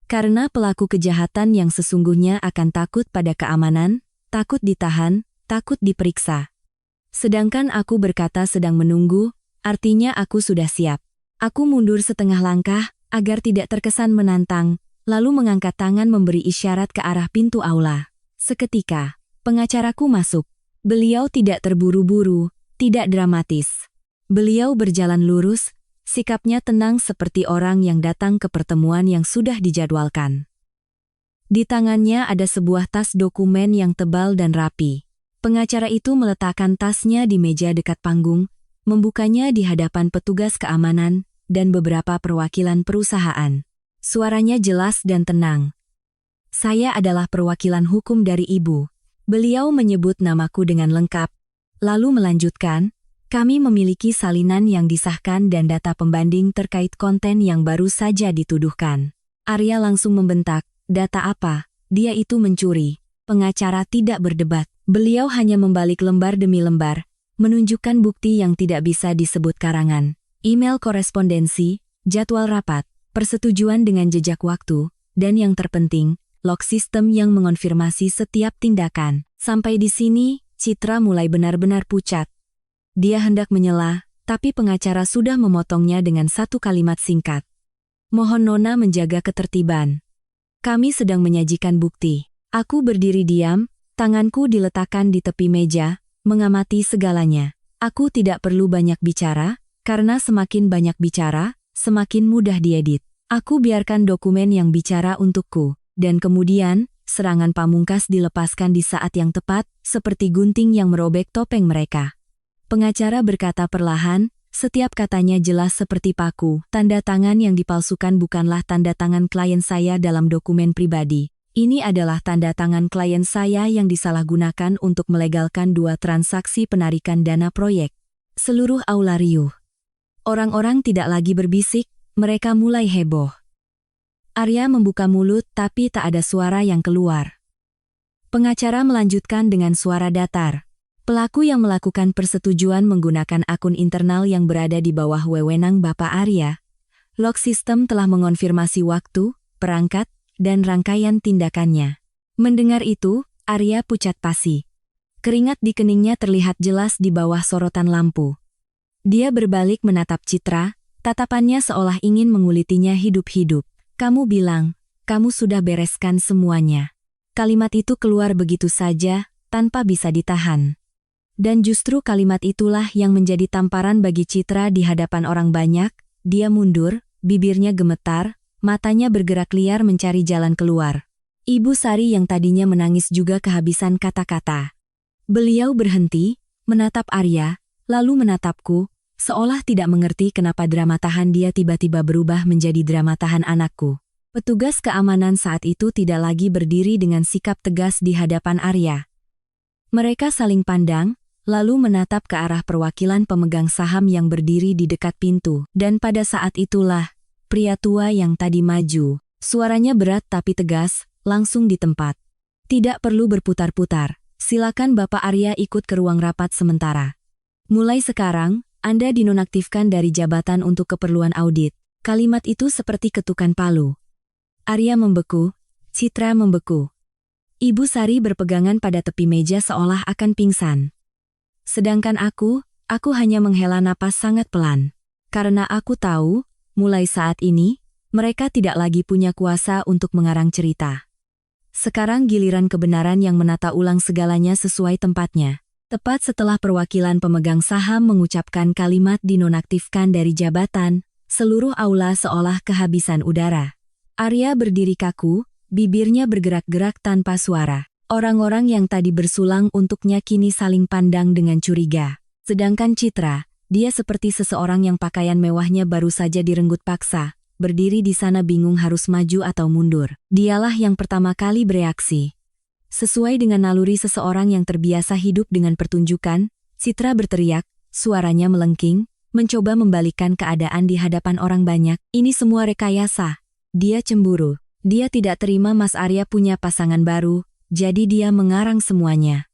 Karena pelaku kejahatan yang sesungguhnya akan takut pada keamanan, takut ditahan, takut diperiksa. Sedangkan aku berkata sedang menunggu, artinya aku sudah siap. Aku mundur setengah langkah, agar tidak terkesan menantang, lalu mengangkat tangan memberi isyarat ke arah pintu aula. Seketika, pengacaraku masuk. Beliau tidak terburu-buru, tidak dramatis. Beliau berjalan lurus, sikapnya tenang seperti orang yang datang ke pertemuan yang sudah dijadwalkan. Di tangannya ada sebuah tas dokumen yang tebal dan rapi. Pengacara itu meletakkan tasnya di meja dekat panggung, membukanya di hadapan petugas keamanan dan beberapa perwakilan perusahaan. Suaranya jelas dan tenang. Saya adalah perwakilan hukum dari Ibu. Beliau menyebut namaku dengan lengkap, lalu melanjutkan, kami memiliki salinan yang disahkan dan data pembanding terkait konten yang baru saja dituduhkan. Arya langsung membentak, data apa? Dia itu mencuri. Pengacara tidak berdebat. Beliau hanya membalik lembar demi lembar, menunjukkan bukti yang tidak bisa disebut karangan. Email korespondensi, jadwal rapat, persetujuan dengan jejak waktu, dan yang terpenting, log sistem yang mengonfirmasi setiap tindakan. Sampai di sini, Citra mulai benar-benar pucat. Dia hendak menyela, tapi pengacara sudah memotongnya dengan satu kalimat singkat. Mohon Nona menjaga ketertiban. Kami sedang menyajikan bukti. Aku berdiri diam, tanganku diletakkan di tepi meja, mengamati segalanya. Aku tidak perlu banyak bicara, karena semakin banyak bicara, semakin mudah diedit. Aku biarkan dokumen yang bicara untukku. Dan kemudian, serangan pamungkas dilepaskan di saat yang tepat, seperti gunting yang merobek topeng mereka. Pengacara berkata perlahan, setiap katanya jelas seperti paku. Tanda tangan yang dipalsukan bukanlah tanda tangan klien saya dalam dokumen pribadi. Ini adalah tanda tangan klien saya yang disalahgunakan untuk melegalkan 2 transaksi penarikan dana proyek. Seluruh aula riuh. Orang-orang tidak lagi berbisik, mereka mulai heboh. Arya membuka mulut tapi tak ada suara yang keluar. Pengacara melanjutkan dengan suara datar. Pelaku yang melakukan persetujuan menggunakan akun internal yang berada di bawah wewenang Bapak Arya. Log sistem telah mengonfirmasi waktu, perangkat, dan rangkaian tindakannya. Mendengar itu, Arya pucat pasi. Keringat di keningnya terlihat jelas di bawah sorotan lampu. Dia berbalik menatap Citra, tatapannya seolah ingin mengulitinya hidup-hidup. Kamu bilang, kamu sudah bereskan semuanya. Kalimat itu keluar begitu saja, tanpa bisa ditahan. Dan justru kalimat itulah yang menjadi tamparan bagi Citra di hadapan orang banyak. Dia mundur, bibirnya gemetar, matanya bergerak liar mencari jalan keluar. Ibu Sari yang tadinya menangis juga kehabisan kata-kata. Beliau berhenti, menatap Arya, lalu menatapku, seolah tidak mengerti kenapa drama tahan dia tiba-tiba berubah menjadi drama tahan anakku. Petugas keamanan saat itu tidak lagi berdiri dengan sikap tegas di hadapan Arya. Mereka saling pandang, lalu menatap ke arah perwakilan pemegang saham yang berdiri di dekat pintu. Dan pada saat itulah, pria tua yang tadi maju, suaranya berat tapi tegas, langsung di tempat. Tidak perlu berputar-putar, silakan Bapak Arya ikut ke ruang rapat sementara. Mulai sekarang, Anda dinonaktifkan dari jabatan untuk keperluan audit. Kalimat itu seperti ketukan palu. Arya membeku, Citra membeku. Ibu Sari berpegangan pada tepi meja seolah akan pingsan. Sedangkan aku hanya menghela napas sangat pelan. Karena aku tahu, mulai saat ini, mereka tidak lagi punya kuasa untuk mengarang cerita. Sekarang giliran kebenaran yang menata ulang segalanya sesuai tempatnya. Tepat setelah perwakilan pemegang saham mengucapkan kalimat dinonaktifkan dari jabatan, seluruh aula seolah kehabisan udara. Arya berdiri kaku, bibirnya bergerak-gerak tanpa suara. Orang-orang yang tadi bersulang untuknya kini saling pandang dengan curiga. Sedangkan Citra, dia seperti seseorang yang pakaian mewahnya baru saja direnggut paksa. Berdiri di sana bingung harus maju atau mundur. Dialah yang pertama kali bereaksi. Sesuai dengan naluri seseorang yang terbiasa hidup dengan pertunjukan, Citra berteriak, suaranya melengking, mencoba membalikkan keadaan di hadapan orang banyak. Ini semua rekayasa. Dia cemburu. Dia tidak terima Mas Arya punya pasangan baru, jadi dia mengarang semuanya.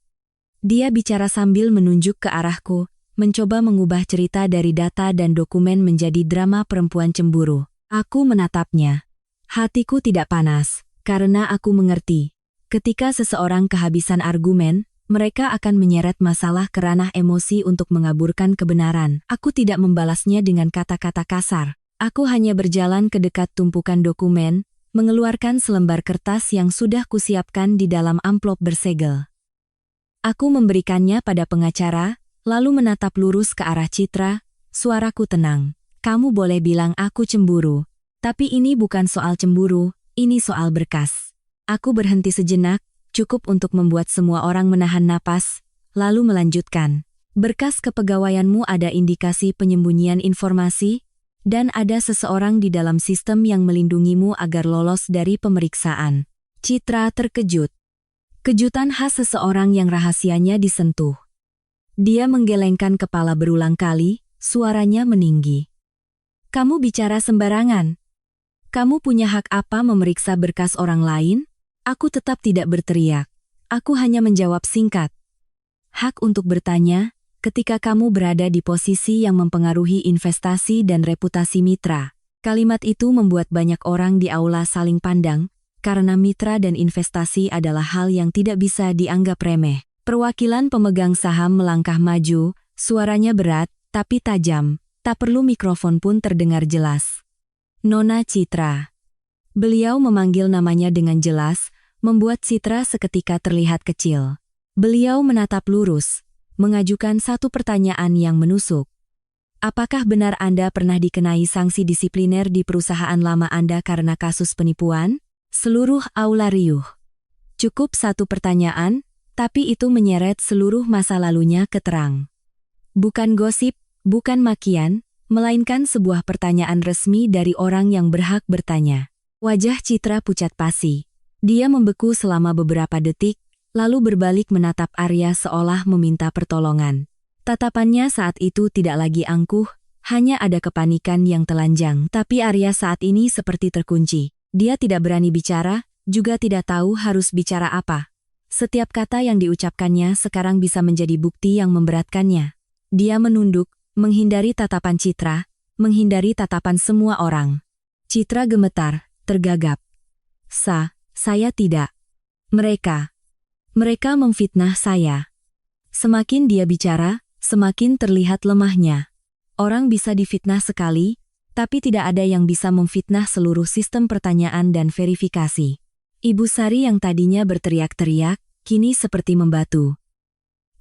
Dia bicara sambil menunjuk ke arahku, mencoba mengubah cerita dari data dan dokumen menjadi drama perempuan cemburu. Aku menatapnya. Hatiku tidak panas, karena aku mengerti. Ketika seseorang kehabisan argumen, mereka akan menyeret masalah ke ranah emosi untuk mengaburkan kebenaran. Aku tidak membalasnya dengan kata-kata kasar. Aku hanya berjalan ke dekat tumpukan dokumen, mengeluarkan selembar kertas yang sudah kusiapkan di dalam amplop bersegel. Aku memberikannya pada pengacara, lalu menatap lurus ke arah Citra, suaraku tenang. Kamu boleh bilang aku cemburu, tapi ini bukan soal cemburu, ini soal berkas. Aku berhenti sejenak, cukup untuk membuat semua orang menahan napas, lalu melanjutkan. Berkas kepegawaianmu ada indikasi penyembunyian informasi, dan ada seseorang di dalam sistem yang melindungimu agar lolos dari pemeriksaan. Citra terkejut. Kejutan khas seseorang yang rahasianya disentuh. Dia menggelengkan kepala berulang kali, suaranya meninggi. Kamu bicara sembarangan. Kamu punya hak apa memeriksa berkas orang lain? Aku tetap tidak berteriak. Aku hanya menjawab singkat. Hak untuk bertanya, ketika kamu berada di posisi yang mempengaruhi investasi dan reputasi mitra. Kalimat itu membuat banyak orang di aula saling pandang, karena mitra dan investasi adalah hal yang tidak bisa dianggap remeh. Perwakilan pemegang saham melangkah maju, suaranya berat, tapi tajam. Tak perlu mikrofon pun terdengar jelas. Nona Citra. Beliau memanggil namanya dengan jelas, membuat Citra seketika terlihat kecil. Beliau menatap lurus, mengajukan satu pertanyaan yang menusuk. Apakah benar Anda pernah dikenai sanksi disipliner di perusahaan lama Anda karena kasus penipuan? Seluruh aula riuh. Cukup satu pertanyaan, tapi itu menyeret seluruh masa lalunya ke terang. Bukan gosip, bukan makian, melainkan sebuah pertanyaan resmi dari orang yang berhak bertanya. Wajah Citra pucat pasi. Dia membeku selama beberapa detik, lalu berbalik menatap Arya seolah meminta pertolongan. Tatapannya saat itu tidak lagi angkuh, hanya ada kepanikan yang telanjang. Tapi Arya saat ini seperti terkunci. Dia tidak berani bicara, juga tidak tahu harus bicara apa. Setiap kata yang diucapkannya sekarang bisa menjadi bukti yang memberatkannya. Dia menunduk, menghindari tatapan Citra, menghindari tatapan semua orang. Citra gemetar, tergagap. Saya tidak. Mereka memfitnah saya. Semakin dia bicara, semakin terlihat lemahnya. Orang bisa difitnah sekali, tapi tidak ada yang bisa memfitnah seluruh sistem pertanyaan dan verifikasi. Ibu Sari yang tadinya berteriak-teriak, kini seperti membatu.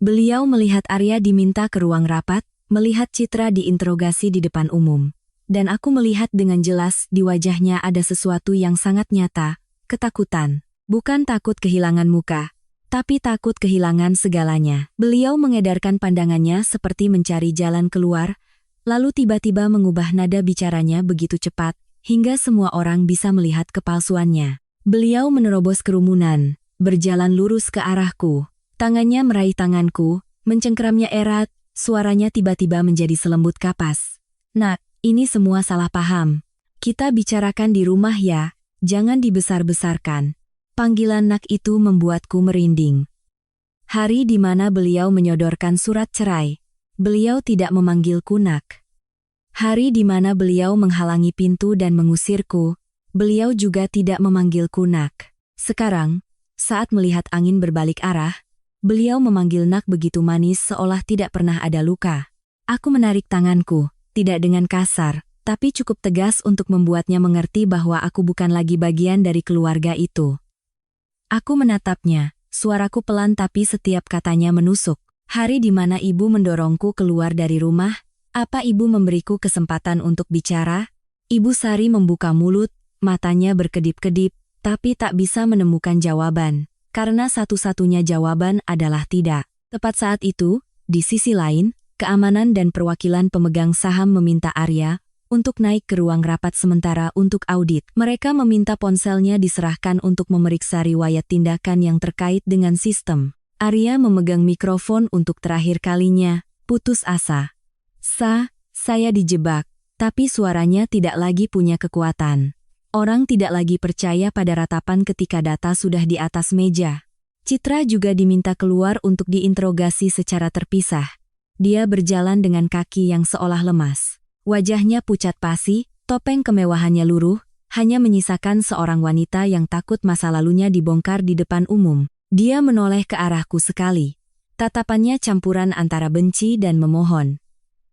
Beliau melihat Arya diminta ke ruang rapat, melihat Citra diinterogasi di depan umum. Dan aku melihat dengan jelas di wajahnya ada sesuatu yang sangat nyata, ketakutan. Bukan takut kehilangan muka, tapi takut kehilangan segalanya. Beliau mengedarkan pandangannya seperti mencari jalan keluar, lalu tiba-tiba mengubah nada bicaranya begitu cepat, hingga semua orang bisa melihat kepalsuannya. Beliau menerobos kerumunan, berjalan lurus ke arahku. Tangannya meraih tanganku, mencengkeramnya erat, suaranya tiba-tiba menjadi selembut kapas. "Nak, ini semua salah paham. Kita bicarakan di rumah ya, jangan dibesar-besarkan." Panggilan Nak itu membuatku merinding. Hari di mana beliau menyodorkan surat cerai, beliau tidak memanggilku Nak. Hari di mana beliau menghalangi pintu dan mengusirku, beliau juga tidak memanggilku Nak. Sekarang, saat melihat angin berbalik arah, beliau memanggil Nak begitu manis seolah tidak pernah ada luka. Aku menarik tanganku, tidak dengan kasar, tapi cukup tegas untuk membuatnya mengerti bahwa aku bukan lagi bagian dari keluarga itu. Aku menatapnya, suaraku pelan tapi setiap katanya menusuk. Hari di mana ibu mendorongku keluar dari rumah, apa ibu memberiku kesempatan untuk bicara? Ibu Sari membuka mulut, matanya berkedip-kedip, tapi tak bisa menemukan jawaban, karena satu-satunya jawaban adalah tidak. Tepat saat itu, di sisi lain, keamanan dan perwakilan pemegang saham meminta Arya untuk naik ke ruang rapat sementara untuk audit. Mereka meminta ponselnya diserahkan untuk memeriksa riwayat tindakan yang terkait dengan sistem. Arya memegang mikrofon untuk terakhir kalinya, putus asa. Saya dijebak, tapi suaranya tidak lagi punya kekuatan. Orang tidak lagi percaya pada ratapan ketika data sudah di atas meja. Citra juga diminta keluar untuk diinterogasi secara terpisah. Dia berjalan dengan kaki yang seolah lemas. Wajahnya pucat pasi, topeng kemewahannya luruh, hanya menyisakan seorang wanita yang takut masa lalunya dibongkar di depan umum. Dia menoleh ke arahku sekali. Tatapannya campuran antara benci dan memohon.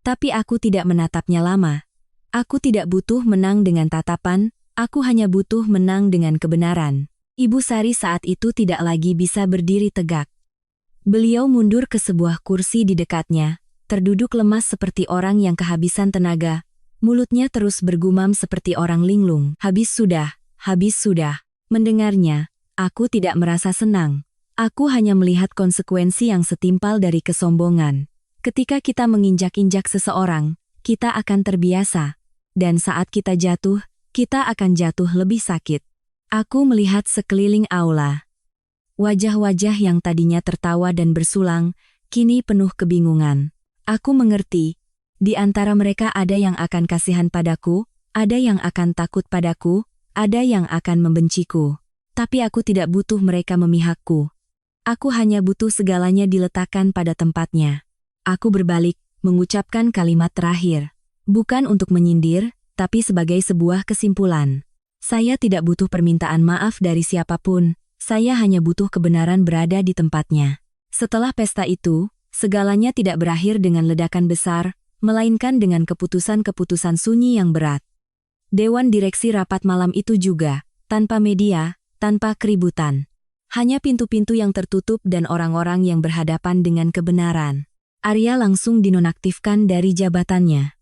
Tapi aku tidak menatapnya lama. Aku tidak butuh menang dengan tatapan, aku hanya butuh menang dengan kebenaran. Ibu Sari saat itu tidak lagi bisa berdiri tegak. Beliau mundur ke sebuah kursi di dekatnya, terduduk lemas seperti orang yang kehabisan tenaga. Mulutnya terus bergumam seperti orang linglung. Habis sudah. Mendengarnya, aku tidak merasa senang. Aku hanya melihat konsekuensi yang setimpal dari kesombongan. Ketika kita menginjak-injak seseorang, kita akan terbiasa. Dan saat kita jatuh, kita akan jatuh lebih sakit. Aku melihat sekeliling aula. Wajah-wajah yang tadinya tertawa dan bersulang, kini penuh kebingungan. Aku mengerti, di antara mereka ada yang akan kasihan padaku, ada yang akan takut padaku, ada yang akan membenciku. Tapi aku tidak butuh mereka memihakku. Aku hanya butuh segalanya diletakkan pada tempatnya. Aku berbalik, mengucapkan kalimat terakhir. Bukan untuk menyindir, tapi sebagai sebuah kesimpulan. Saya tidak butuh permintaan maaf dari siapapun, saya hanya butuh kebenaran berada di tempatnya. Setelah pesta itu, segalanya tidak berakhir dengan ledakan besar, melainkan dengan keputusan-keputusan sunyi yang berat. Dewan direksi rapat malam itu juga, tanpa media, tanpa keributan. Hanya pintu-pintu yang tertutup dan orang-orang yang berhadapan dengan kebenaran. Arya langsung dinonaktifkan dari jabatannya.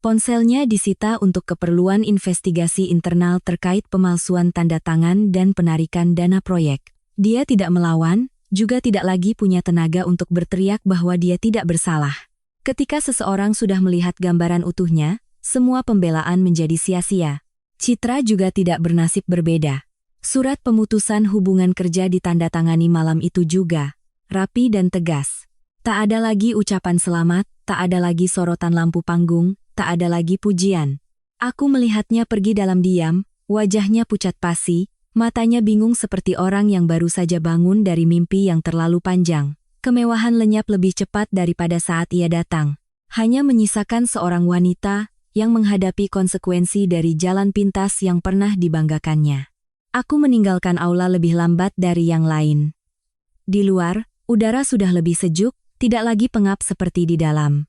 Ponselnya disita untuk keperluan investigasi internal terkait pemalsuan tanda tangan dan penarikan dana proyek. Dia tidak melawan, juga tidak lagi punya tenaga untuk berteriak bahwa dia tidak bersalah. Ketika seseorang sudah melihat gambaran utuhnya, semua pembelaan menjadi sia-sia. Citra juga tidak bernasib berbeda. Surat pemutusan hubungan kerja ditandatangani malam itu juga, rapi dan tegas. Tak ada lagi ucapan selamat, tak ada lagi sorotan lampu panggung, tak ada lagi pujian. Aku melihatnya pergi dalam diam, wajahnya pucat pasi, matanya bingung seperti orang yang baru saja bangun dari mimpi yang terlalu panjang. Kemewahan lenyap lebih cepat daripada saat ia datang. Hanya menyisakan seorang wanita yang menghadapi konsekuensi dari jalan pintas yang pernah dibanggakannya. Aku meninggalkan aula lebih lambat dari yang lain. Di luar, udara sudah lebih sejuk, tidak lagi pengap seperti di dalam.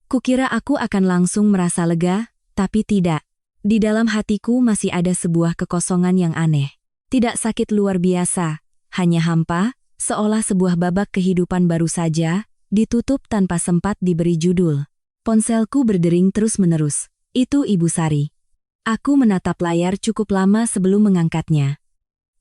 Kukira aku akan langsung merasa lega, tapi tidak. Di dalam hatiku masih ada sebuah kekosongan yang aneh. Tidak sakit luar biasa, hanya hampa, seolah sebuah babak kehidupan baru saja, ditutup tanpa sempat diberi judul. Ponselku berdering terus-menerus. Itu Ibu Sari. Aku menatap layar cukup lama sebelum mengangkatnya.